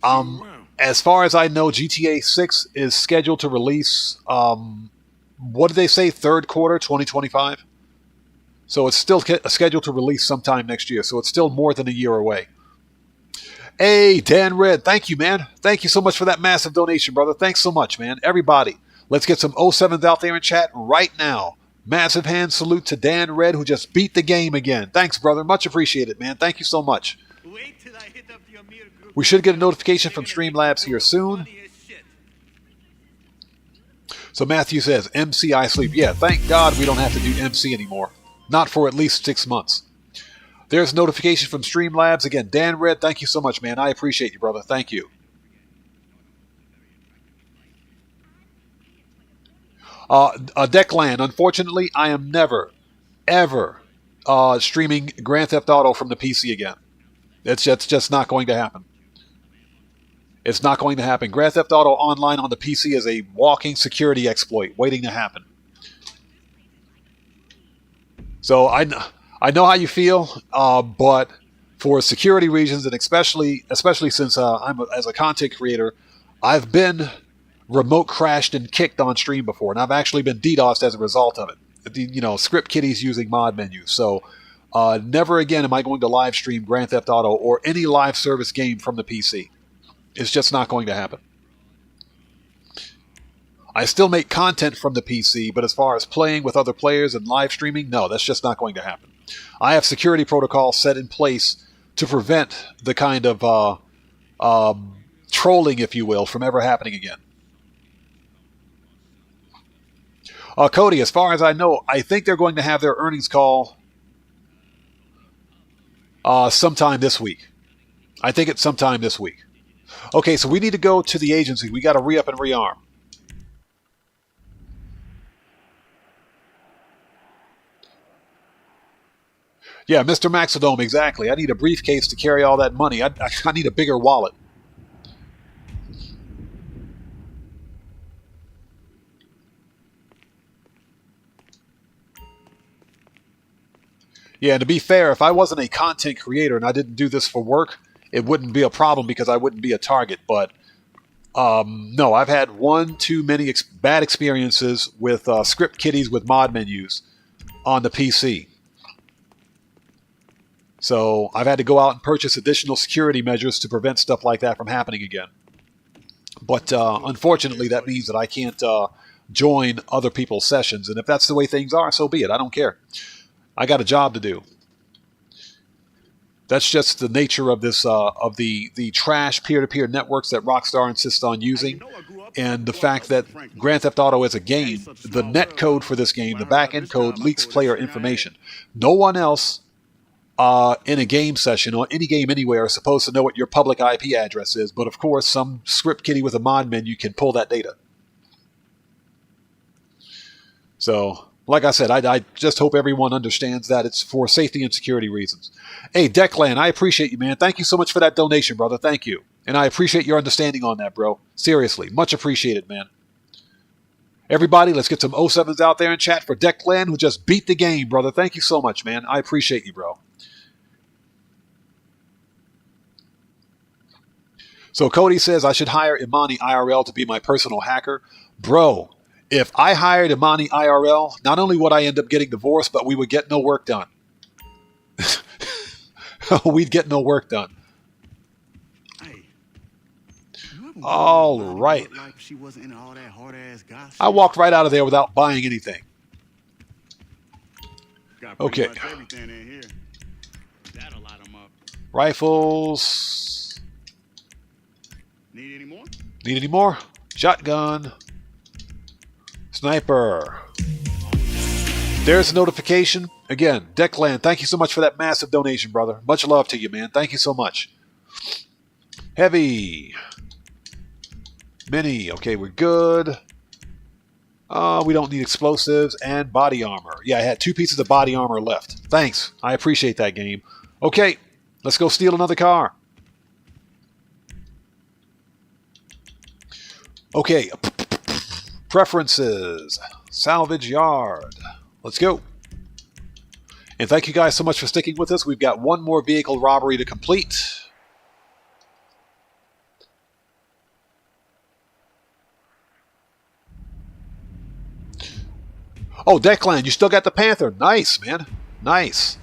As far as I know, GTA 6 is scheduled to release, what did they say, third quarter 2025? So it's still scheduled to release sometime next year. So it's still more than a year away. Hey, Dan Red, thank you, man. Thank you so much for that massive donation, brother. Thanks so much, man. Everybody, let's get some 07s out there in chat right now. Massive hand salute to Dan Red, who just beat the game again. Thanks, brother. Much appreciated, man. Thank you so much. Wait till I hit up the Amir group. We should get a notification from Streamlabs here soon. So Matthew says, MC I sleep. Yeah, thank God we don't have to do MC anymore. Not for at least 6 months. There's a notification from Streamlabs. Again, Dan Red, thank you so much, man. I appreciate you, brother. Thank you. Declan, unfortunately, I am never, ever streaming Grand Theft Auto from the PC again. It's just not going to happen. It's not going to happen. Grand Theft Auto Online on the PC is a walking security exploit waiting to happen. So I know how you feel, but for security reasons, and especially since as a content creator, I've been remote crashed and kicked on stream before, and I've actually been DDoSed as a result of it. You know, script kiddies using mod menus. So never again am I going to live stream Grand Theft Auto or any live service game from the PC. It's just not going to happen. I still make content from the PC, but as far as playing with other players and live streaming, no, that's just not going to happen. I have security protocols set in place to prevent the kind of trolling, if you will, from ever happening again. Cody, as far as I know, I think they're going to have their earnings call sometime this week. I think it's sometime this week. Okay, so we need to go to the agency. We got to re-up and rearm. Yeah, Mr. Maxidome, exactly. I need a briefcase to carry all that money. I need a bigger wallet. Yeah, and to be fair, if I wasn't a content creator and I didn't do this for work, it wouldn't be a problem because I wouldn't be a target. But no, I've had one too many bad experiences with script kiddies with mod menus on the PC. So I've had to go out and purchase additional security measures to prevent stuff like that from happening again. But unfortunately, that means that I can't join other people's sessions. And if that's the way things are, so be it. I don't care. I got a job to do. That's just the nature of this of the trash peer-to-peer networks that Rockstar insists on using, and the fact that Grand Theft Auto is a game, the net code for this game, the back-end code, leaks player information. No one else in a game session or any game anywhere is supposed to know what your public IP address is, but of course some script kiddie with a mod menu can pull that data. So, like I said, I just hope everyone understands that it's for safety and security reasons. Hey, Declan, I appreciate you, man. Thank you so much for that donation, brother. Thank you. And I appreciate your understanding on that, bro. Seriously, much appreciated, man. Everybody, let's get some 07s out there in chat for Declan, who just beat the game, brother. Thank you so much, man. I appreciate you, bro. So Cody says I should hire Imani IRL to be my personal hacker. Bro, if I hired Imani IRL, not only would I end up getting divorced, but we would get no work done. We'd get no work done. All right. I walked right out of there without buying anything. Okay. Rifles. Need any more? Need any more? Shotgun. Sniper. There's a notification. Again, Declan, thank you so much for that massive donation, brother. Much love to you, man. Thank you so much. Heavy. Mini. Okay, we're good. We don't need explosives and body armor. Yeah, I had 2 pieces of body armor left. Thanks. I appreciate that, game. Okay, let's go steal another car. Okay. Preferences. Salvage yard. Let's go. And thank you guys so much for sticking with us. We've got one more vehicle robbery to complete. Oh, Declan, you still got the Panther. Nice, man. Nice.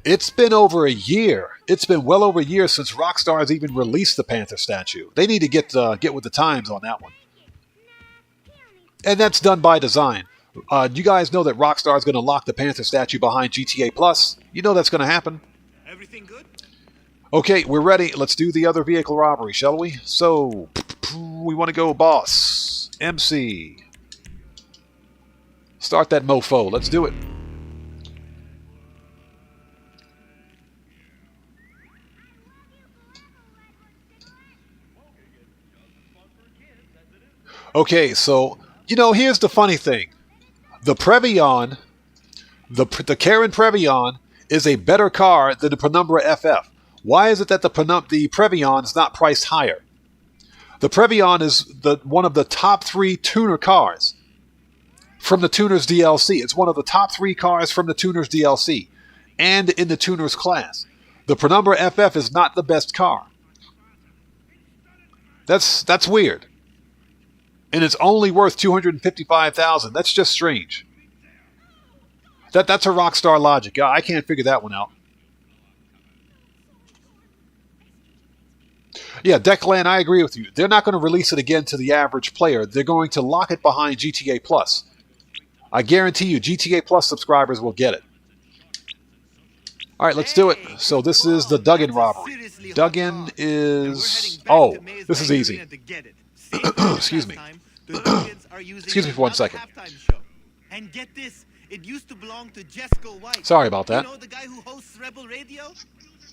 It's been over a year. It's been well over a year since Rockstar has even released the Panther statue. They need to get with the times on that one. And that's done by design. You guys know that Rockstar is going to lock the Panther statue behind GTA Plus. You know that's going to happen. Everything good? Okay, we're ready. Let's do the other vehicle robbery, shall we? So, we want to go boss. MC. Start that mofo. Let's do it. Okay, so, you know, here's the funny thing. The Previon, the Karen Previon, is a better car than the Penumbra FF. Why is it that the Previon is not priced higher? The Previon is one of the top 3 tuner cars from the Tuners DLC. It's one of the top 3 cars from the Tuners DLC and in the Tuners class. The Penumbra FF is not the best car. That's weird. And it's only worth $255,000. That's just strange. That's a Rockstar logic. I can't figure that one out. Yeah, Declan, I agree with you. They're not going to release it again to the average player. They're going to lock it behind GTA Plus. I guarantee you, GTA Plus subscribers will get it. All right, let's do it. So this is the Duggan robbery. Duggan is... Oh, this is easy. Excuse me. Excuse me for 1 second. And get this, it used to belong to Jesco White. Sorry about that. You know the guy who hosts Rebel Radio?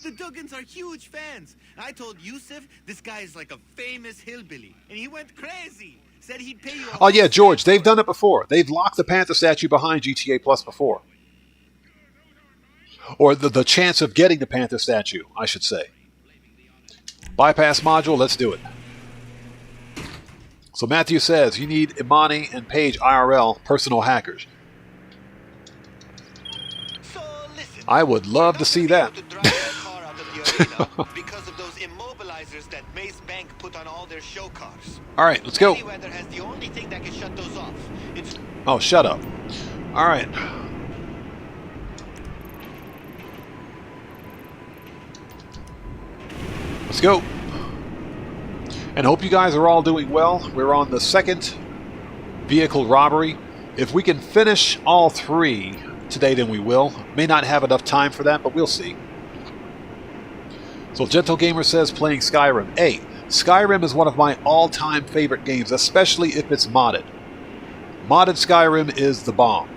The Duggans are huge fans. I told Yusuf this guy is like a famous hillbilly, and he went crazy. Said he'd pay you. Oh yeah, George, they've done it before. They've locked the Panther statue behind GTA Plus before. Or the chance of getting the Panther statue, I should say. Bypass module, let's do it. So Matthew says, you need Imani and Paige IRL personal hackers. So listen, I would love to see that. to drive their car out of the arena because of those immobilizers that Mace Bank put on all their show cars. All right, let's go. Weather has the only thing that can shut those off. It's Oh, shut up. All right. Let's go. And hope you guys are all doing well. We're on the second vehicle robbery. If we can finish all 3 today, then we will. May not have enough time for that, but we'll see. So Gentle Gamer says playing Skyrim. Hey, Skyrim is one of my all-time favorite games, especially if it's modded. Modded Skyrim is the bomb.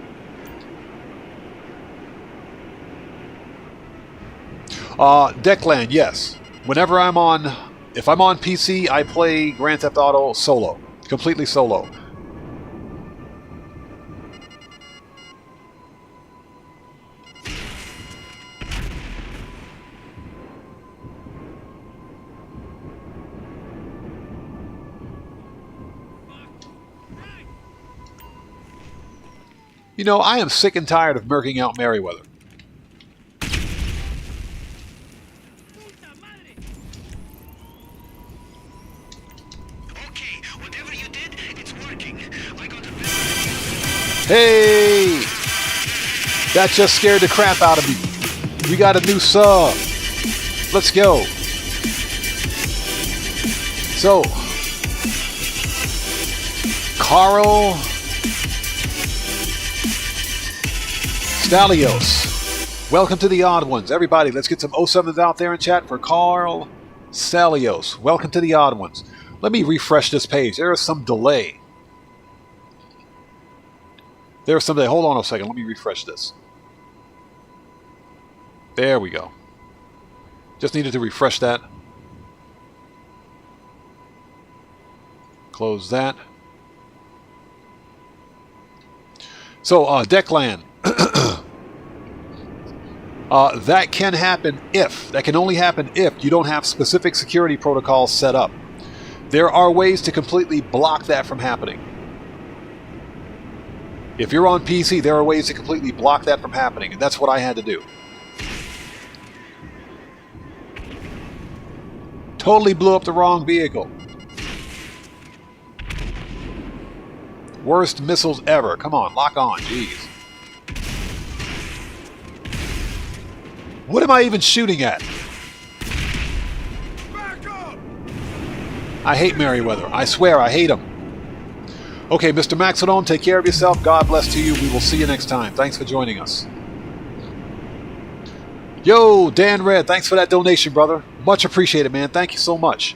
Declan, yes. Whenever I'm on... If I'm on PC, I play Grand Theft Auto solo. Completely solo. You know, I am sick and tired of murking out Merryweather. Hey! That just scared the crap out of me. We got a new sub. Let's go. So, Carl Stalios. Welcome to the Odd Ones. Everybody, let's get some 07s out there in chat for Carl Stalios. Welcome to the Odd Ones. Let me refresh this page. There is some delay. There's something. Hold on a second. Let me refresh this. There we go. Just needed to refresh that. Close that. So, Declan. That can happen if. That can only happen if you don't have specific security protocols set up. There are ways to completely block that from happening. If you're on PC, there are ways to completely block that from happening, and that's what I had to do. Totally blew up the wrong vehicle. Worst missiles ever. Come on, lock on. Jeez. What am I even shooting at? Back up! I hate Merryweather. I swear, I hate him. Okay, Mr. Maxodon, take care of yourself. God bless to you. We will see you next time. Thanks for joining us. Yo, Dan Red, thanks for that donation, brother. Much appreciated, man. Thank you so much.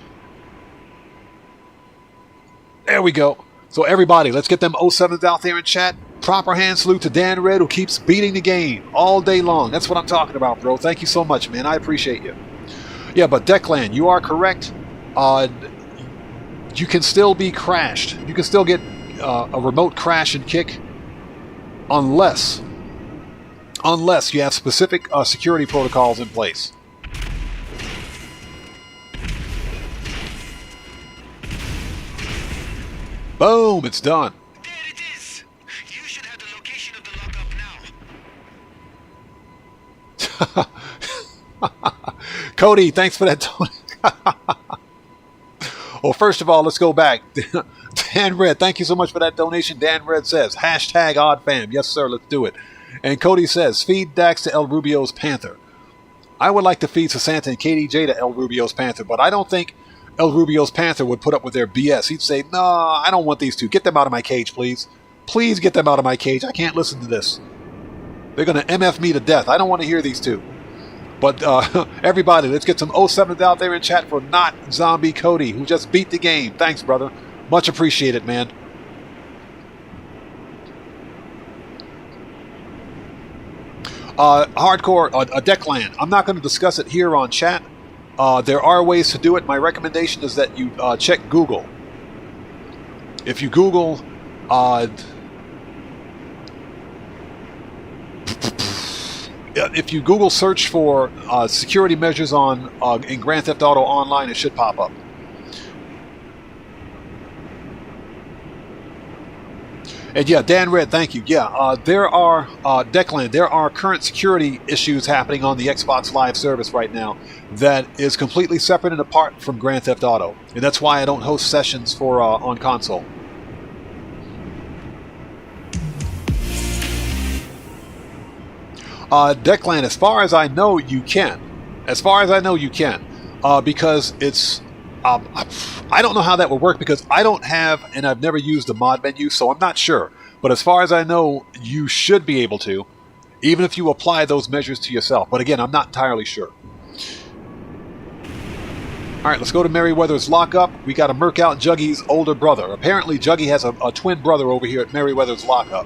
There we go. So everybody, let's get them 07s out there in chat. Proper hand salute to Dan Red, who keeps beating the game all day long. That's what I'm talking about, bro. Thank you so much, man. I appreciate you. Yeah, but Declan, you are correct. You can still be crashed. You can still get a remote crash and kick unless you have specific security protocols in place. Boom, it's done. There it is. You should have the location of the lockup now. Cody, thanks for that donation. Well, first of all, let's go back. Dan Red, thank you so much for that donation. Dan Red says, hashtag OddFam. Yes, sir, let's do it. And Cody says, feed Dax to El Rubio's Panther. I would like to feed Sasanta and KDJ to El Rubio's Panther, but I don't think El Rubio's Panther would put up with their BS. He'd say, no, I don't want these two. Get them out of my cage, please. Please get them out of my cage. I can't listen to this. They're going to MF me to death. I don't want to hear these two. But everybody, let's get some 07s out there in chat for Not Zombie Cody, who just beat the game. Thanks, brother. Much appreciated, man. Hardcore, Declan. I'm not going to discuss it here on chat. There are ways to do it. My recommendation is that you check Google. If you Google search for security measures on in Grand Theft Auto Online, it should pop up. And yeah, Dan Red, thank you. Yeah, there are, Declan, there are current security issues happening on the Xbox Live service right now that is completely separate and apart from Grand Theft Auto. And that's why I don't host sessions for on console. Declan, as far as I know, you can. As far as I know, you can. Because it's... I don't know how that would work because I don't have, and I've never used the mod menu, so I'm not sure. But as far as I know, you should be able to, even if you apply those measures to yourself. But again, I'm not entirely sure. Alright, let's go to Merryweather's lockup. We got to murk out Juggy's older brother. Apparently, Juggy has a twin brother over here at Merryweather's lockup.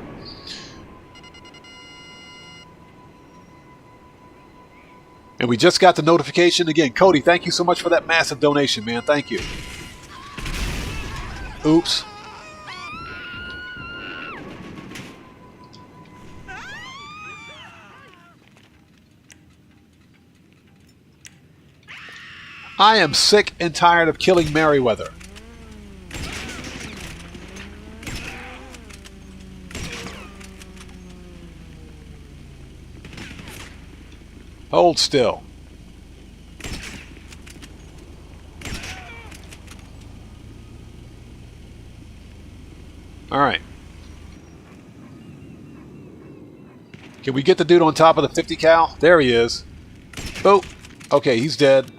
And we just got the notification again. Cody, thank you so much for that massive donation, man. Thank you. Oops. I am sick and tired of killing Merryweather. Hold still. All right. Can we get the dude on top of the 50 cal? There he is. Oh, okay, he's dead.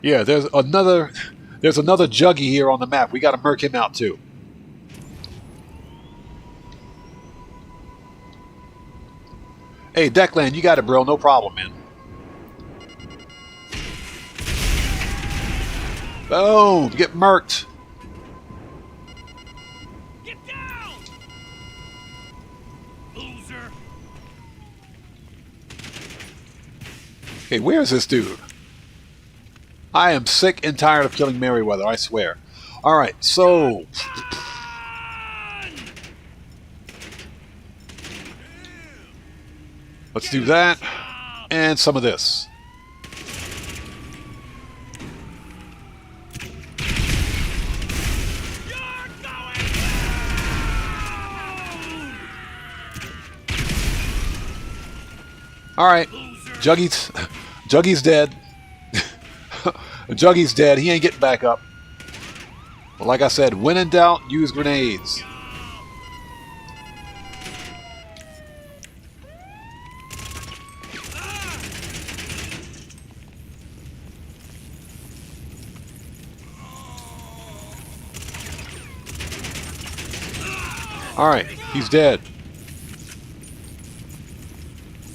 Yeah, there's another Juggy here on the map. We got to murk him out too. Hey, Declan, you got it, bro. No problem, man. Boom! Get murked. Get loser. Okay, where is this dude? I am sick and tired of killing Merryweather, I swear. Alright, so... let's do that. And some of this. Alright, Juggy's dead. Juggy's dead. He ain't getting back up. But like I said, when in doubt, use grenades. Alright, he's dead.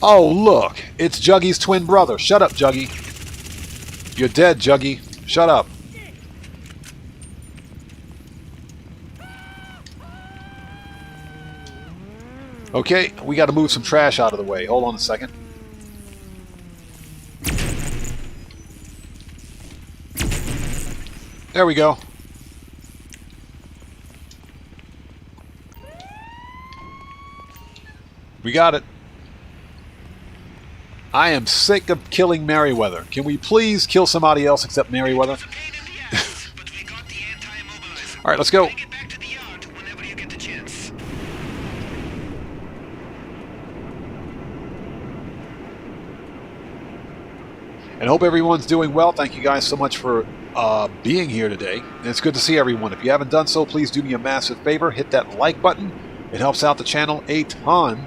Oh, look. It's Juggy's twin brother. Shut up, Juggy. You're dead, Juggy. Shut up. Okay, we got to move some trash out of the way. Hold on a second. There we go. We got it. I am sick of killing Merryweather. Can we please kill somebody else except Merryweather? Alright, let's go. And hope everyone's doing well. Thank you guys so much for being here today. And it's good to see everyone. If you haven't done so, please do me a massive favor. Hit that like button. It helps out the channel a ton.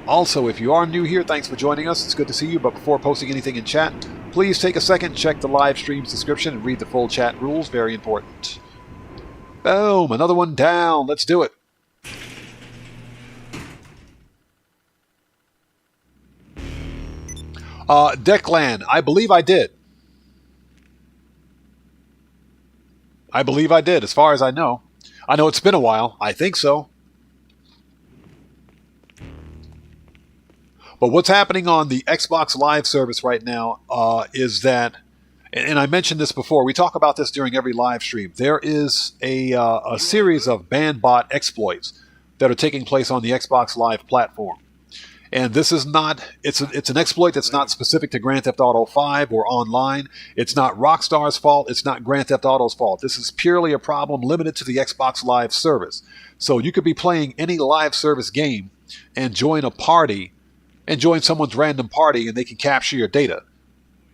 Also, if you are new here, thanks for joining us. It's good to see you, but before posting anything in chat, please take a second, check the live stream's description, and read the full chat rules. Very important. Boom! Another one down. Let's do it. Declan, I believe I did. I believe I did, as far as I know. I know it's been a while. I think so. But what's happening on the Xbox Live service right now is that, and I mentioned this before, we talk about this during every live stream, there is a series of ban bot exploits that are taking place on the Xbox Live platform. And this is not, it's an exploit that's not specific to Grand Theft Auto 5 or online. It's not Rockstar's fault. It's not Grand Theft Auto's fault. This is purely a problem limited to the Xbox Live service. So you could be playing any live service game and join a party and join someone's random party, and they can capture your data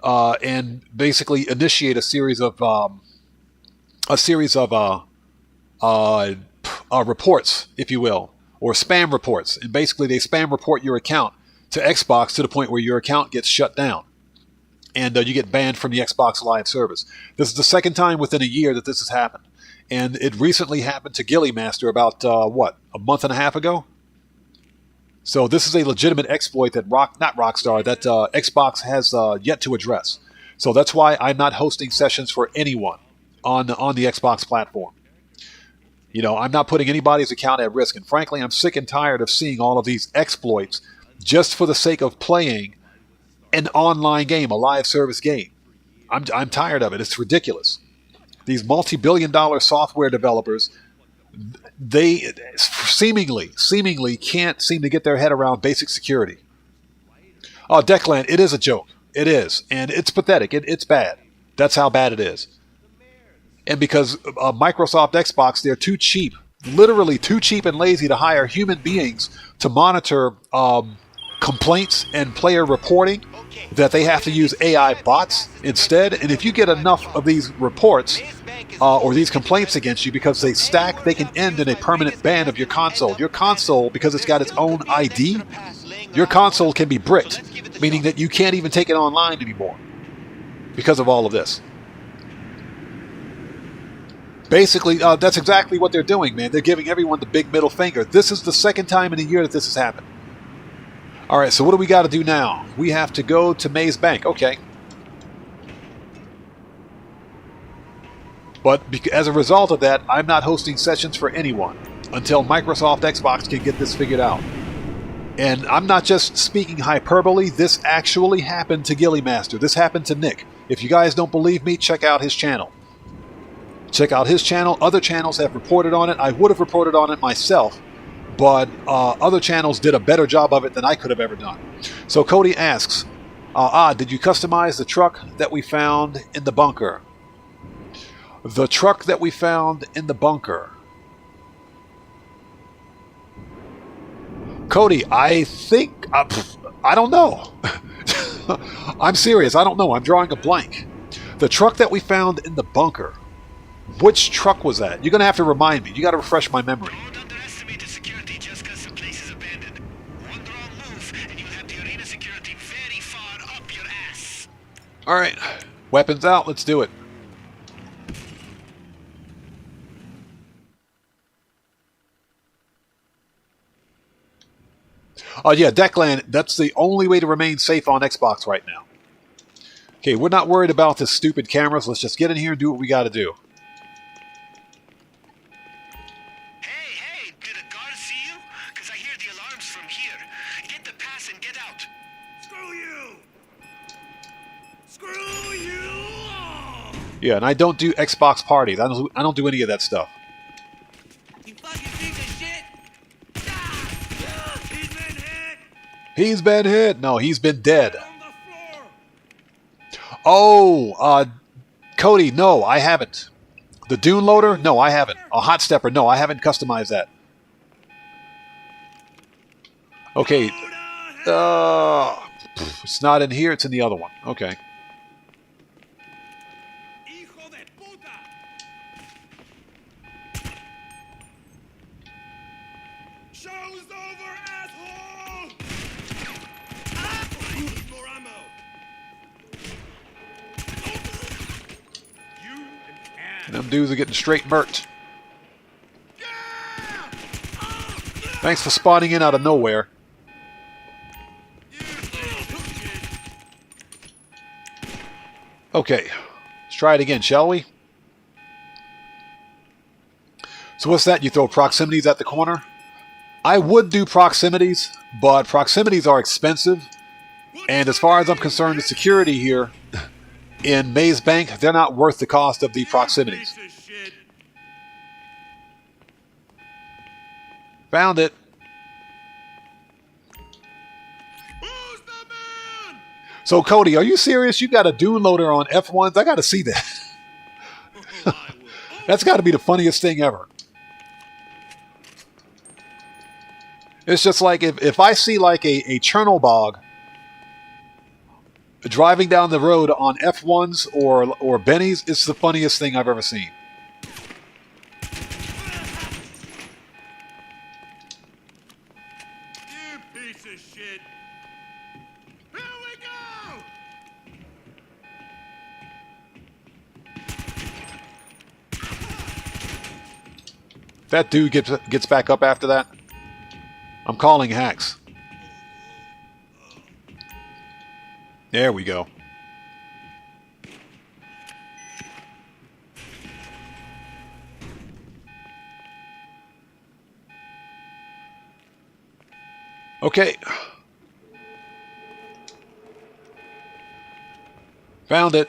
and basically initiate a series of reports, if you will, or spam reports. And basically, they spam report your account to Xbox to the point where your account gets shut down, and you get banned from the Xbox Live service. This is the second time within a year that this has happened, and it recently happened to Gilly Master about what, a month and a half ago. So this is a legitimate exploit that Xbox has yet to address. So that's why I'm not hosting sessions for anyone on the Xbox platform. You know, I'm not putting anybody's account at risk. And frankly, I'm sick and tired of seeing all of these exploits just for the sake of playing an online game, a live service game. I'm tired of it. It's ridiculous. These multi-billion-dollar software developers, they seemingly can't seem to get their head around basic security. Oh, Declan, it is a joke. It is. And it's pathetic. It's bad. That's how bad it is. And because Microsoft Xbox, they're too cheap, literally too cheap and lazy to hire human beings to monitor complaints and player reporting, that they have to use AI bots instead. And if you get enough of these reports or these complaints against you, because they stack, they can end in a permanent ban of your console. Your console, because it's got its own ID, your console can be bricked, meaning that you can't even take it online anymore because of all of this. Basically, that's exactly what they're doing, man. They're giving everyone the big middle finger. This is the second time in a year that this has happened. All right, so what do we got to do now? We have to go to Maze Bank. Okay. But as a result of that, I'm not hosting sessions for anyone until Microsoft Xbox can get this figured out. And I'm not just speaking hyperbole. This actually happened to Gilly Master. This happened to Nick. If you guys don't believe me, check out his channel. Check out his channel. Other channels have reported on it. I would have reported on it myself, but other channels did a better job of it than I could have ever done. So Cody asks, did you customize the truck that we found in the bunker? The truck that we found in the bunker. Cody, I think... I don't know. I'm serious. I don't know. I'm drawing a blank. The truck that we found in the bunker. Which truck was that? You're going to have to remind me. You got to refresh my memory. Don't underestimate the security just because some place is abandoned. One wrong move, and you'll have the arena security very far up your ass. Alright. Weapons out. Let's do it. Oh yeah, Declan, that's the only way to remain safe on Xbox right now. Okay, we're not worried about the stupid cameras. Let's just get in here and do what we got to do. Hey, did a guard see you? Because I hear the alarms from here. Get the pass and get out. Screw you! Screw you! Yeah, and I don't do Xbox parties. I don't do any of that stuff. You fucking piece of shit! Ah! He's been hit! He's been hit. No, he's been dead. On the floor! Oh, Cody, no, I haven't. The Dune Loader? No, I haven't. A Hot Stepper? No, I haven't customized that. Okay. It's not in here. It's in the other one. Okay. Hijo de puta! Show's over, asshole! Ah! Need more ammo! You and Them dudes are getting straight murked. Thanks for spawning in out of nowhere. Okay. Let's try it again, shall we? So what's that? You throw proximities at the corner? I would do proximities, but proximities are expensive. And as far as I'm concerned, the security here in Maze Bank, they're not worth the cost of the proximities. piece of shit! Found it. Who's the man? So Cody, are you serious? You got a Dune Loader on F1s? I got to see that. I will. That's got to be the funniest thing ever. It's just like if I see like a Chernobog driving down the road on F1s or Bennies, it's the funniest thing I've ever seen. You piece of shit! Here we go! That dude gets back up after that. I'm calling hacks. There we go. Okay. Found it.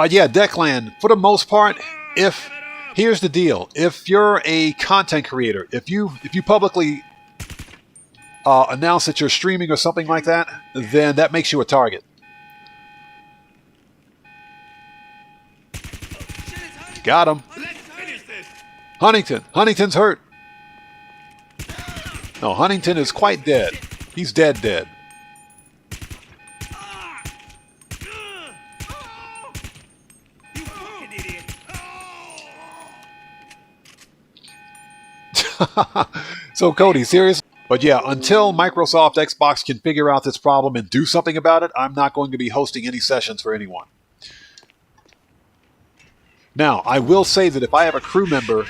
Yeah, Declan, for the most part, here's the deal. If you're a content creator, if you publicly announce that you're streaming or something like that, then that makes you a target. Got him. Let's finish this! Huntington. Huntington's hurt. No, Huntington is quite dead. He's dead. You fucking idiot! So Cody, serious? But yeah, until Microsoft Xbox can figure out this problem and do something about it, I'm not going to be hosting any sessions for anyone. Now, I will say that if I have a crew member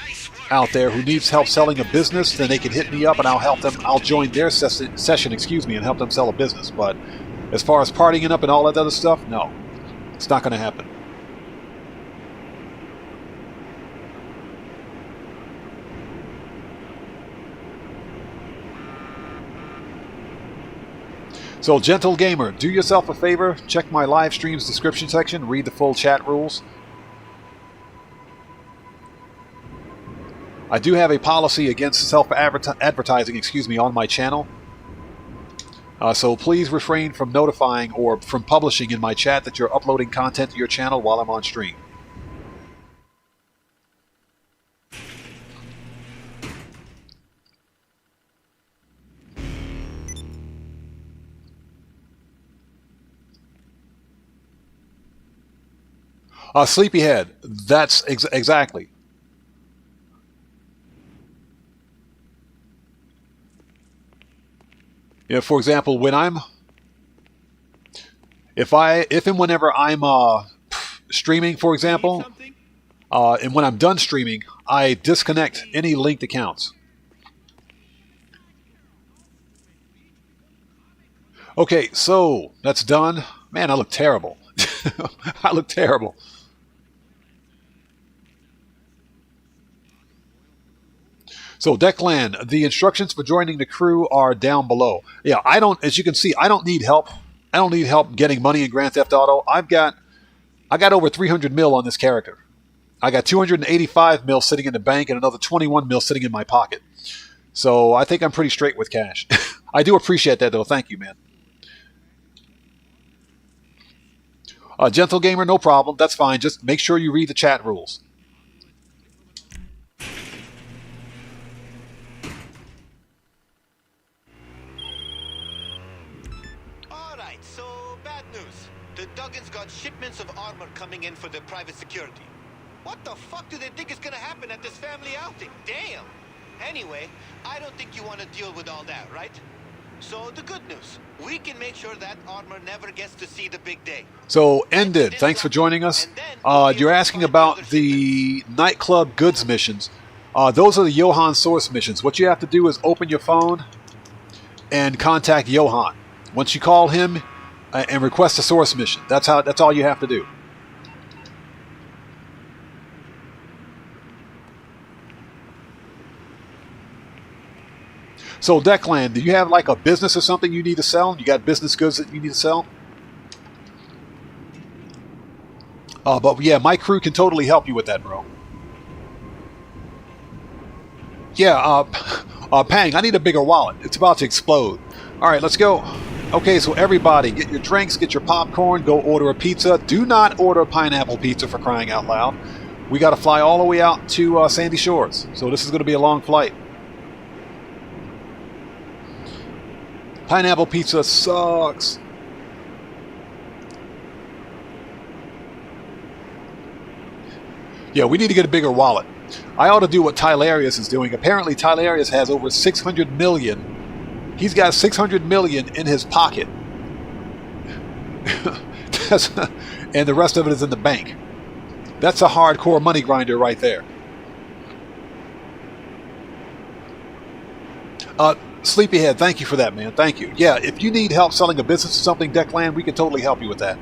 out there who needs help selling a business, then they can hit me up and I'll help them. I'll join their session, and help them sell a business. But as far as partying up and all that other stuff, no. It's not going to happen. So, gentle gamer, do yourself a favor. Check my live stream's description section. Read the full chat rules. I do have a policy against self-advertising, on my channel. So please refrain from notifying or from publishing in my chat that you're uploading content to your channel while I'm on stream. Sleepyhead, that's exactly. You know, for example, when if and whenever I'm streaming, for example, and when I'm done streaming, I disconnect any linked accounts. Okay, so that's done. Man, I look terrible. I look terrible. So, Declan, the instructions for joining the crew are down below. Yeah, as you can see, I don't need help. I don't need help getting money in Grand Theft Auto. I got over 300 mil on this character. I got 285 mil sitting in the bank and another 21 mil sitting in my pocket. So, I think I'm pretty straight with cash. I do appreciate that, though. Thank you, man. Gentle gamer, no problem. That's fine. Just make sure you read the chat rules. Alright, so bad news. The Duggins got shipments of armor coming in for their private security. What the fuck do they think is gonna happen at this family outing? Damn! Anyway, I don't think you want to deal with all that, right? So the good news, we can make sure that armor never gets to see the big day. So, Ended, thanks for joining us. You're asking about the nightclub goods missions. Those are the Johan source missions. What you have to do is open your phone and contact Johan. Once you call him and request a source mission, that's all you have to do. So, Declan, do you have like a business or something you need to sell? You got business goods that you need to sell? But yeah, my crew can totally help you with that, bro. Yeah, Pang, I need a bigger wallet. It's about to explode. All right, let's go. Okay, so everybody, get your drinks, get your popcorn, go order a pizza. Do not order pineapple pizza, for crying out loud. We got to fly all the way out to Sandy Shores, so this is going to be a long flight. Pineapple pizza sucks. Yeah, we need to get a bigger wallet. I ought to do what Tylarius is doing. Apparently, Tylarius has over 600 million. He's got 600 million in his pocket. And the rest of it is in the bank. That's a hardcore money grinder right there. Sleepyhead, thank you for that, man. Thank you. Yeah, if you need help selling a business or something, Declan, we can totally help you with that.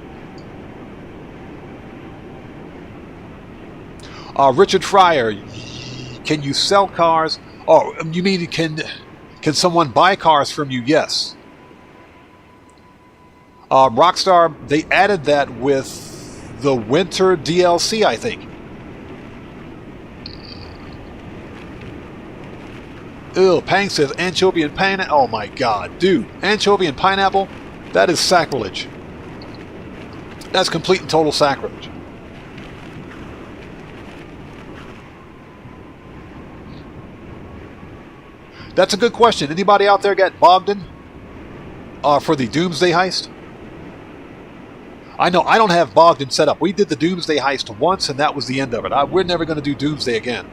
Richard Fryer, can you sell cars? Oh, you mean can someone buy cars from you? Yes. Rockstar, they added that with the winter DLC, I think. Ew, Pang says anchovy and pineapple. Oh my god, dude. Anchovy and pineapple? That is sacrilege. That's complete and total sacrilege. That's a good question. Anybody out there got Bogdan for the Doomsday Heist? I know I don't have Bogdan set up. We did the Doomsday Heist once and that was the end of it. We're never going to do Doomsday again.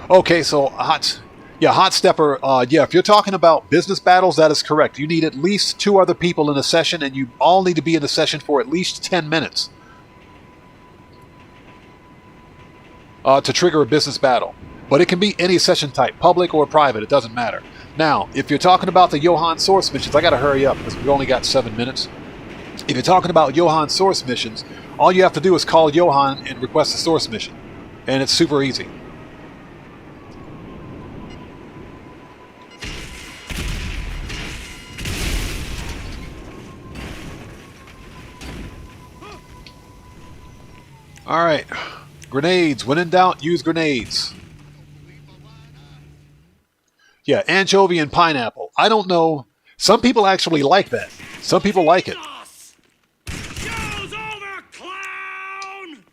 Okay, so Hot Stepper, yeah, if you're talking about business battles, that is correct. You need at least 2 other people in a session, and you all need to be in the session for at least 10 minutes to trigger a business battle. But it can be any session type, public or private, it doesn't matter. Now, if you're talking about the Johan source missions, I gotta hurry up because we've only got 7 minutes. If you're talking about Johan source missions, All you have to do is call Johan and request a source mission. And it's super easy. Alright. Grenades. When in doubt, use grenades. Yeah, anchovy and pineapple. I don't know. Some people actually like that. Some people like it. Show's over, clown!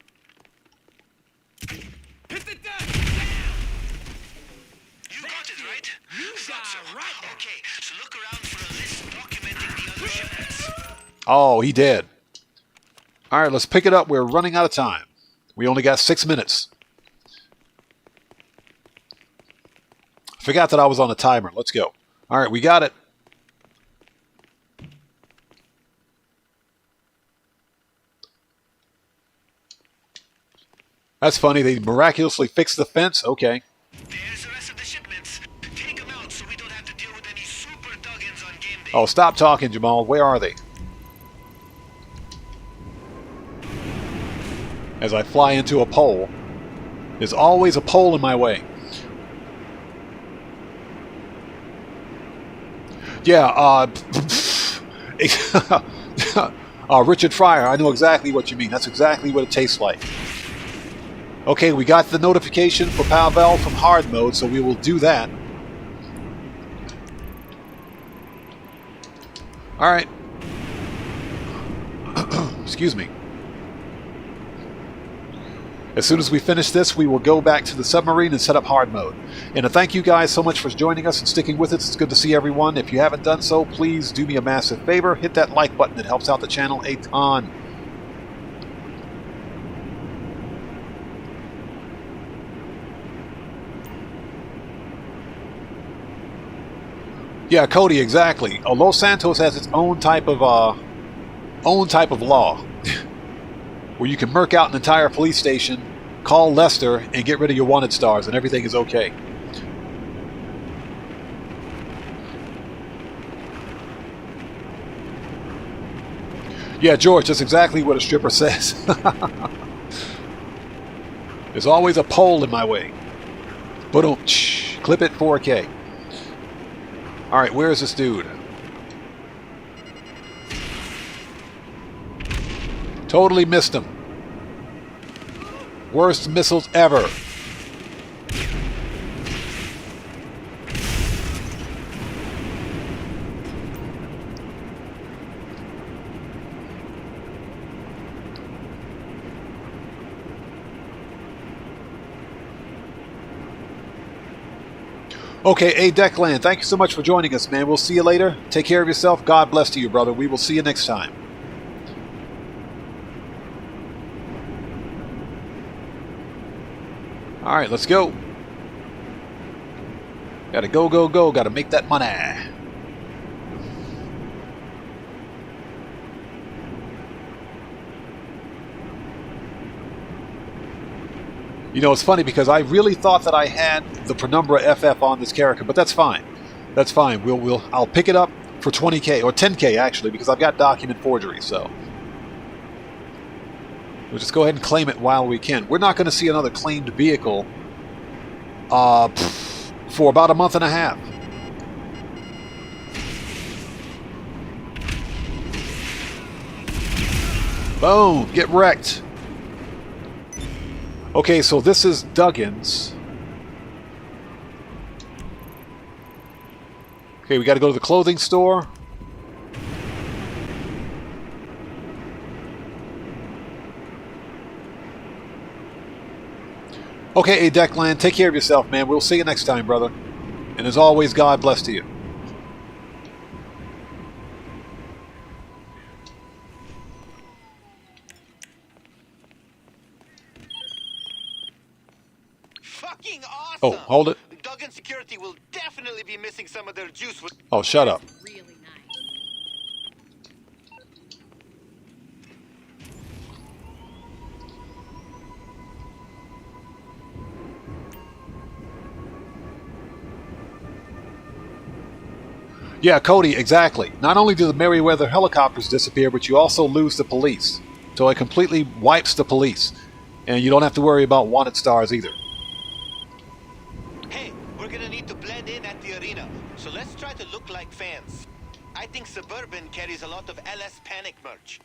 Hit the deck! You got it, right? Thought so. Okay, so look around for a list documenting the other shipments. Oh, he did. Alright, let's pick it up. We're running out of time. We only got 6 minutes. Forgot that I was on a timer. Let's go. Alright, we got it. That's funny. They miraculously fixed the fence. Okay. There's the rest of the shipments. Take them out so we don't have to deal with any super duggins on game day. Oh, stop talking, Jamal. Where are they? As I fly into a pole. There's always a pole in my way. Yeah, Richard Fryer, I know exactly what you mean. That's exactly what it tastes like. Okay, we got the notification for Pavel from hard mode, so we will do that. Alright. Excuse me. As soon as we finish this, we will go back to the submarine and set up hard mode. And thank you guys so much for joining us and sticking with us. It's good to see everyone. If you haven't done so, please do me a massive favor. Hit that like button. It helps out the channel a ton. Yeah, Cody, exactly. Los Santos has its own type of law. Where you can murk out an entire police station, call Lester, and get rid of your wanted stars, and everything is okay. Yeah, George, that's exactly what a stripper says. There's always a pole in my way. Boom, clip it 4K. Alright, where is this dude? Totally missed him. Worst missiles ever. Okay, A Declan, thank you so much for joining us, man. We'll see you later. Take care of yourself. God bless to you, brother. We will see you next time. Alright, let's go. Gotta go, go, go. Gotta make that money. You know, it's funny because I really thought that I had the Penumbra FF on this character, but that's fine. That's fine. I'll pick it up for 20K, or 10K actually, because I've got document forgery, so. We'll just go ahead and claim it while we can. We're not going to see another claimed vehicle for about a month and a half. Boom! Get wrecked. Okay, so this is Duggan's. Okay, we got to go to the clothing store. Okay, hey Declan, take care of yourself, man. We'll see you next time, brother. And as always, God bless to you. Fucking awesome! Oh, hold it. Duggan Security will definitely be missing some of their juice with... Oh, shut up. Really nice. Yeah, Cody, exactly. Not only do the Merryweather helicopters disappear, but you also lose the police. So it completely wipes the police. And you don't have to worry about wanted stars either. Hey, we're gonna need to blend in at the arena, so let's try to look like fans. I think Suburban carries a lot of LS Panic merch.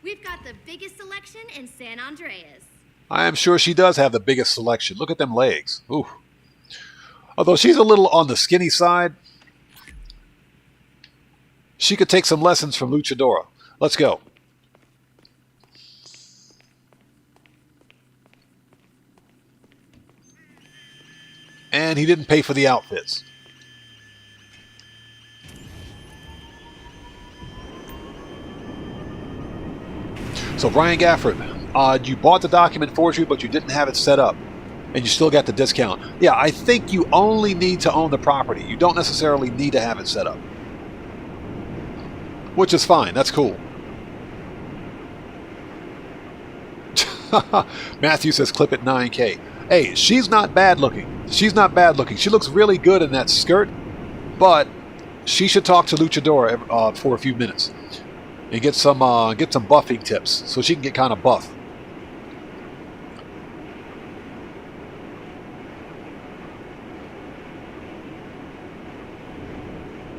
We've got the biggest selection in San Andreas. I am sure she does have the biggest selection. Look at them legs. Ooh. Although she's a little on the skinny side, she could take some lessons from Luchadora. Let's go. And he didn't pay for the outfits. So Brian Gafford, you bought the document forgery, but you didn't have it set up. And you still got the discount. Yeah, I think you only need to own the property. You don't necessarily need to have it set up. Which is fine. That's cool. Matthew says clip at 9K. Hey, she's not bad looking. She's not bad looking. She looks really good in that skirt. But she should talk to Luchadora for a few minutes. And get some buffing tips. So she can get kind of buff.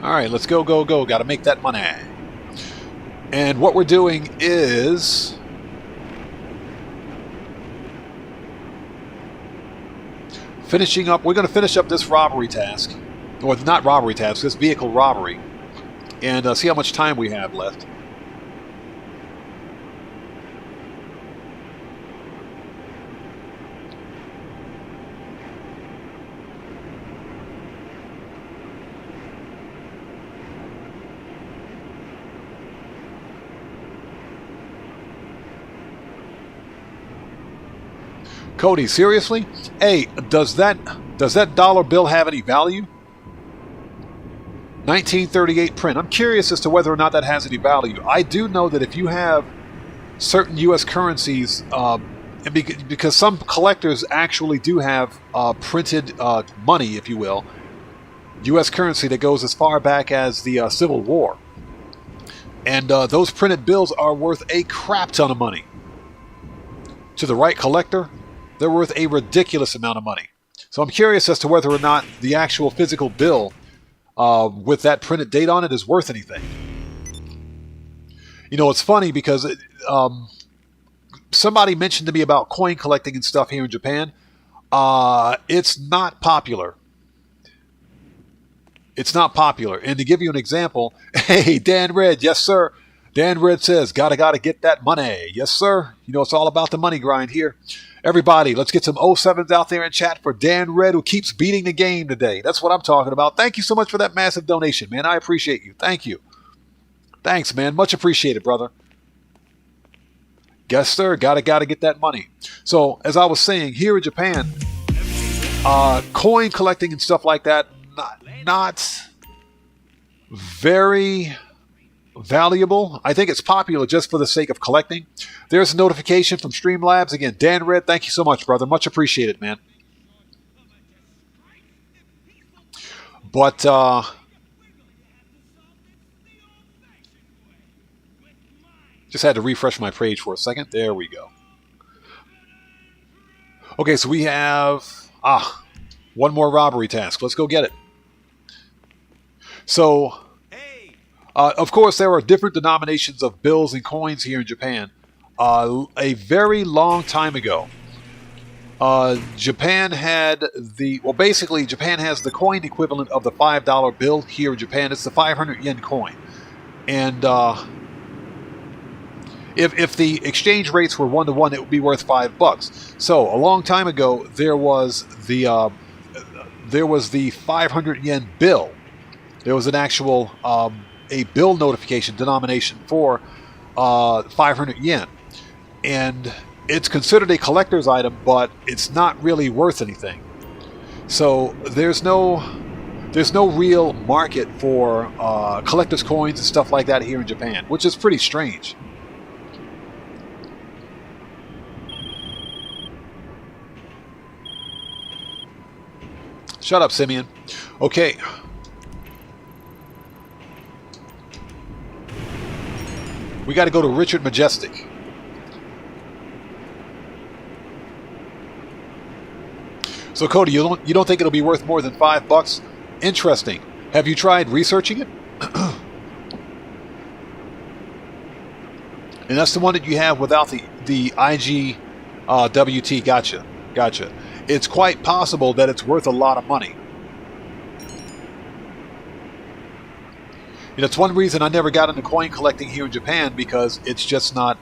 Alright, let's go, go, go. Got to make that money. And what we're doing is... finishing up... We're going to finish up this robbery task. Or not robbery task, this vehicle robbery. And see how much time we have left. Cody, seriously? Hey, does that dollar bill have any value? 1938 print. I'm curious as to whether or not that has any value. I do know that if you have certain U.S. currencies, because some collectors actually do have printed money, if you will, U.S. currency that goes as far back as the Civil War. And those printed bills are worth a crap ton of money. To the right collector, they're worth a ridiculous amount of money. So I'm curious as to whether or not the actual physical bill with that printed date on it is worth anything. You know, it's funny because somebody mentioned to me about coin collecting and stuff here in Japan. It's not popular. It's not popular. And to give you an example, hey, Dan Red, yes, sir. Dan Red says, gotta get that money. Yes, sir. You know, it's all about the money grind here. Everybody, let's get some 07s out there in chat for Dan Red, who keeps beating the game today. That's what I'm talking about. Thank you so much for that massive donation, man. I appreciate you. Thank you. Thanks, man. Much appreciated, brother. Yes, sir. Gotta get that money. So, as I was saying, here in Japan, coin collecting and stuff like that, not very valuable. I think it's popular just for the sake of collecting. There's a notification from Streamlabs. Again, Dan Red, thank you so much, brother. Much appreciated, man. But, just had to refresh my page for a second. There we go. Okay, so we have, one more robbery task. Let's go get it. So, of course, there are different denominations of bills and coins here in Japan. A very long time ago, Japan had basically Japan has the coin equivalent of the $5 bill here in Japan. It's the 500 yen coin. And if the exchange rates were 1-to-1, it would be worth $5. So a long time ago, there was the 500 yen bill. There was an actual a bill notification denomination for 500 yen. And it's considered a collector's item, but it's not really worth anything. So there's no real market for collector's coins and stuff like that here in Japan, which is pretty strange. Shut up, Simeon. Okay. We got to go to Richard Majestic. So Cody, you don't think it'll be worth more than $5? Interesting. Have you tried researching it? And that's the one that you have without the IG WT. Gotcha. Gotcha. It's quite possible that it's worth a lot of money. You know, it's one reason I never got into coin collecting here in Japan, because it's just not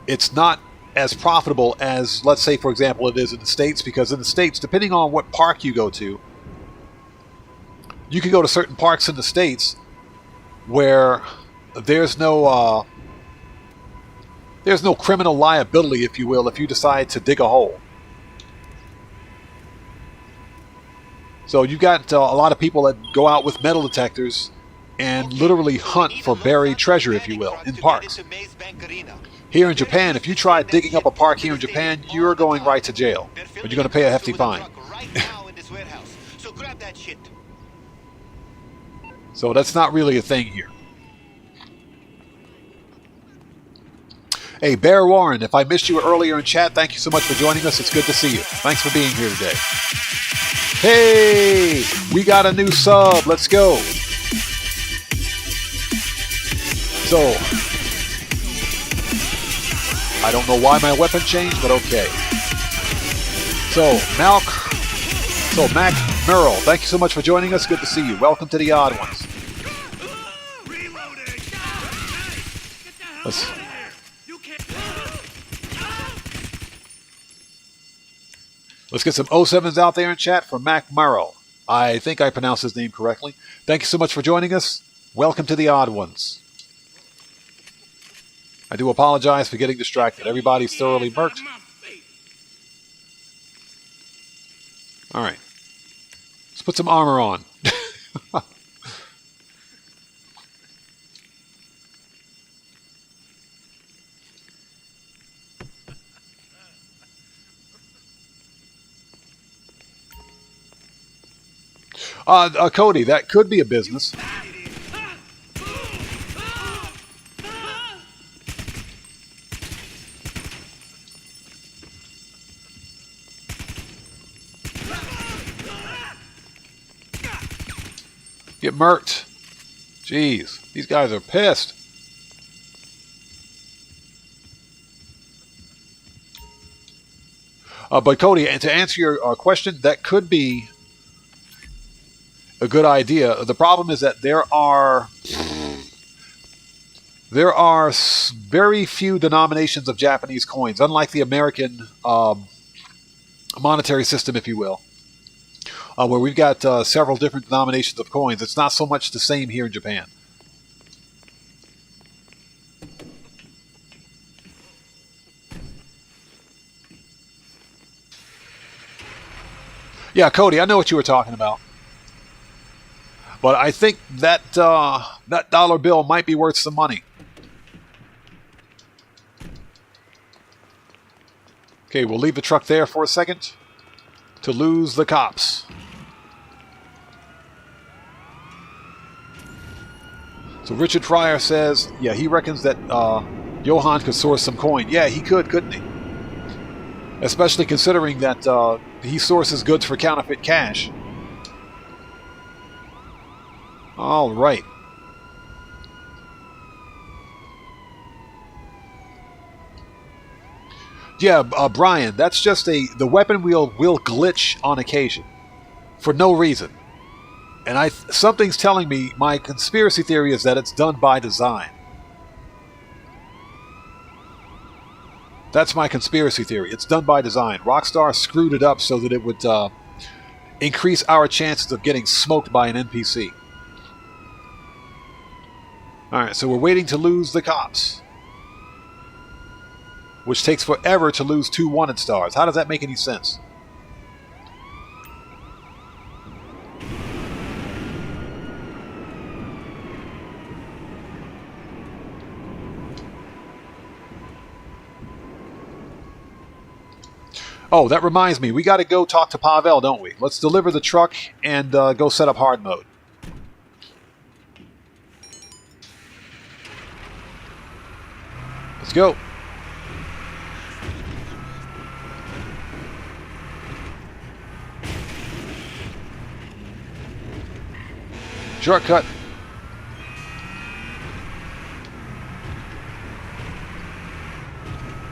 it's not as profitable as, let's say, for example, it is in the States. Because in the States, depending on what park you go to, you can go to certain parks in the States where there's no criminal liability, if you will, if you decide to dig a hole. So you've got a lot of people that go out with metal detectors and literally hunt for buried treasure, if you will, in parks. Here in Japan, if you try digging up a park here in Japan, you're going right to jail. But you're going to pay a hefty fine. So that's not really a thing here. Hey, Bear Warren, if I missed you earlier in chat, thank you so much for joining us. It's good to see you. Thanks for being here today. Hey, we got a new sub. Let's go. So, I don't know why my weapon changed, but okay. So, Mac Merrill, thank you so much for joining us. Good to see you. Welcome to the Odd Ones. Let's get some 07s out there in chat for Mac Merrill. I think I pronounced his name correctly. Thank you so much for joining us. Welcome to the Odd Ones. I do apologize for getting distracted. Everybody's thoroughly murked. All right. Let's put some armor on. Cody, that could be a business. Get murked. Jeez, these guys are pissed. But Cody, and to answer your question, that could be a good idea. The problem is that there are very few denominations of Japanese coins, unlike the American monetary system, if you will. Where we've got several different denominations of coins. It's not so much the same here in Japan. Yeah, Cody, I know what you were talking about. But I think that that dollar bill might be worth some money. Okay, we'll leave the truck there for a second to lose the cops. So Richard Fryer says, yeah, he reckons that Johan could source some coin. Yeah, he could, couldn't he? Especially considering that he sources goods for counterfeit cash. All right. Yeah, Brian, that's just the weapon wheel will glitch on occasion for no reason. And something's telling me, my conspiracy theory is that it's done by design. That's my conspiracy theory. It's done by design. Rockstar screwed it up so that it would increase our chances of getting smoked by an NPC. Alright, so we're waiting to lose the cops. Which takes forever to lose 2 wanted stars. How does that make any sense? Oh, that reminds me. We got to go talk to Pavel, don't we? Let's deliver the truck and go set up hard mode. Let's go. Shortcut.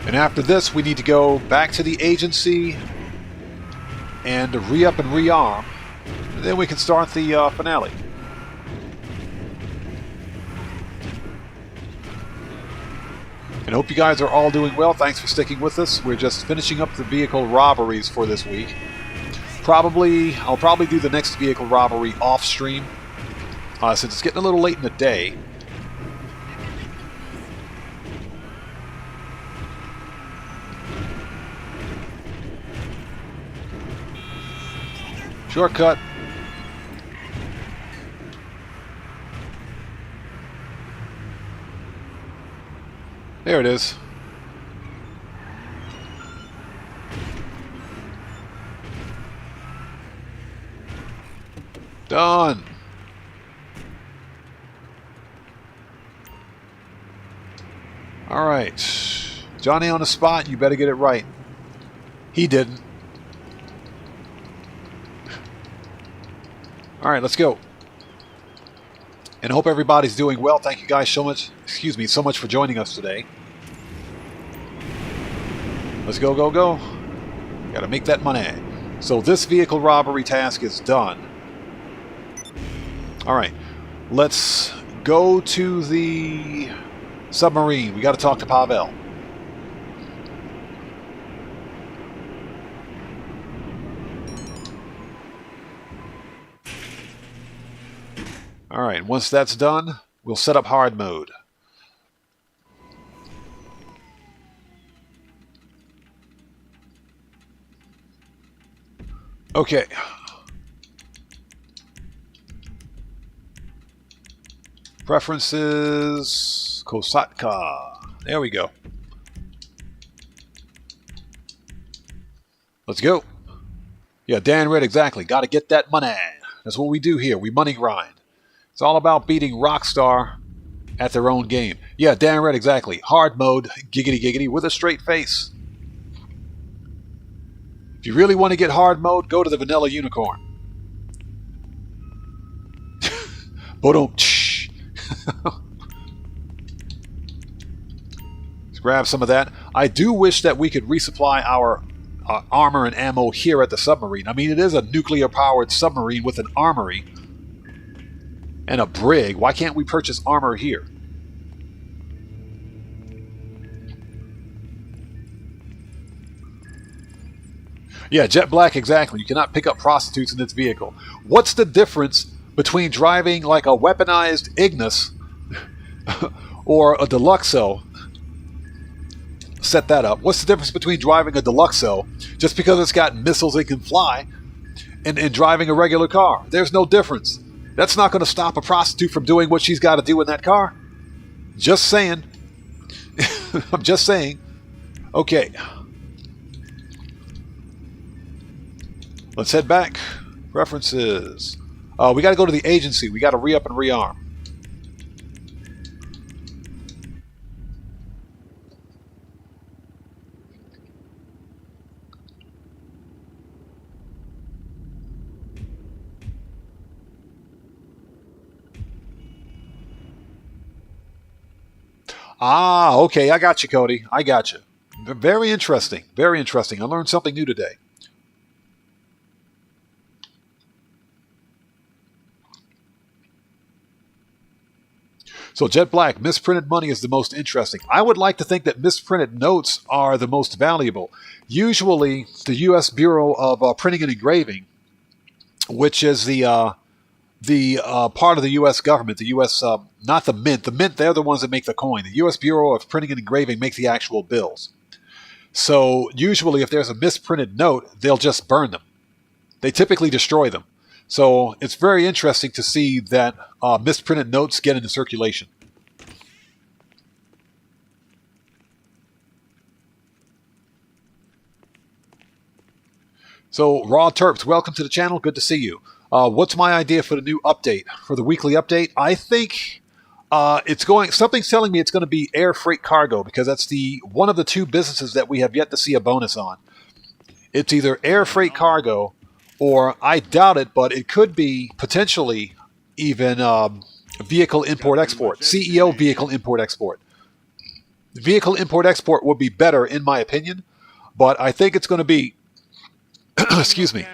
And after this, we need to go back to the agency and re-up and rearm. And then we can start the finale. And hope you guys are all doing well. Thanks for sticking with us. We're just finishing up the vehicle robberies for this week. I'll probably do the next vehicle robbery off stream, since it's getting a little late in the day. Shortcut. There it is. Done. All right. Johnny on the spot, you better get it right. He didn't. All right, let's go. And I hope everybody's doing well. Thank you guys so much. So much for joining us today. Let's go, go, go. Got to make that money. So this vehicle robbery task is done. All right, let's go to the submarine. We got to talk to Pavel. All right, once that's done, we'll set up hard mode. Okay. Preferences, Kosatka. There we go. Let's go. Yeah, Dan Red, exactly. Got to get that money. That's what we do here. We money grind. It's all about beating Rockstar at their own game. Yeah, Dan Red, exactly. Hard mode, giggity giggity, with a straight face. If you really want to get hard mode, go to the Vanilla Unicorn. Boom. Let's grab some of that. I do wish that we could resupply our armor and ammo here at the submarine. I mean, it is a nuclear-powered submarine with an armory and a brig. Why can't we purchase armor here? Yeah, Jet Black, exactly. You cannot pick up prostitutes in this vehicle. What's the difference between driving like a weaponized Ignis or a Deluxo? Set that up. What's the difference between driving a Deluxo, just because it's got missiles it can fly, and driving a regular car? There's no difference. That's not going to stop a prostitute from doing what she's got to do in that car. Just saying. I'm just saying. Okay. Let's head back. Preferences. We got to go to the agency. We got to re-up and rearm. Ah, okay. I got you, Cody. I got you. Very interesting. Very interesting. I learned something new today. So Jet Black, misprinted money is the most interesting. I would like to think that misprinted notes are the most valuable. Usually, the U.S. Bureau of Printing and Engraving, which is the part of the U.S. government, the U.S. Not the Mint. The Mint, they're the ones that make the coin. The U.S. Bureau of Printing and Engraving makes the actual bills. So usually, if there's a misprinted note, they'll just burn them. They typically destroy them. So it's very interesting to see that misprinted notes get into circulation. So, Raw Terps, welcome to the channel. Good to see you. What's my idea for the new update? For the weekly update? I think something's telling me it's going to be air freight cargo, because that's one of the two businesses that we have yet to see a bonus on. It's either air freight cargo, or I doubt it, but it could be potentially even vehicle import-export. CEO vehicle import-export. Vehicle import-export would be better, in my opinion, but I think it's going to be... excuse me.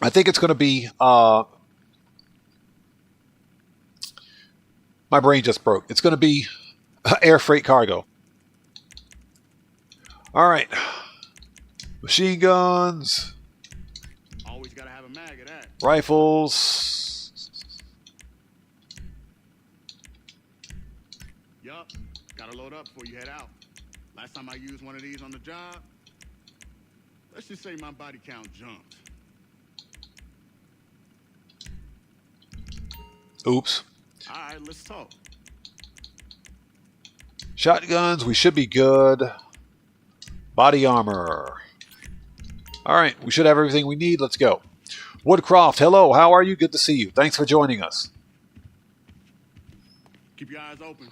I think it's going to be... my brain just broke. It's going to be air freight cargo. All right. Machine guns. Always gotta have a mag of that. Rifles. Yup. Gotta load up before you head out. Last time I used one of these on the job, let's just say my body count jumped. Oops. All right, let's talk. Shotguns, we should be good. Body armor. All right, we should have everything we need. Let's go. Woodcroft, hello. How are you? Good to see you. Thanks for joining us. Keep your eyes open.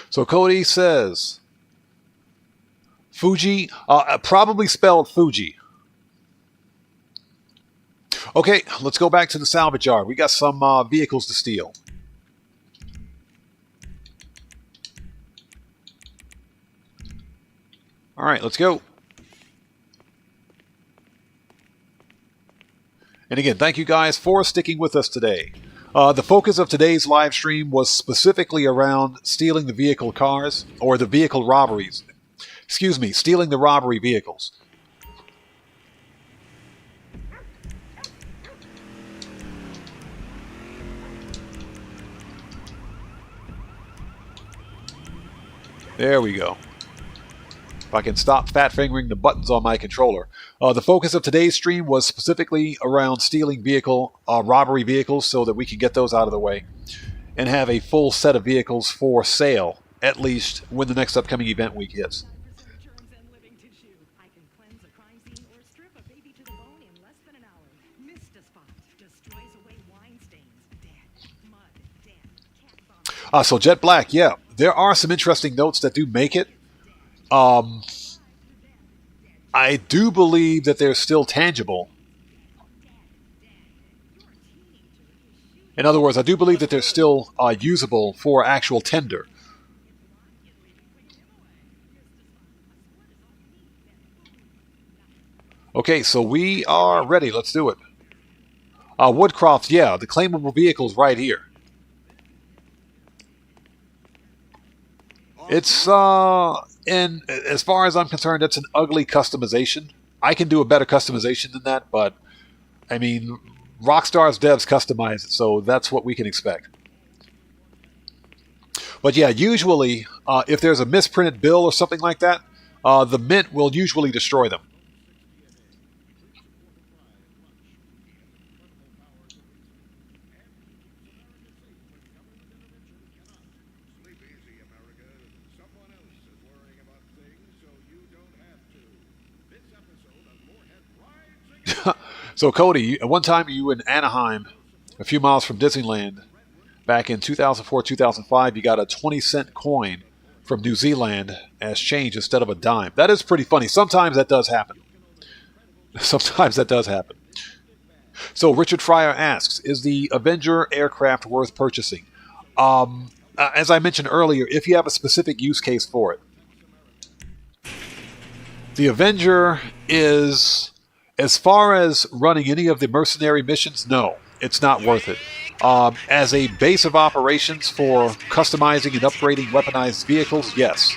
So Cody says, Fuji, probably spelled Fuji. Okay, let's go back to the salvage yard. We got some vehicles to steal. All right, let's go. And again, thank you guys for sticking with us today. The focus of today's live stream was specifically around stealing the vehicle cars, or the vehicle robberies. Excuse me, stealing the robbery vehicles. There we go. If I can stop fat-fingering the buttons on my controller. The focus of today's stream was specifically around stealing robbery vehicles, so that we can get those out of the way and have a full set of vehicles for sale, at least when the next upcoming event week hits. So Jet Black, yeah, there are some interesting notes that do make it. I do believe that they're still tangible. In other words, I do believe that they're still usable for actual tender. Okay, so we are ready. Let's do it. Woodcroft, yeah, the claimable vehicle's right here. It's, and as far as I'm concerned, it's an ugly customization. I can do a better customization than that, but, I mean, Rockstar's devs customize it, so that's what we can expect. But yeah, usually, if there's a misprinted bill or something like that, the Mint will usually destroy them. So Cody, at one time you were in Anaheim, a few miles from Disneyland, back in 2004, 2005, you got a 20-cent coin from New Zealand as change instead of a dime. That is pretty funny. Sometimes that does happen. Sometimes that does happen. So Richard Fryer asks, is the Avenger aircraft worth purchasing? As I mentioned earlier, if you have a specific use case for it. The Avenger is... As far as running any of the mercenary missions, no, it's not worth it. As a base of operations for customizing and upgrading weaponized vehicles, yes.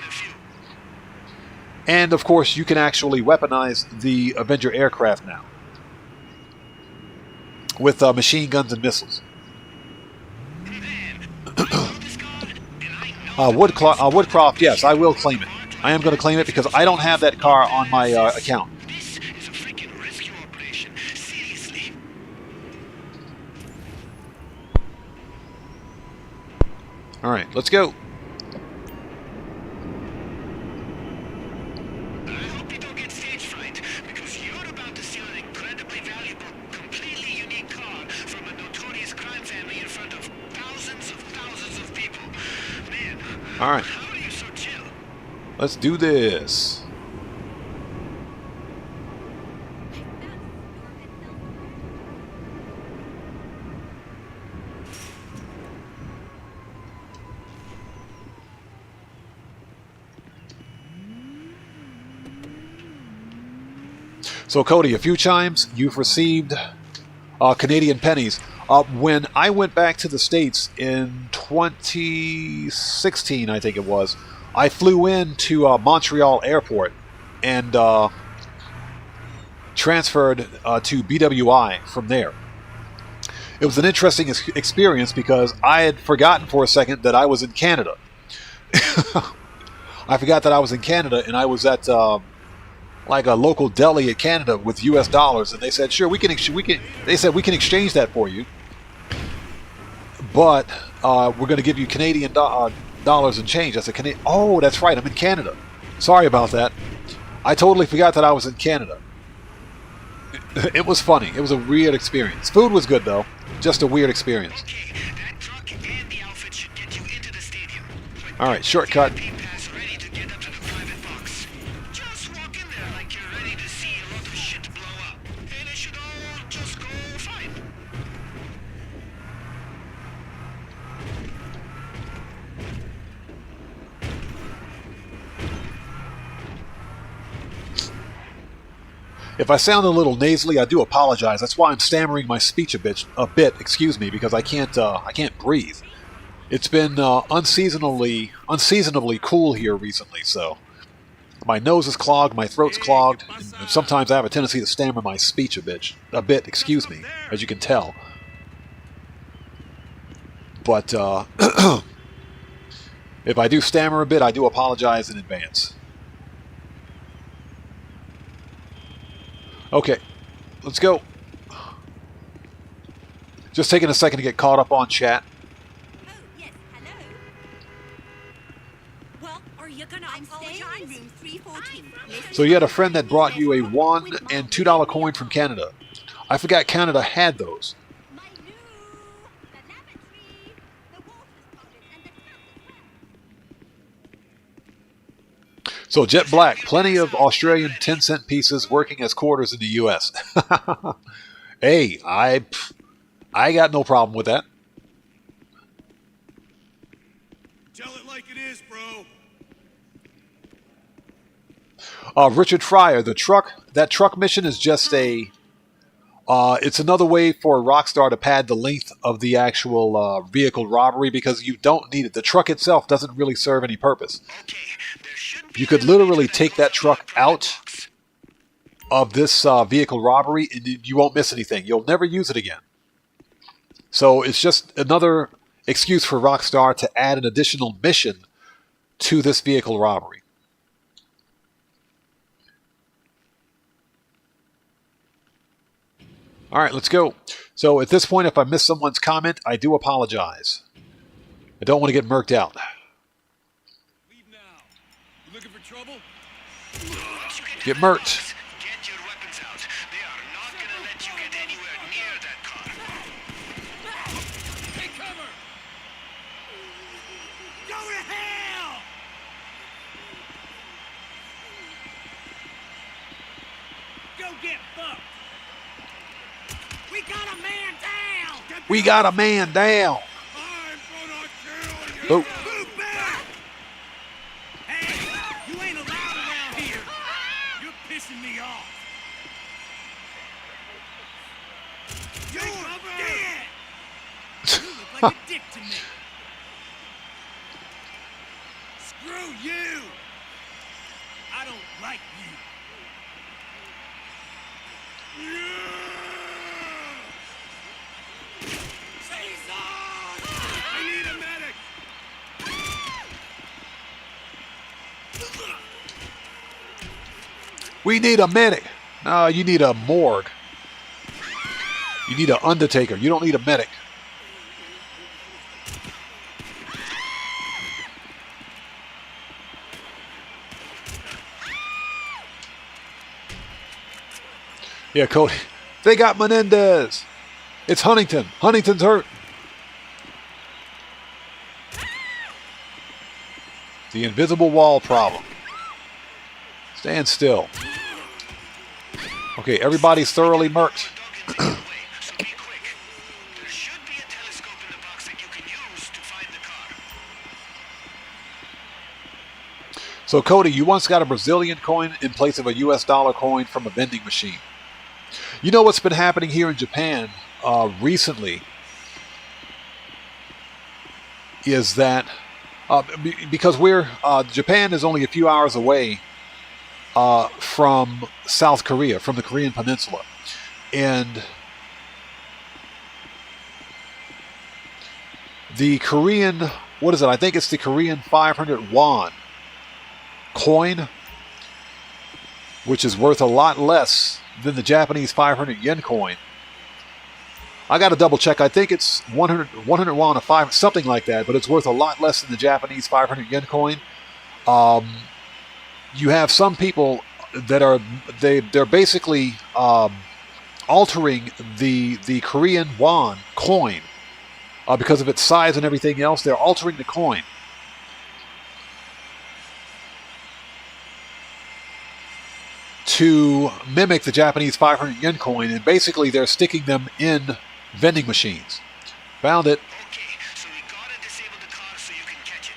And of course, you can actually weaponize the Avenger aircraft now with machine guns and missiles. Woodcroft, yes, I will claim it. I am going to claim it because I don't have that car on my account. All right, let's go. I hope you don't get stage fright, because you're about to steal an incredibly valuable, completely unique car from a notorious crime family in front of thousands of people. Man, All right, how are you so chill? let's do this. So, Cody, a few times you've received Canadian pennies. When I went back to the States in 2016, I think it was, I flew into Montreal Airport and transferred to BWI from there. It was an interesting experience because I had forgotten for a second that I was in Canada. I forgot that I was in Canada, and I was at like a local deli at Canada with U.S. dollars, and they said, "Sure, we can." They said we can exchange that for you, but we're going to give you Canadian dollars and change. I said, "Oh, that's right, I'm in Canada. Sorry about that. I totally forgot that I was in Canada." It was funny. It was a weird experience. Food was good though. Just a weird experience. Okay, that truck and the outfit should get you into the stadium. All right, shortcut. Pass ready to get up to the private box. Just walk in there like you're ready to see a lot of shit blow up, and it should all just go fine. If I sound a little nasally, I do apologize. That's why I'm stammering my speech a bit. Excuse me, because I can't breathe. It's been unseasonably cool here recently, so my nose is clogged, my throat's clogged, and sometimes I have a tendency to stammer my speech a bit. Excuse me, as you can tell. But if I do stammer a bit, I do apologize in advance. Okay, let's go. Just taking a second to get caught up on chat. Oh, yes, hello. Well, are you gonna apologize? Room 314. So you had a friend that brought you a $1 and $2 coin from Canada. I forgot Canada had those. My new, the lavatory, the water spouted, and the tap as well. So Jet Black, plenty of Australian 10-cent pieces working as quarters in the U.S. Hey, I got no problem with that. Tell it like it is, bro. Richard Fryer, that truck mission is just it's another way for Rockstar to pad the length of the actual vehicle robbery because you don't need it. The truck itself doesn't really serve any purpose. Okay, there should be You could literally take that truck out of this vehicle robbery and you won't miss anything. You'll never use it again. So it's just another excuse for Rockstar to add an additional mission to this vehicle robbery. All right, let's go. So at this point, if I miss someone's comment, I do apologize. I don't want to get murked out. Leave now. You looking for trouble? Get murked. Get your weapons out. They are not gonna let you get anywhere near that car. Take cover! Go to hell! Go get fucked! We got a man down! We got a man down. I'm gonna kill you! Oh. Move back! Hey, you ain't allowed around here! You're pissing me off! You're dead! You look like a dick to me! Screw you! I don't like you! I need a medic! We need a medic. No, you need a morgue. You need an undertaker. You don't need a medic. Yeah, Cody. They got Menendez. It's Huntington. Huntington's hurt. The invisible wall problem. Stand still. Okay, everybody's thoroughly murked. So be quick. There should be a telescope in the box that you can use to find the car. So, Cody, you once got a Brazilian coin in place of a US dollar coin from a vending machine. You know what's been happening here in Japan recently is that because Japan is only a few hours away from South Korea, from the Korean Peninsula, and the Korean, what is it? I think it's the Korean 500 won coin, which is worth a lot less than the Japanese 500 yen coin. I got to double check. I think it's 100 won a 5, something like that, but it's worth a lot less than the Japanese 500 yen coin. You have some people that are they're basically altering the Korean won coin because of its size and everything else. They're altering the coin to mimic the Japanese 500 yen coin, and basically they're sticking them in vending machines. Found it. Okay, so we gotta disable the car so you can catch it.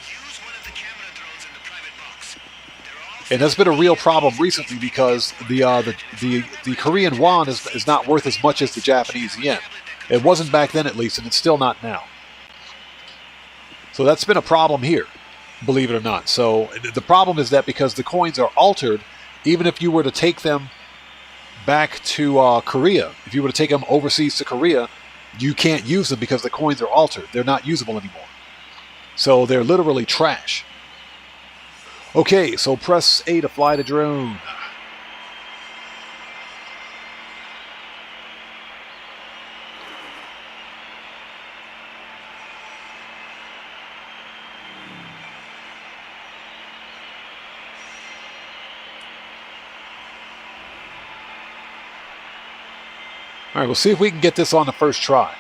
Use one of the camera drones in the private box. They're all And that's been a real problem recently because the Korean won is not worth as much as the Japanese yen. It wasn't back then, at least, and it's still not now. So that's been a problem here, believe it or not. So the problem is that because the coins are altered, even if you were to take them back to Korea, if you were to take them overseas to Korea, you can't use them because the coins are altered. They're not usable anymore. So they're literally trash. Okay, so press A to fly the drone. All right, we'll see if we can get this on the first try.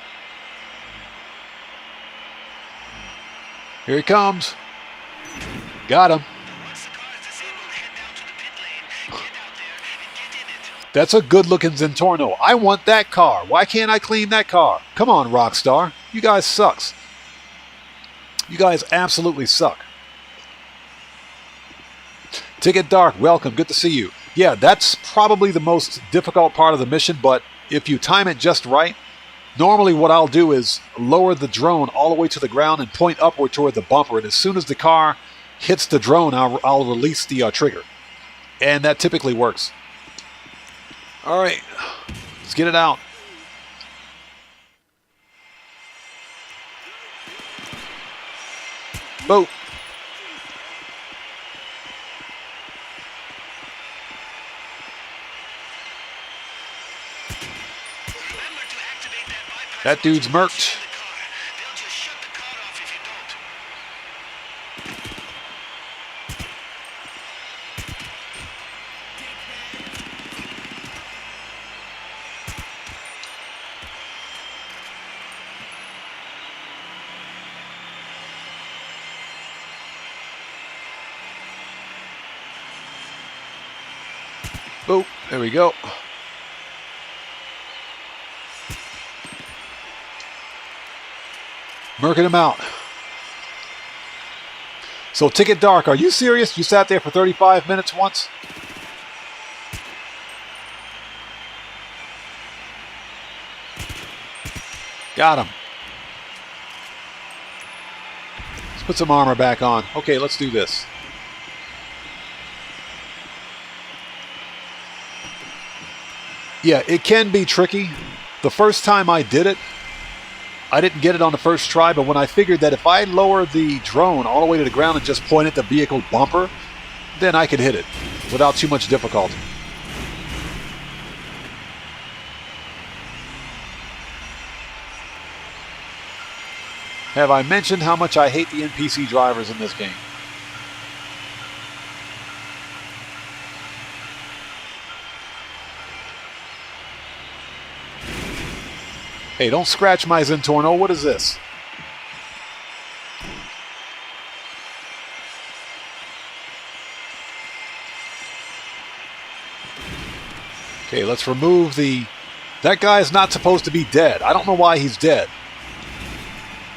Here he comes. Got him. Once the car is disabled, head down to the pit lane, get out there, and get in it. That's a good-looking Zentorno. I want that car. Why can't I clean that car? Come on, Rockstar. You guys sucks. You guys absolutely suck. Ticket Dark, welcome. Good to see you. Yeah, that's probably the most difficult part of the mission, but if you time it just right, normally what I'll do is lower the drone all the way to the ground and point upward toward the bumper, and as soon as the car hits the drone, I'll release the trigger. And that typically works. All right, let's get it out. Boat. That dude's murked. They'll just shut the car off if you Boop. There we go. Murking him out. So, Ticket Dark, are you serious? You sat there for 35 minutes once? Got him. Let's put some armor back on. Okay, let's do this. Yeah, it can be tricky. The first time I did it, I didn't get it on the first try, but when I figured that if I lower the drone all the way to the ground and just point at the vehicle bumper, then I could hit it without too much difficulty. Have I mentioned how much I hate the NPC drivers in this game? Hey, don't scratch my Zentorno. What is this? Okay, let's remove the... That guy is not supposed to be dead. I don't know why he's dead.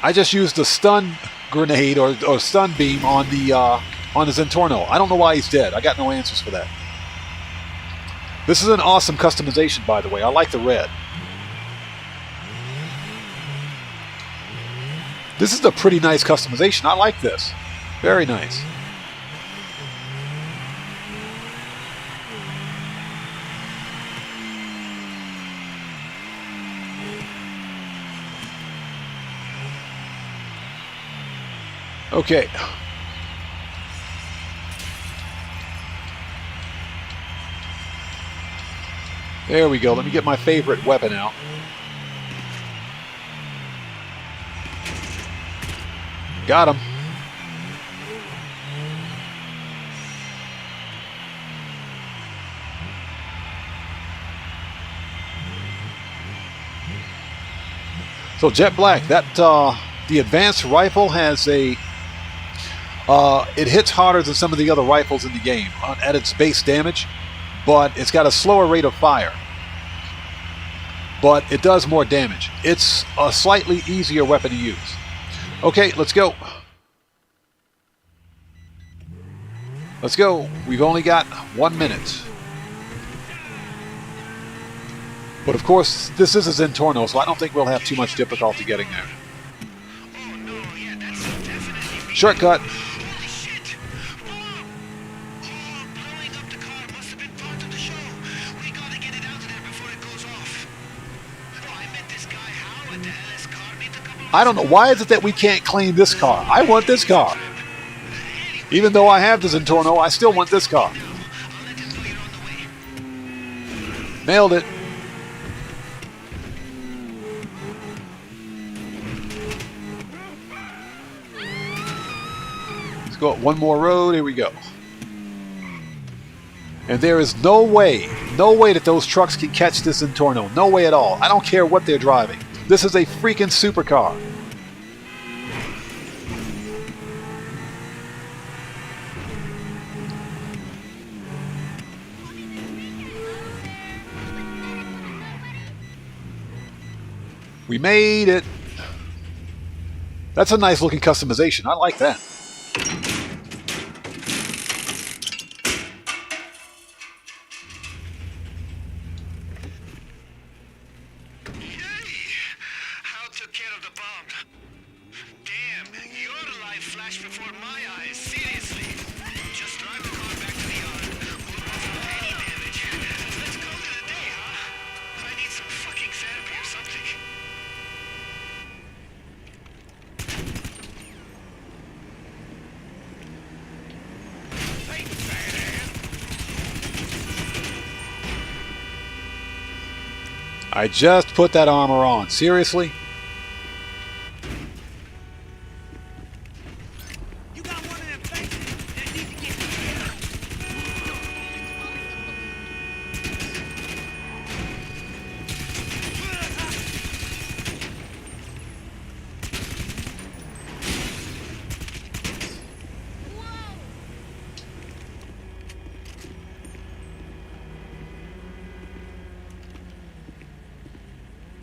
I just used a stun grenade or stun beam on the Zentorno. I don't know why he's dead. I got no answers for that. This is an awesome customization, by the way. I like the red. This is a pretty nice customization. I like this. Very nice. Okay. There we go. Let me get my favorite weapon out. Got him. So Jet Black, that the advanced rifle has a it hits harder than some of the other rifles in the game at its base damage, but it's got a slower rate of fire. But it does more damage. It's a slightly easier weapon to use. Okay, let's go. Let's go. We've only got 1 minute. But of course, this is a Zentorno, so I don't think we'll have too much difficulty getting there. Oh no, yeah, that's definitely... Shortcut. Holy shit! Oh, blowing up the car must have been part of the show. We gotta get it out of there before it goes off. Oh, I met this guy How at the LS car meet a couple of... I don't know. Why is it that we can't claim this car? I want this car. Even though I have the Zentorno, I still want this car. I'll let you know you're on the way. Nailed it. Let's go up one more road. Here we go. And there is no way that those trucks can catch this Zentorno. No way at all. I don't care what they're driving. This is a freaking supercar. We made it. That's a nice looking customization. I like that. How took care of the bomb? Damn, your life flashed before my eyes. Seriously. Just drive the car back to the yard. We'll move without any damage. Let's call it a day, huh? I need some fucking therapy or something. I just put that armor on. Seriously? You got one of them faces that need to get together.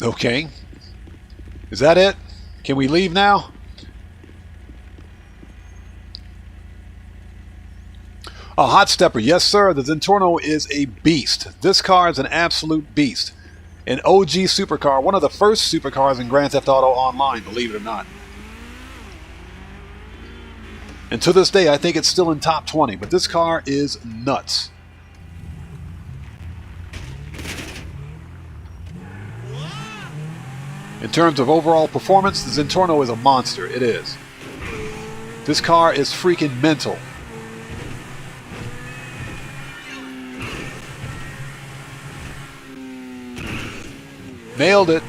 Okay. Is that it? Can we leave now? A hot stepper. Yes, sir. The Zentorno is a beast. This car is an absolute beast. An OG supercar. One of the first supercars in Grand Theft Auto Online, believe it or not. And to this day, I think it's still in top 20. But this car is nuts. In terms of overall performance, the Zentorno is a monster. It is. This car is freaking mental. Nailed it.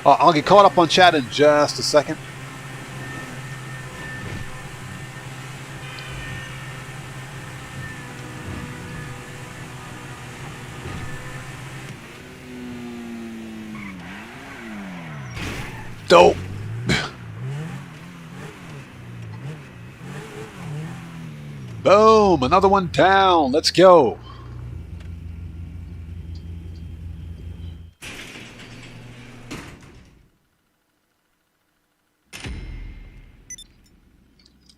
I'll get caught up on chat in just a second. Dope. Boom, another one down. Let's go.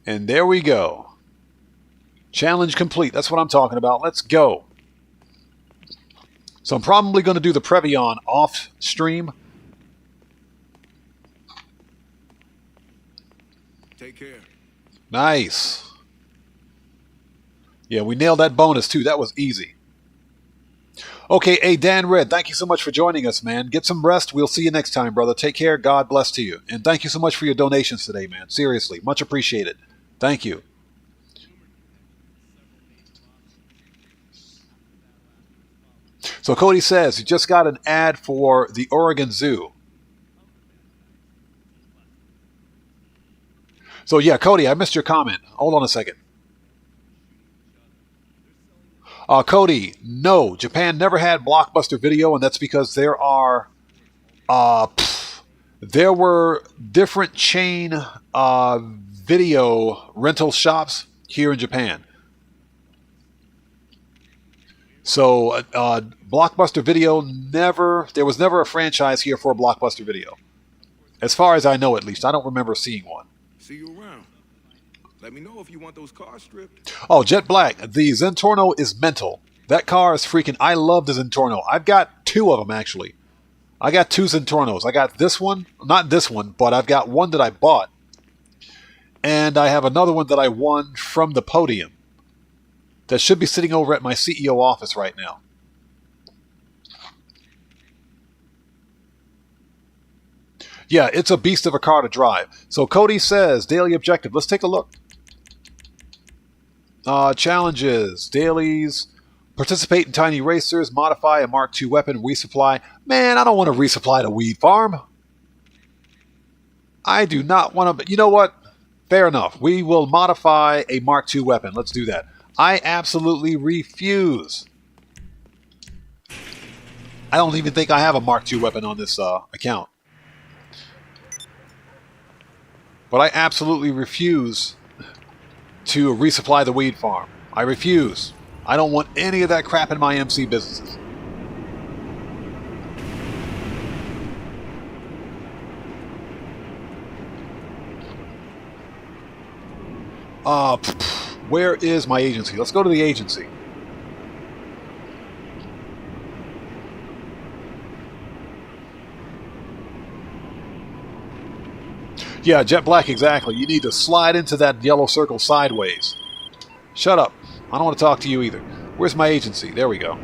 And there we go. Challenge complete. That's what I'm talking about. Let's go. So I'm probably going to do the Previon off stream. Take care. Nice. Yeah, we nailed that bonus too. That was easy. Okay, hey, Dan Red, thank you so much for joining us, man. Get some rest. We'll see you next time, brother. Take care. God bless to you. And thank you so much for your donations today, man. Seriously, much appreciated. Thank you. So Cody says, he just got an ad for the Oregon Zoo. So yeah, Cody, I missed your comment. Hold on a second. Cody, no, Japan never had Blockbuster Video, and that's because there were different chain video rental shops here in Japan. So Blockbuster Video there was never a franchise here for Blockbuster Video. As far as I know, at least. I don't remember seeing one. See you around. Let me know if you want those cars stripped. Oh, Jet Black, the Zentorno is mental. That car is freaking... I love the Zentorno. I've got 2 of them, actually. I got 2 Zentornos. I got this one. Not this one, but I've got one that I bought. And I have another one that I won from the podium. That should be sitting over at my CEO office right now. Yeah, it's a beast of a car to drive. So Cody says, daily objective. Let's take a look. Challenges, dailies, participate in tiny racers, modify a Mark II weapon, resupply. Man, I don't want to resupply the weed farm. I do not want to, but you know what? Fair enough. We will modify a Mark II weapon. Let's do that. I absolutely refuse. I don't even think I have a Mark II weapon on this account. But I absolutely refuse to resupply the weed farm. I refuse. I don't want any of that crap in my MC businesses. Where is my agency? Let's go to the agency. Yeah, Jet Black, exactly. You need to slide into that yellow circle sideways. Shut up. I don't want to talk to you either. Where's my agency? There we go.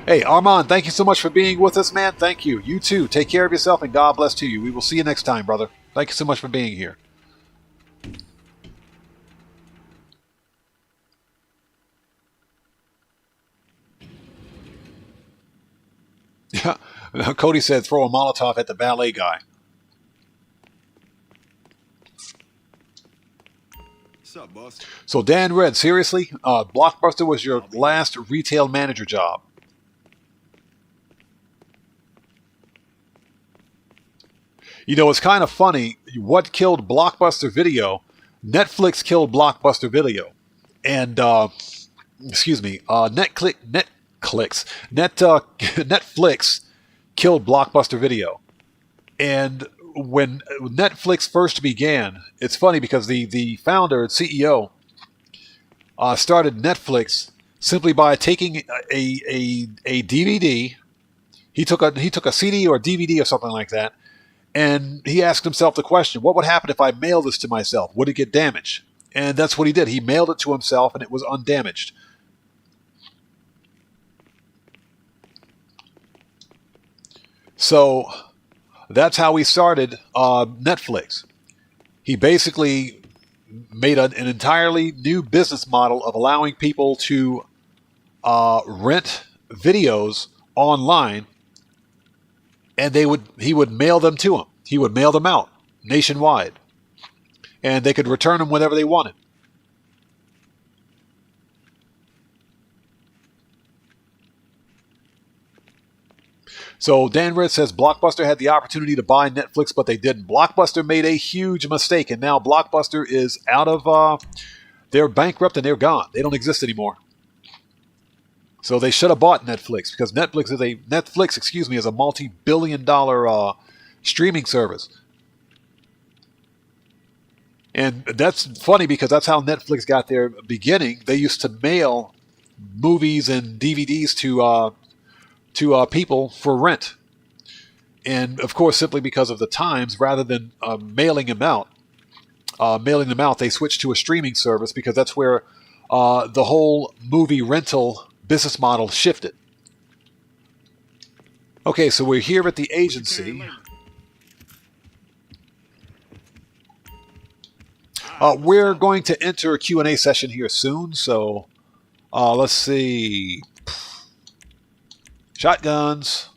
Hey, Armand, thank you so much for being with us, man. Thank you. You too. Take care of yourself, and God bless to you. We will see you next time, brother. Thank you so much for being here. Yeah. Cody said throw a Molotov at the ballet guy. What's up, boss? So Dan Red, seriously? Blockbuster was your last retail manager job. You know, it's kind of funny. What killed Blockbuster Video? Netflix killed Blockbuster Video. And, Netflix killed Blockbuster Video. And when Netflix first began, it's funny because the founder and CEO started Netflix simply by taking a DVD. He took a CD or a DVD or something like that, and he asked himself the question, what would happen if I mailed this to myself? Would it get damaged? And that's what he did. He mailed it to himself, and it was undamaged. So that's how he started Netflix. He basically made an entirely new business model of allowing people to rent videos online, and he would mail them to them. He would mail them out nationwide, and they could return them whenever they wanted. So Dan Red says Blockbuster had the opportunity to buy Netflix, but they didn't. Blockbuster made a huge mistake, and now Blockbuster is out of, they're bankrupt and they're gone. They don't exist anymore. So they should have bought Netflix, because Netflix is a multi-billion-dollar streaming service. And that's funny because that's how Netflix got their beginning. They used to mail movies and DVDs to people for rent. And of course, simply because of the times, rather than mailing them out, they switched to a streaming service because that's where the whole movie rental business model shifted. Okay, so we're here at the agency. We're going to enter a Q&A session here soon, so let's see. Shotguns,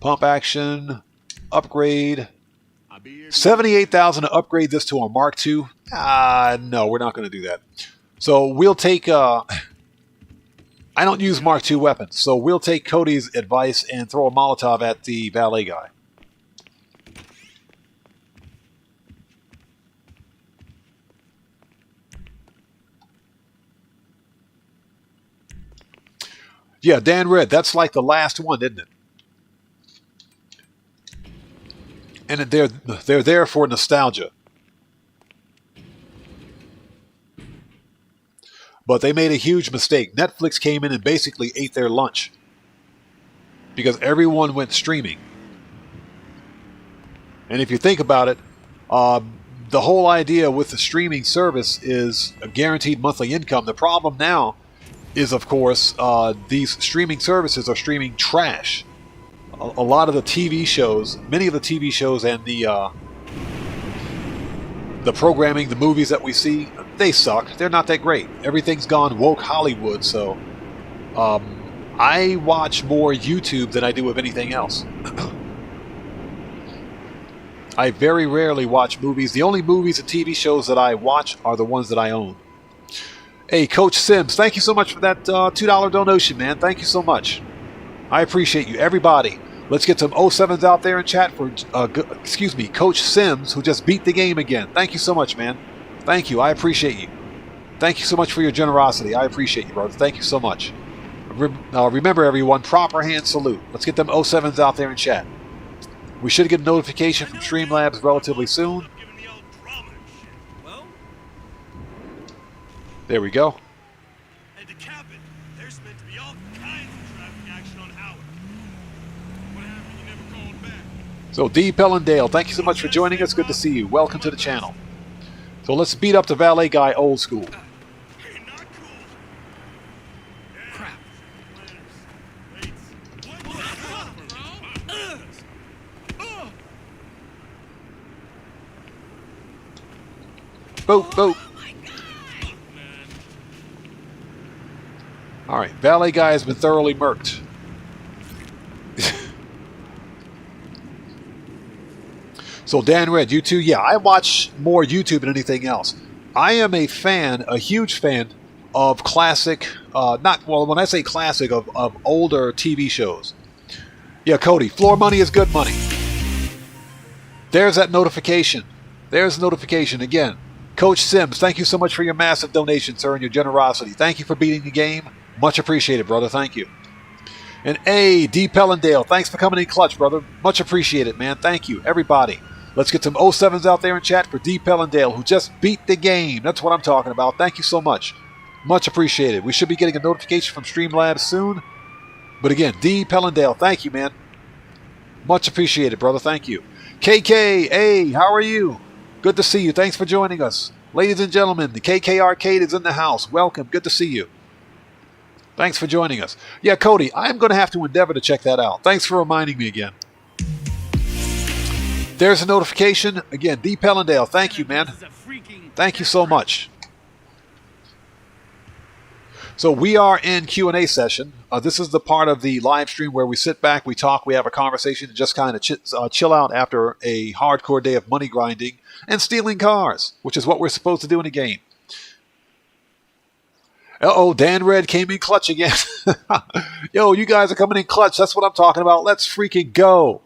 pump action, upgrade. 78,000 to upgrade this to a Mark II. No, we're not going to do that. So we'll take... I don't use Mark II weapons, so we'll take Cody's advice and throw a Molotov at the valet guy. Yeah, Dan Red, that's like the last one, isn't it? And they're there for nostalgia. But they made a huge mistake. Netflix came in and basically ate their lunch because everyone went streaming. And if you think about it, the whole idea with the streaming service is a guaranteed monthly income. The problem now is, of course, these streaming services are streaming trash. A lot of the TV shows, many of the TV shows and the programming, the movies that we see, they suck. They're not that great. Everything's gone woke Hollywood, so I watch more YouTube than I do of anything else. I very rarely watch movies. The only movies and TV shows that I watch are the ones that I own. Hey, Coach Sims, thank you so much for that $2 donation, man. Thank you so much. I appreciate you. Everybody, let's get some 07s out there in chat for, Coach Sims, who just beat the game again. Thank you so much, man. Thank you. I appreciate you. Thank you so much for your generosity. I appreciate you, brother. Thank you so much. Remember, everyone, proper hand salute. Let's get them 07s out there in chat. We should get a notification from Streamlabs relatively soon. There we go. At the cabin, there's meant to be all kinds of traffic action on Howard. What happened? You never called back. So, D. Pellendale, thank you so much for joining us. Good to see you. Welcome to the channel. So let's beat up the valet guy old school. Hey, not cool. Crap. Boop, boop. All right, valet guy has been thoroughly murked. So Dan Red, you too? Yeah, I watch more YouTube than anything else. I am a fan, a huge fan of classic, when I say classic, of older TV shows. Yeah, Cody, floor money is good money. There's that notification. There's a notification again. Coach Sims, thank you so much for your massive donation, sir, and your generosity. Thank you for beating the game. Much appreciated, brother. Thank you. And A. D. Pellendale, thanks for coming in clutch, brother. Much appreciated, man. Thank you, everybody. Let's get some 07s out there in chat for D. Pellendale, who just beat the game. That's what I'm talking about. Thank you so much. Much appreciated. We should be getting a notification from Streamlabs soon. But again, D. Pellendale, thank you, man. Much appreciated, brother. Thank you. KK, hey, how are you? Good to see you. Thanks for joining us. Ladies and gentlemen, the KK Arcade is in the house. Welcome. Good to see you. Thanks for joining us. Yeah, Cody, I'm going to have to endeavor to check that out. Thanks for reminding me again. There's a notification. Again, D. Pellendale, thank you, man. Thank you so much. So we are in Q&A session. This is the part of the live stream where we sit back, we talk, we have a conversation, and just kind of chill out after a hardcore day of money grinding and stealing cars, which is what we're supposed to do in a game. Uh-oh, Dan Red came in clutch again. Yo, you guys are coming in clutch. That's what I'm talking about. Let's freaking go.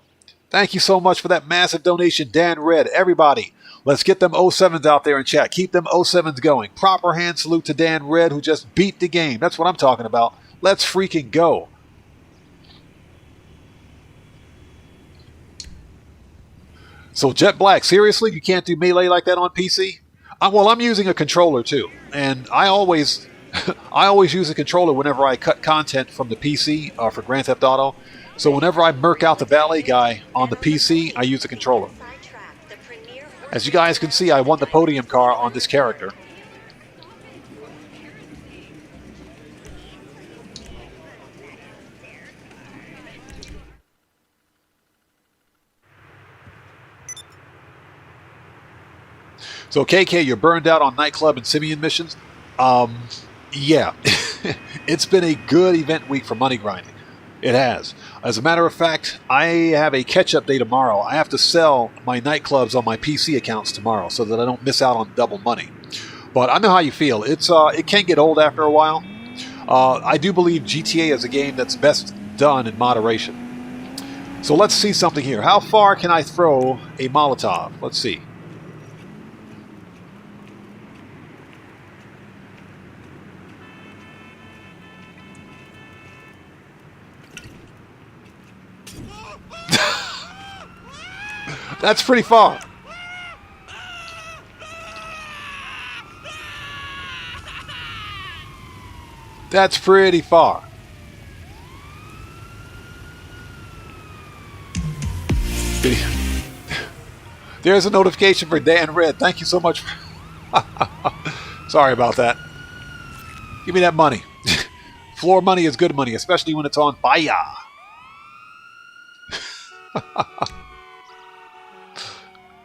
Thank you so much for that massive donation, Dan Red. Everybody, let's get them 07s out there in chat. Keep them 07s going. Proper hand salute to Dan Red, who just beat the game. That's what I'm talking about. Let's freaking go. So Jet Black, seriously, you can't do melee like that on PC? Well, I'm using a controller too, and I always use a controller whenever I cut content from the PC for Grand Theft Auto. So whenever I murk out the valet guy on the PC, I use a controller. As you guys can see, I won the podium car on this character. So KK, you're burned out on Nightclub and Simeon missions? Yeah. It's been a good event week for money grinding. It has. As a matter of fact, I have a catch-up day tomorrow. I have to sell my nightclubs on my PC accounts tomorrow so that I don't miss out on double money. But I know how you feel. It can get old after a while. I do believe GTA is a game that's best done in moderation. So let's see something here. How far can I throw a Molotov? Let's see. That's pretty far. That's pretty far. There's a notification for Dan Red. Thank you so much. Sorry about that. Give me that money. Floor money is good money, especially when it's on fire.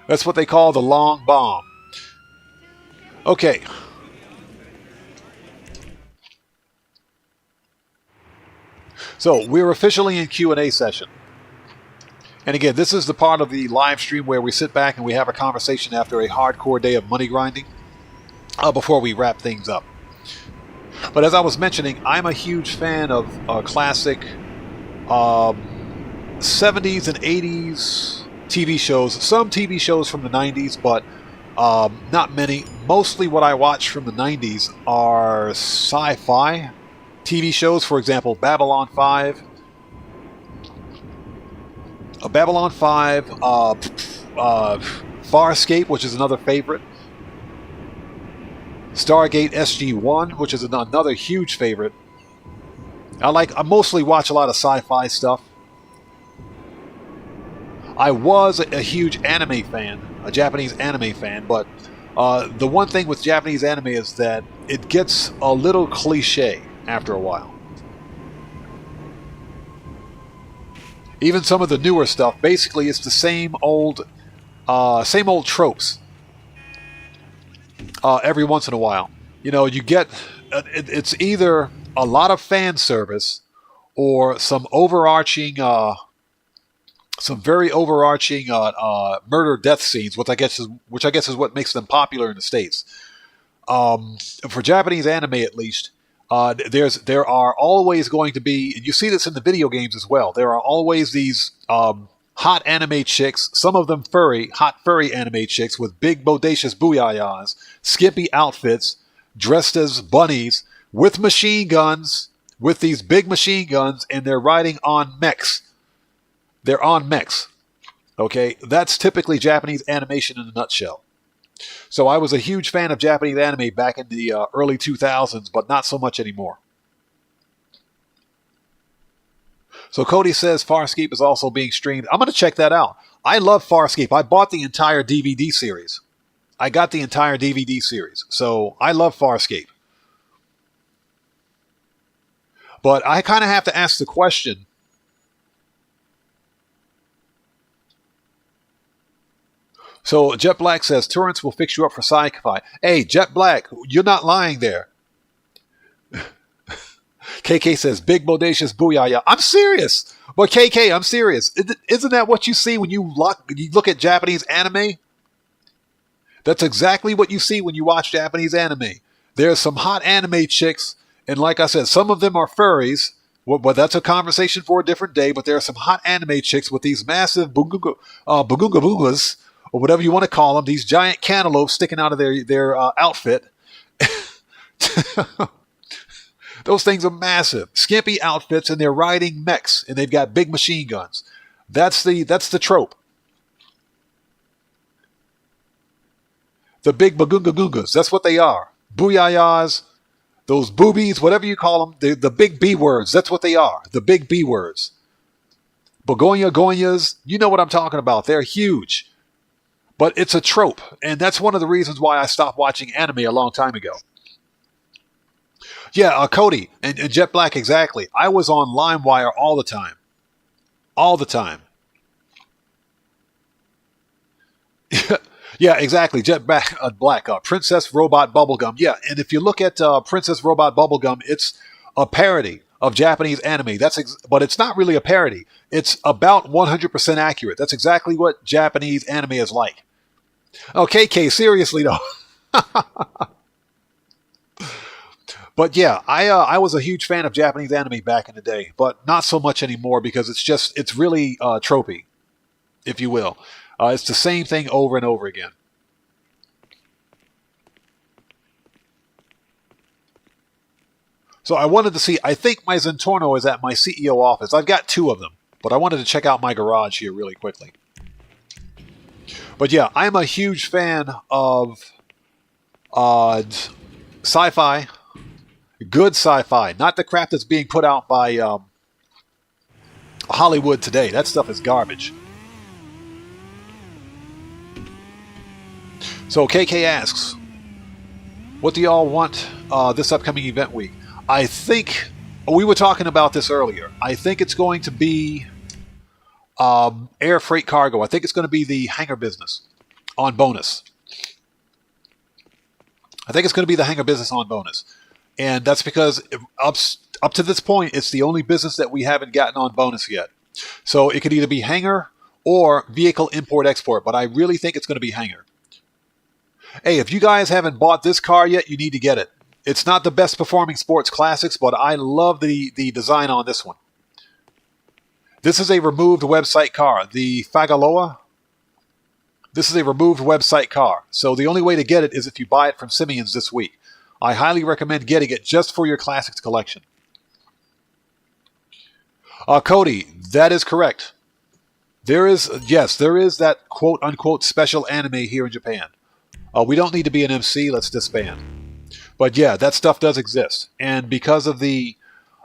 That's what they call the long bomb. Okay. So we're officially in Q&A session. And again, this is the part of the live stream where we sit back and we have a conversation after a hardcore day of money grinding before we wrap things up. But as I was mentioning, I'm a huge fan of classic 70s and 80s TV shows. Some TV shows from the 90s, but not many. Mostly what I watch from the 90s are sci-fi TV shows. For example, Babylon 5. Babylon 5, Farscape, which is another favorite. Stargate SG-1, which is another huge favorite. I mostly watch a lot of sci-fi stuff. I was a huge anime fan, a Japanese anime fan, but the one thing with Japanese anime is that it gets a little cliche after a while. Even some of the newer stuff, basically it's the same old tropes every once in a while. You know, you get, it's either a lot of fan service or some overarching... some very overarching murder death scenes, which I guess is what makes them popular in the States. For Japanese anime, at least, there are always going to be, and you see this in the video games as well. There are always these hot anime chicks, some of them hot furry anime chicks with big bodacious booyayas, skimpy outfits, dressed as bunnies with machine guns, with these big machine guns, and they're riding on mechs. They're on mechs. Okay, that's typically Japanese animation in a nutshell. So I was a huge fan of Japanese anime back in the early 2000s, but not so much anymore. So Cody says Farscape is also being streamed. I'm going to check that out. I love Farscape. I bought the entire DVD series. I got the entire DVD series. So I love Farscape. But I kind of have to ask the question, so Jet Black says, Torrance will fix you up for sci-fi. Hey, Jet Black, you're not lying there. KK says, big bodacious booyah. I'm serious. But KK, I'm serious. Isn't that what you see when you look at Japanese anime? That's exactly what you see when you watch Japanese anime. There's some hot anime chicks And like I said, some of them are furries. Well, but that's a conversation for a different day. But there are some hot anime chicks with these massive boogas, or whatever you want to call them, these giant cantaloupes sticking out of their outfit. Those things are massive, skimpy outfits, and they're riding mechs, and they've got big machine guns. That's the trope. The big bagungagungas, that's what they are. Booyayas, those boobies, whatever you call them, the big B words, that's what they are. The big B words. Goyas, you know what I'm talking about. They're huge. But it's a trope, and that's one of the reasons why I stopped watching anime a long time ago. Yeah, Cody and Jet Black, exactly. I was on LimeWire all the time. All the time. Yeah, exactly. Jet Black, Princess Robot Bubblegum. Yeah, and if you look at Princess Robot Bubblegum, it's a parody of Japanese anime. But it's not really a parody. It's about 100% accurate. That's exactly what Japanese anime is like. Oh, KK, seriously though. But yeah, I was a huge fan of Japanese anime back in the day, but not so much anymore because it's really tropey, if you will. It's the same thing over and over again. So I wanted to see, I think my Zentorno is at my CEO office. I've got 2 of them, but I wanted to check out my garage here really quickly. But yeah, I'm a huge fan of sci-fi. Good sci-fi, not the crap that's being put out by Hollywood today. That stuff is garbage. So KK asks, what do y'all want this upcoming event week? I think, we were talking about this earlier. I think it's going to be air freight cargo. I think it's going to be the hangar business on bonus. I think it's going to be the hangar business on bonus. And that's because up to this point, it's the only business that we haven't gotten on bonus yet. So it could either be hangar or vehicle import-export, but I really think it's going to be hangar. Hey, if you guys haven't bought this car yet, you need to get it. It's not the best performing sports classics, but I love the design on this one. This is a removed website car. The Fagaloa. This is a removed website car. So the only way to get it is if you buy it from Simeon's this week. I highly recommend getting it just for your classics collection. Cody, that is correct. There is that quote-unquote special anime here in Japan. We don't need to be an MC, let's disband. But yeah, that stuff does exist. And because of the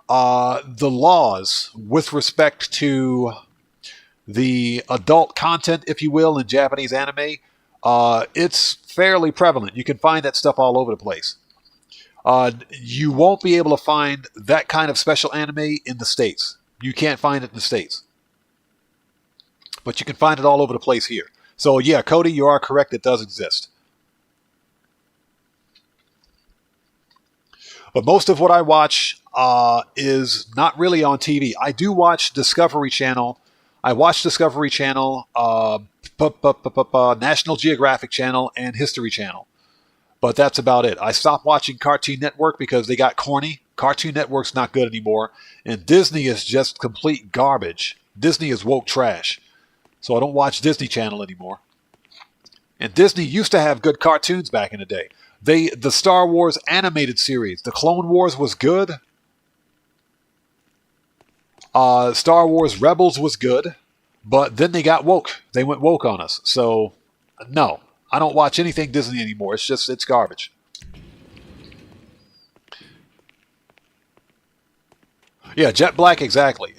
laws with respect to the adult content, if you will, in Japanese anime, it's fairly prevalent. You can find that stuff all over the place. You won't be able to find that kind of special anime in the States. You can't find it in the States. But you can find it all over the place here. So yeah, Cody, you are correct. It does exist. But most of what I watch is not really on TV. I do watch Discovery Channel. I watch Discovery Channel, National Geographic Channel, and History Channel. But that's about it. I stopped watching Cartoon Network because they got corny. Cartoon Network's not good anymore. And Disney is just complete garbage. Disney is woke trash. So I don't watch Disney Channel anymore. And Disney used to have good cartoons back in the day. The Star Wars animated series, the Clone Wars was good. Star Wars Rebels was good. But then they got woke. They went woke on us. So, no. I don't watch anything Disney anymore. It's garbage. Yeah, Jet Black, exactly.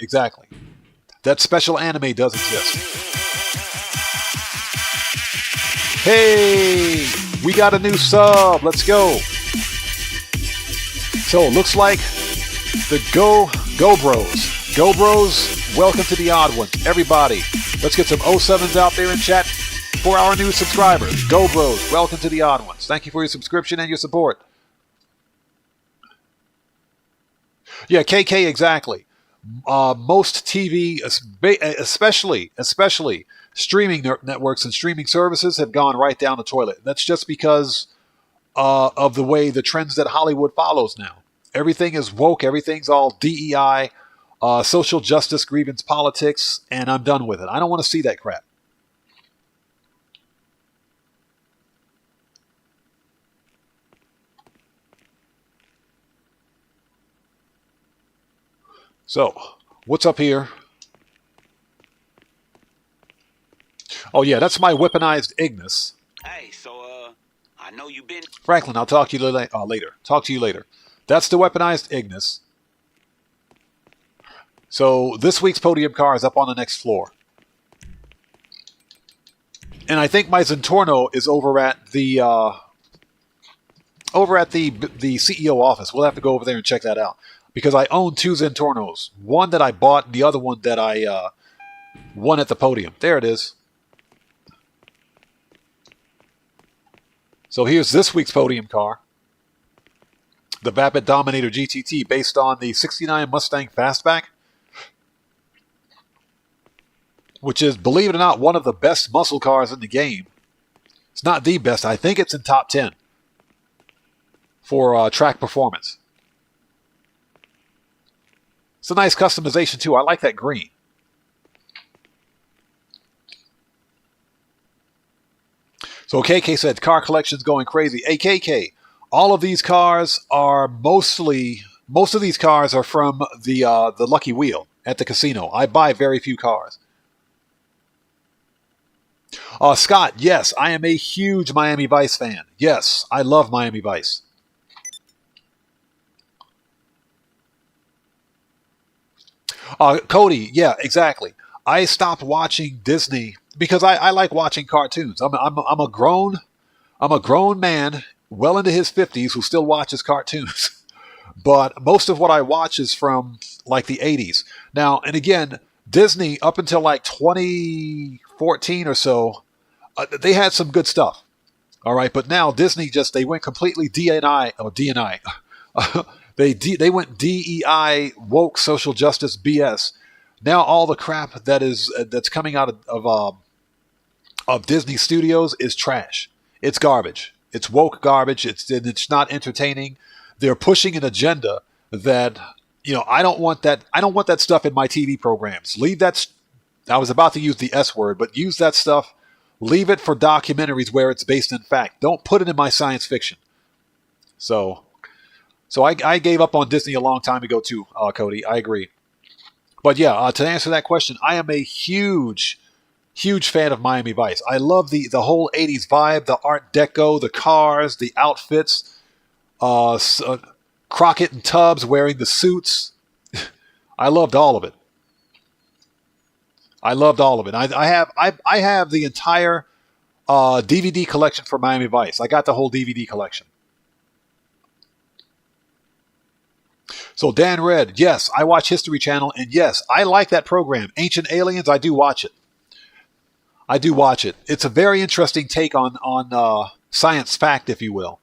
That special anime does exist. Hey, we got a new sub. Let's go. So, looks like the Go Bros. Go Bros, welcome to the Odd Ones. Everybody, let's get some 07s out there in chat. For our new subscribers, Go Bros, welcome to the Odd Ones. Thank you for your subscription and your support. Yeah, KK, exactly. Most TV, especially streaming networks and streaming services, have gone right down the toilet. That's just because of the way the trends that Hollywood follows now. Everything is woke. Everything's all DEI, social justice, grievance politics, and I'm done with it. I don't want to see that crap. So, what's up here? Oh yeah, that's my weaponized Ignis. Hey, so, I know you've been... Franklin, I'll talk to you later. Talk to you later. That's the weaponized Ignis. So this week's podium car is up on the next floor. And I think my Zentorno is over at the CEO office. We'll have to go over there and check that out. Because I own 2 Zentornos. One that I bought and the other one that I won at the podium. There it is. So here's this week's podium car. The Vapid Dominator GTT based on the 69 Mustang Fastback. Which is, believe it or not, one of the best muscle cars in the game. It's not the best. I think it's in top 10 for track performance. It's a nice customization too. I like that green. So KK said car collection's going crazy. Hey KK, all of these cars are most of these cars are from the Lucky Wheel at the casino. I buy very few cars. Scott, yes, I am a huge Miami Vice fan. Yes, I love Miami Vice. Cody, yeah, exactly. I stopped watching Disney because I like watching cartoons. I'm a grown man, well into his 50s, who still watches cartoons. But most of what I watch is from like the 80s. Now, and again, Disney up until like 2014 or so, they had some good stuff. All right, but now Disney they went completely DNI. They went DEI, woke social justice BS. Now all the crap that's coming out of Disney Studios is trash. It's garbage. It's woke garbage. It's not entertaining. They're pushing an agenda that I don't want that. I don't want that stuff in my TV programs. Leave that. I was about to use the S word, but use that stuff. Leave it for documentaries where it's based in fact. Don't put it in my science fiction. So I gave up on Disney a long time ago too, Cody. I agree. But yeah, to answer that question, I am a huge fan of Miami Vice. I love the whole 80s vibe, the Art Deco, the cars, the outfits, Crockett and Tubbs wearing the suits. I loved all of it. I have the entire DVD collection for Miami Vice. I got the whole DVD collection. So Dan Red, yes, I watch History Channel, and yes, I like that program. Ancient Aliens, I do watch it. It's a very interesting take on science fact, if you will.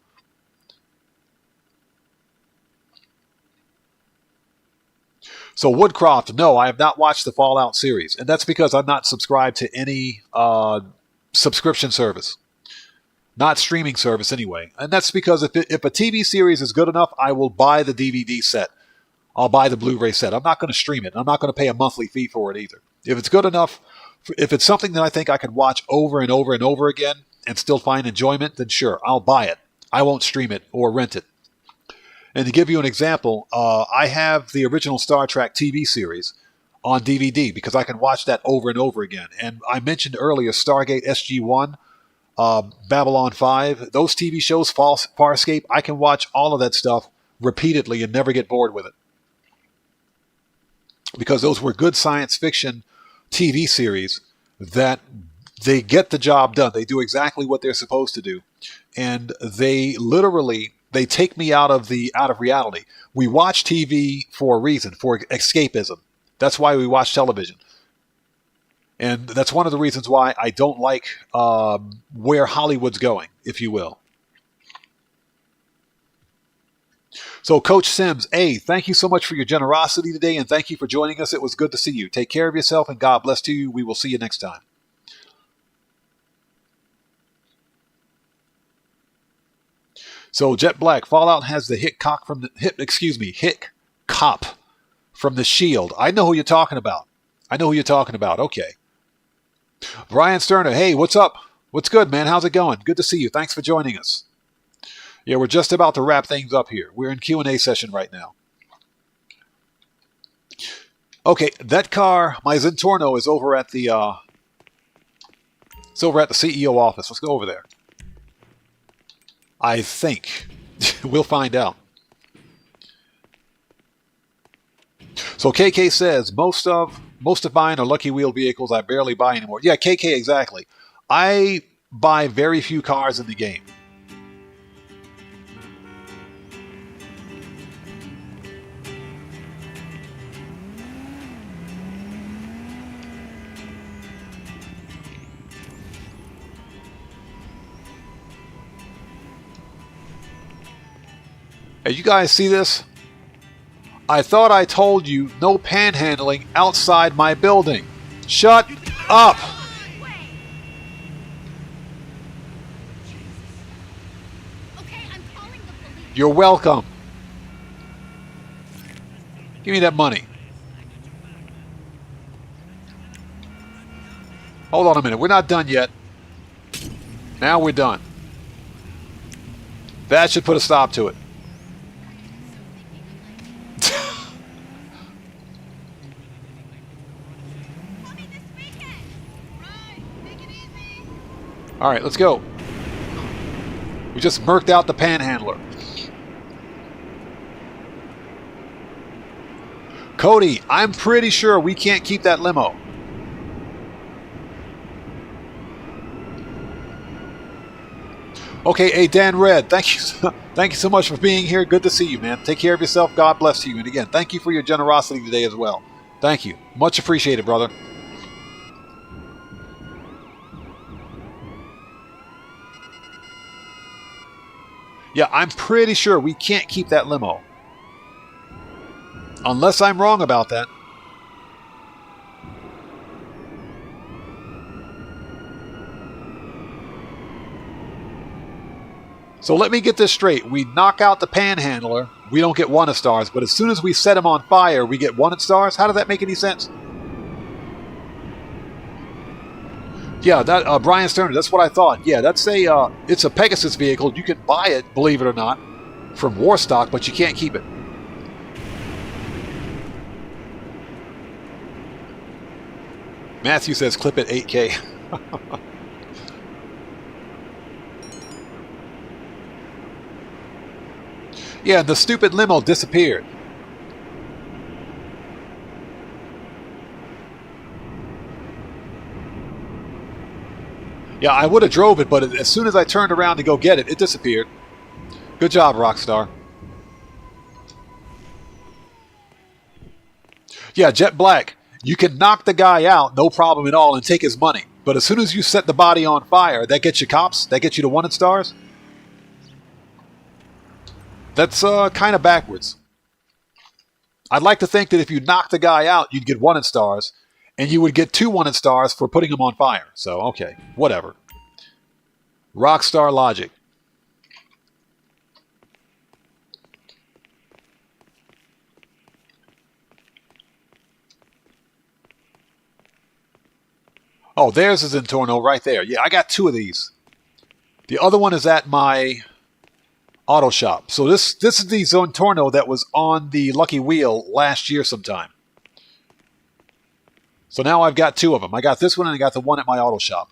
So Woodcroft, no, I have not watched the Fallout series, and that's because I'm not subscribed to any subscription service. Not streaming service anyway. And that's because if a TV series is good enough, I will buy the DVD set. I'll buy the Blu-ray set. I'm not going to stream it. I'm not going to pay a monthly fee for it either. If it's good enough, if it's something that I think I can watch over and over and over again and still find enjoyment, then sure, I'll buy it. I won't stream it or rent it. And to give you an example, I have the original Star Trek TV series on DVD because I can watch that over and over again. And I mentioned earlier Stargate SG-1, Babylon 5, those TV shows, Farscape, I can watch all of that stuff repeatedly and never get bored with it. Because those were good science fiction TV series that they get the job done. They do exactly what they're supposed to do. And they take me out of reality. We watch TV for a reason, for escapism. That's why we watch television. And that's one of the reasons why I don't like where Hollywood's going, if you will. So Coach Sims, thank you so much for your generosity today, and thank you for joining us. It was good to see you. Take care of yourself, and God bless to you. We will see you next time. So Jet Black, Fallout has the hit cop from the hit cop from the Shield. I know who you're talking about. Okay. Brian Sterner, hey, what's up? What's good, man? How's it going? Good to see you. Thanks for joining us. Yeah, we're just about to wrap things up here. We're in Q&A session right now. Okay, that car, my Zentorno, is over at the CEO office. Let's go over there. I think. We'll find out. So KK says, most of mine are Lucky Wheel vehicles I barely buy anymore. Yeah, KK, exactly. I buy very few cars in the game. Hey, you guys see this? I thought I told you no panhandling outside my building. Shut up! Okay, I'm calling the police. You're welcome. Give me that money. Hold on a minute. We're not done yet. Now we're done. That should put a stop to it. All right, let's go. We just murked out the panhandler. Cody, I'm pretty sure we can't keep that limo. Okay, hey Dan Red, thank you so much for being here. Good to see you, man. Take care of yourself. God bless you. And again, thank you for your generosity today as well. Thank you. Much appreciated, brother. Yeah, I'm pretty sure we can't keep that limo. Unless I'm wrong about that. So let me get this straight. We knock out the panhandler, we don't get wanted stars, but as soon as we set him on fire, we get wanted stars? How does that make any sense? Yeah, that Brian Sterner, that's what I thought. Yeah, that's it's a Pegasus vehicle. You can buy it, believe it or not, from Warstock, but you can't keep it. Matthew says clip it 8K. Yeah, the stupid limo disappeared. Yeah, I would have drove it, but as soon as I turned around to go get it, it disappeared. Good job, Rockstar. Yeah, Jet Black. You can knock the guy out, no problem at all, and take his money. But as soon as you set the body on fire, that gets you cops? That gets you to wanted stars? That's kind of backwards. I'd like to think that if you knock the guy out, you'd get wanted stars. And you would get 2 wanted stars for putting him on fire. So, okay, whatever. Rockstar logic. Oh, there's a Zentorno right there. Yeah, I got 2 of these. The other one is at my auto shop. So this is the Zentorno that was on the Lucky Wheel last year sometime. So now I've got 2 of them. I got this one and I got the one at my auto shop.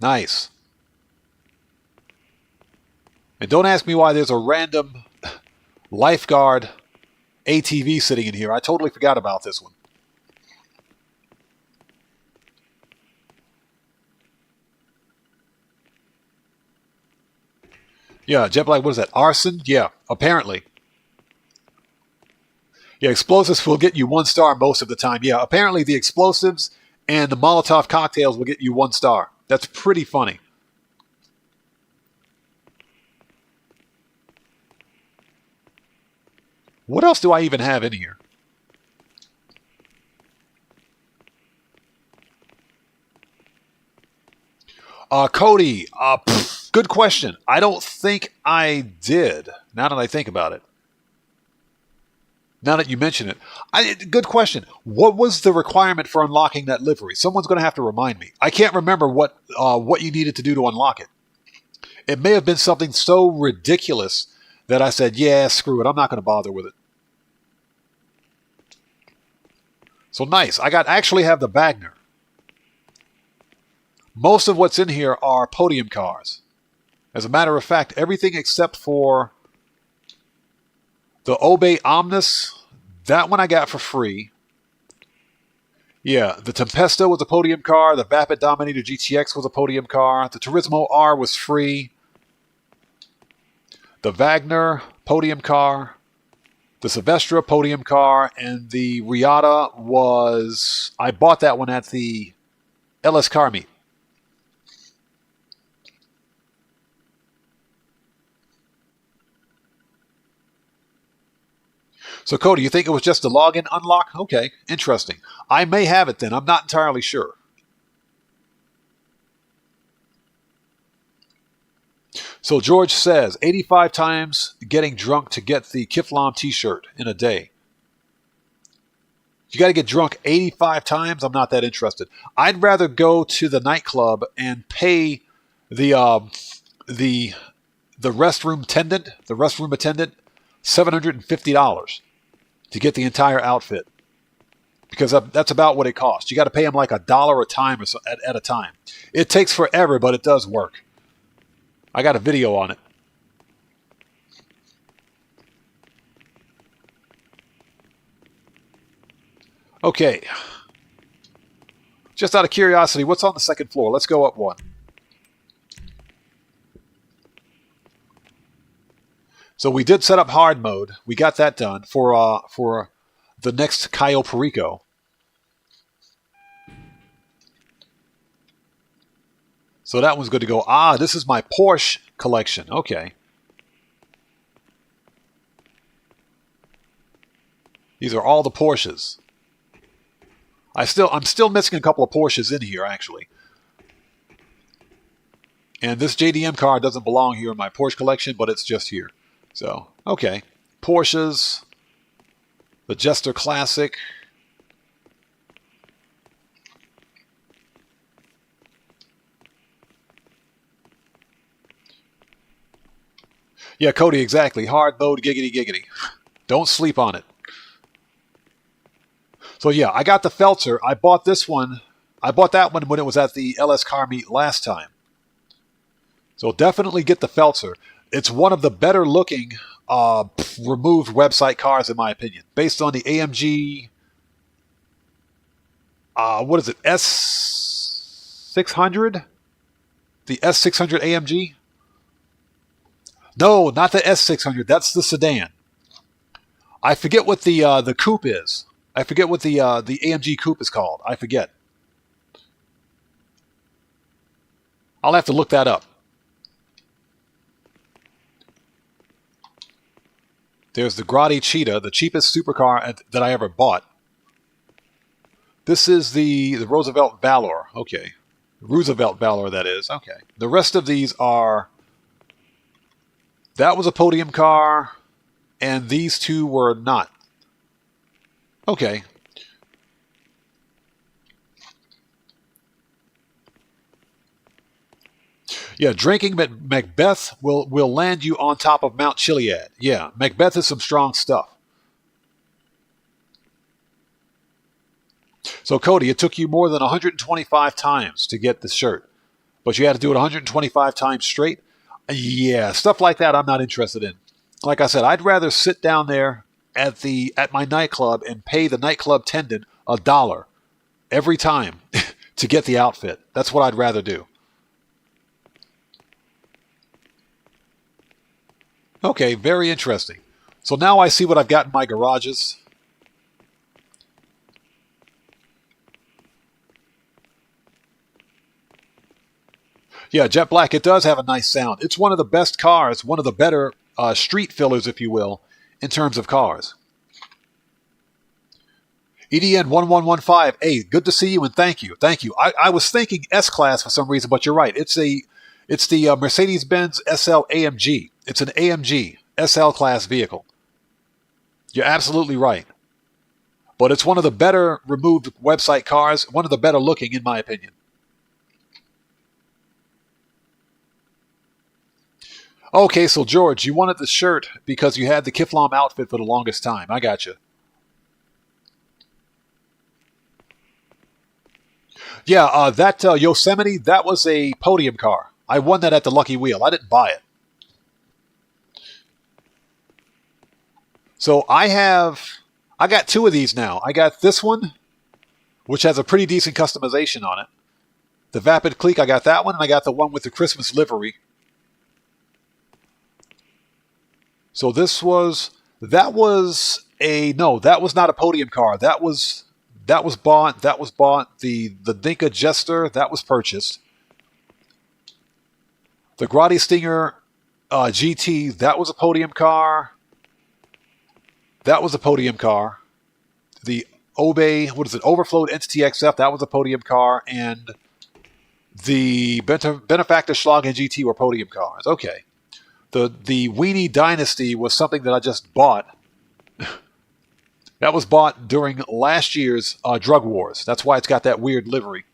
Nice. And don't ask me why there's a random lifeguard ATV sitting in here. I totally forgot about this one. Yeah, Jet Black, what is that? Arson? Yeah, apparently. Yeah, explosives will get you 1 star most of the time. Yeah, apparently the explosives and the Molotov cocktails will get you 1 star. That's pretty funny. What else do I even have in here? Cody, good question. I don't think I did, now that I think about it. Now that you mention it. Good question. What was the requirement for unlocking that livery? Someone's going to have to remind me. I can't remember what you needed to do to unlock it. It may have been something so ridiculous that I said, yeah, screw it. I'm not going to bother with it. So nice. I actually have the Wagner. Most of what's in here are podium cars. As a matter of fact, everything except for the Obey Omnis, that one I got for free. Yeah, the Tempesto was a podium car. The Vapid Dominator GTX was a podium car. The Turismo R was free. The Wagner, podium car. The Silvestre, podium car. And the Riata was... I bought that one at the LS Car Meet. So, Cody, you think it was just a login unlock? Okay, interesting. I may have it then. I'm not entirely sure. So, George says, 85 times getting drunk to get the Kiflam t-shirt in a day. You got to get drunk 85 times? I'm not that interested. I'd rather go to the nightclub and pay the restroom attendant, $750 to get the entire outfit, because that's about what it costs. You got to pay them like $1 a time or so, at a time. It takes forever, but it does work. I got a video on it. Okay. Just out of curiosity, what's on the second floor? Let's go up one. So we did set up hard mode. We got that done for the next Cayo Perico. So that one's good to go. Ah, this is my Porsche collection. Okay. These are all the Porsches. I'm still missing a couple of Porsches in here, actually. And this JDM car doesn't belong here in my Porsche collection, but it's just here. So, okay. Porsches. The Jester Classic. Yeah, Cody, exactly. Hard mode, giggity, giggity. Don't sleep on it. So yeah, I got the Feltzer. I bought this one. I bought that one when it was at the LS Car Meet last time. So definitely get the Feltzer. It's one of the better looking removed website cars in my opinion. Based on the AMG, what is it, S600? The S600 AMG? No, not the S600. That's the sedan. I forget what the coupe is. I forget what the AMG coupe is called. I forget. I'll have to look that up. There's the Grotti Cheetah, the cheapest supercar that I ever bought. This is the Roosevelt Valor. Okay. Roosevelt Valor, that is. Okay. The rest of these are... That was a podium car, and these two were not. Okay. Yeah, drinking Macbeth will land you on top of Mount Chiliad. Yeah, Macbeth is some strong stuff. So, Cody, it took you more than 125 times to get this shirt, but you had to do it 125 times straight? Yeah, stuff like that I'm not interested in. Like I said, I'd rather sit down there at my nightclub and pay the nightclub attendant $1 every time to get the outfit. That's what I'd rather do. Okay, very interesting. So now I see what I've got in my garages. Yeah, Jet Black, it does have a nice sound. It's one of the best cars, one of the better street fillers, if you will, in terms of cars. EDN1115. Hey, good to see you and thank you. Thank you. I was thinking S-Class for some reason, but you're right. It's the Mercedes-Benz SL AMG. It's an AMG SL class vehicle. You're absolutely right. But it's one of the better removed website cars, one of the better looking in my opinion. Okay, so George, you wanted the shirt because you had the Kiflam outfit for the longest time. I got you. Yeah, that Yosemite, that was a podium car. I won that at the Lucky Wheel. I didn't buy it. So I got two of these now. I got this one, which has a pretty decent customization on it. The Vapid Clique, I got that one, and I got the one with the Christmas livery. So that was not a podium car. That was bought. The Dinka Jester, that was purchased. The Grotti Stinger GT, that was a podium car. That was a podium car. The Overflowed Entity XF, that was a podium car. And the Benefactor Schlagen GT were podium cars. Okay. The Weenie Dynasty was something that I just bought. That was bought during last year's Drug Wars. That's why it's got that weird livery.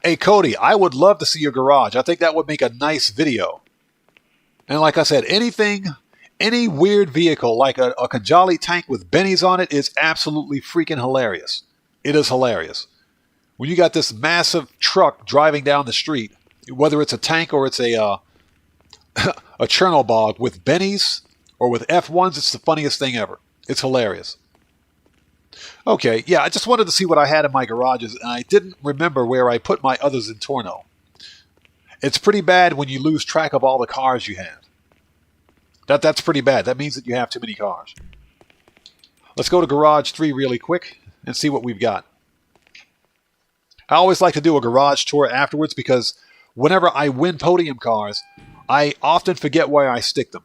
Hey, Cody, I would love to see your garage. I think that would make a nice video. And like I said, any weird vehicle like a Kajali tank with bennies on it is absolutely freaking hilarious. It is hilarious. When you got this massive truck driving down the street, whether it's a tank or it's a Chernobog with bennies or with F1s, it's the funniest thing ever. It's hilarious. Okay, yeah, I just wanted to see what I had in my garages, and I didn't remember where I put my others in Torno. It's pretty bad when you lose track of all the cars you have. That's pretty bad. That means that you have too many cars. Let's go to Garage 3 really quick and see what we've got. I always like to do a garage tour afterwards because whenever I win podium cars, I often forget where I stick them.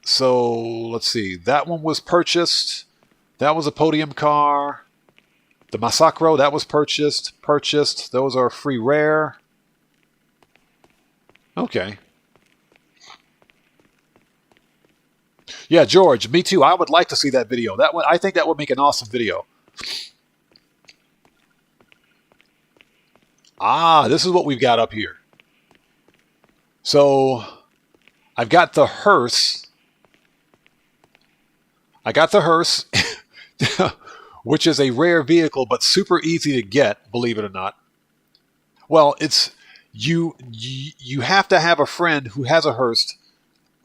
So, let's see. That one was purchased. That was a podium car. The Massacro, that was purchased. Those are free rare. Okay. Yeah, George, me too. I would like to see that video. I think that would make an awesome video. Ah, this is what we've got up here. So, I've got the hearse. Which is a rare vehicle, but super easy to get, believe it or not. Well, it's you have to have a friend who has a hearse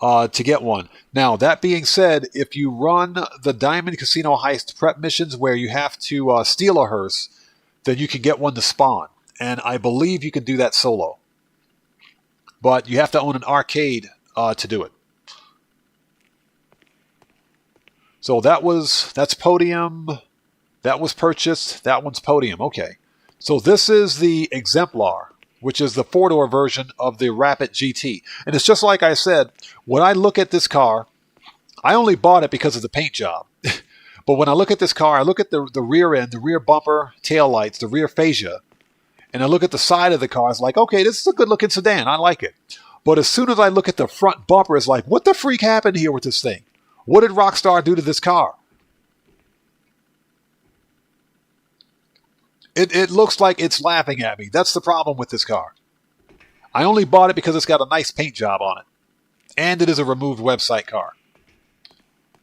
to get one. Now, that being said, if you run the Diamond Casino Heist prep missions where you have to steal a hearse, then you can get one to spawn. And I believe you can do that solo. But you have to own an arcade to do it. So that's podium. That was purchased. That one's podium. Okay. So this is the Exemplar, which is the four-door version of the Rapid GT. And it's just like I said, when I look at this car, I only bought it because of the paint job. But when I look at this car, I look at the rear end, the rear bumper, tail lights, the rear fascia, and I look at the side of the car, it's like, okay, this is a good-looking sedan. I like it. But as soon as I look at the front bumper, it's like, what the freak happened here with this thing? What did Rockstar do to this car? It looks like it's laughing at me. That's the problem with this car. I only bought it because it's got a nice paint job on it. And it is a removed website car.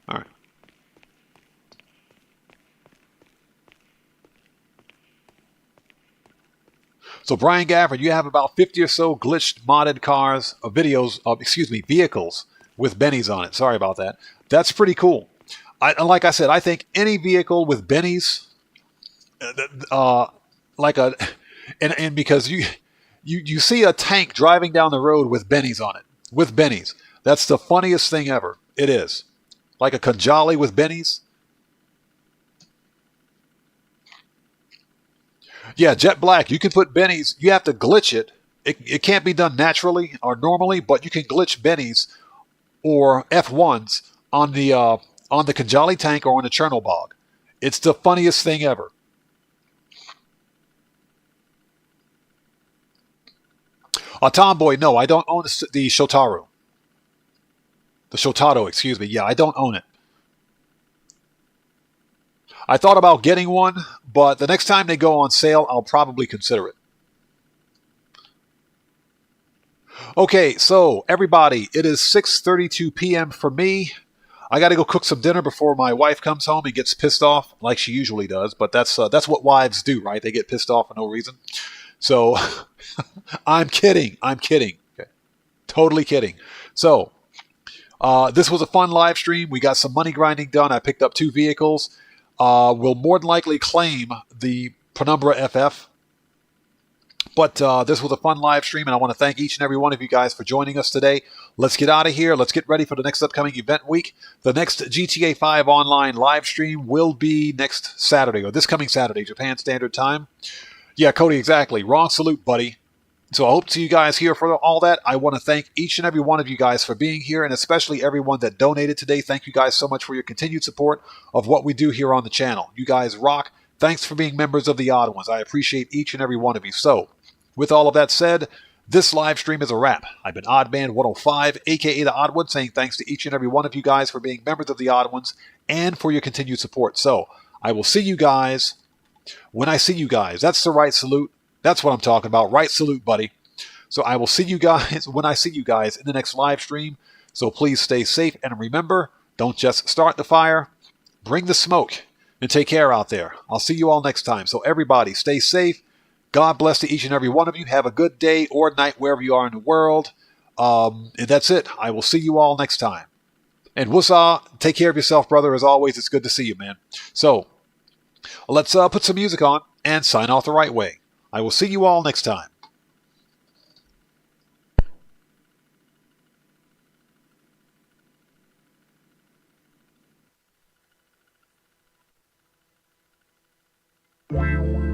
All right. So Brian Gafford, you have about 50 or so glitched modded cars, vehicles with bennies on it. Sorry about that. That's pretty cool. Like I said, I think any vehicle with bennies, and because you see a tank driving down the road with bennies on it, with bennies. That's the funniest thing ever. It is. Like a Kajali with bennies. Yeah, Jet Black, you can put bennies. You have to glitch it It can't be done naturally or normally, but you can glitch bennies or F1s on the Kajali tank or on the Chernobog. Bog. It's the funniest thing ever. Tomboy, no, I don't own the Shotaro. The Shotaro, excuse me. Yeah, I don't own it. I thought about getting one, but the next time they go on sale, I'll probably consider it. Okay, so everybody, it is 6:32 p.m. for me. I got to go cook some dinner before my wife comes home and gets pissed off, like she usually does. But that's what wives do, right? They get pissed off for no reason. So I'm kidding. Okay. Totally kidding. So this was a fun live stream. We got some money grinding done. I picked up 2 vehicles. We'll more than likely claim the Penumbra FF. But this was a fun live stream, and I want to thank each and every one of you guys for joining us today. Let's get out of here. Let's get ready for the next upcoming event week. The next GTA 5 online live stream will be next Saturday, or this coming Saturday, Japan Standard Time. Yeah, Cody, exactly. Wrong salute, buddy. So I hope to see you guys here for all that. I want to thank each and every one of you guys for being here, and especially everyone that donated today. Thank you guys so much for your continued support of what we do here on the channel. You guys rock. Thanks for being members of the Odd Ones. I appreciate each and every one of you. So, with all of that said, this live stream is a wrap. I've been OddMan105, aka the Odd One, saying thanks to each and every one of you guys for being members of the Odd Ones and for your continued support. So, I will see you guys when I see you guys. That's the right salute. That's what I'm talking about. Right salute, buddy. So I will see you guys when I see you guys in the next live stream. So please stay safe. And remember, don't just start the fire. Bring the smoke. And take care out there. I'll see you all next time. So everybody, stay safe. God bless to each and every one of you. Have a good day or night wherever you are in the world. And that's it. I will see you all next time. And Wusa, take care of yourself, brother. As always, it's good to see you, man. So let's put some music on and sign off the right way. I will see you all next time. Wow.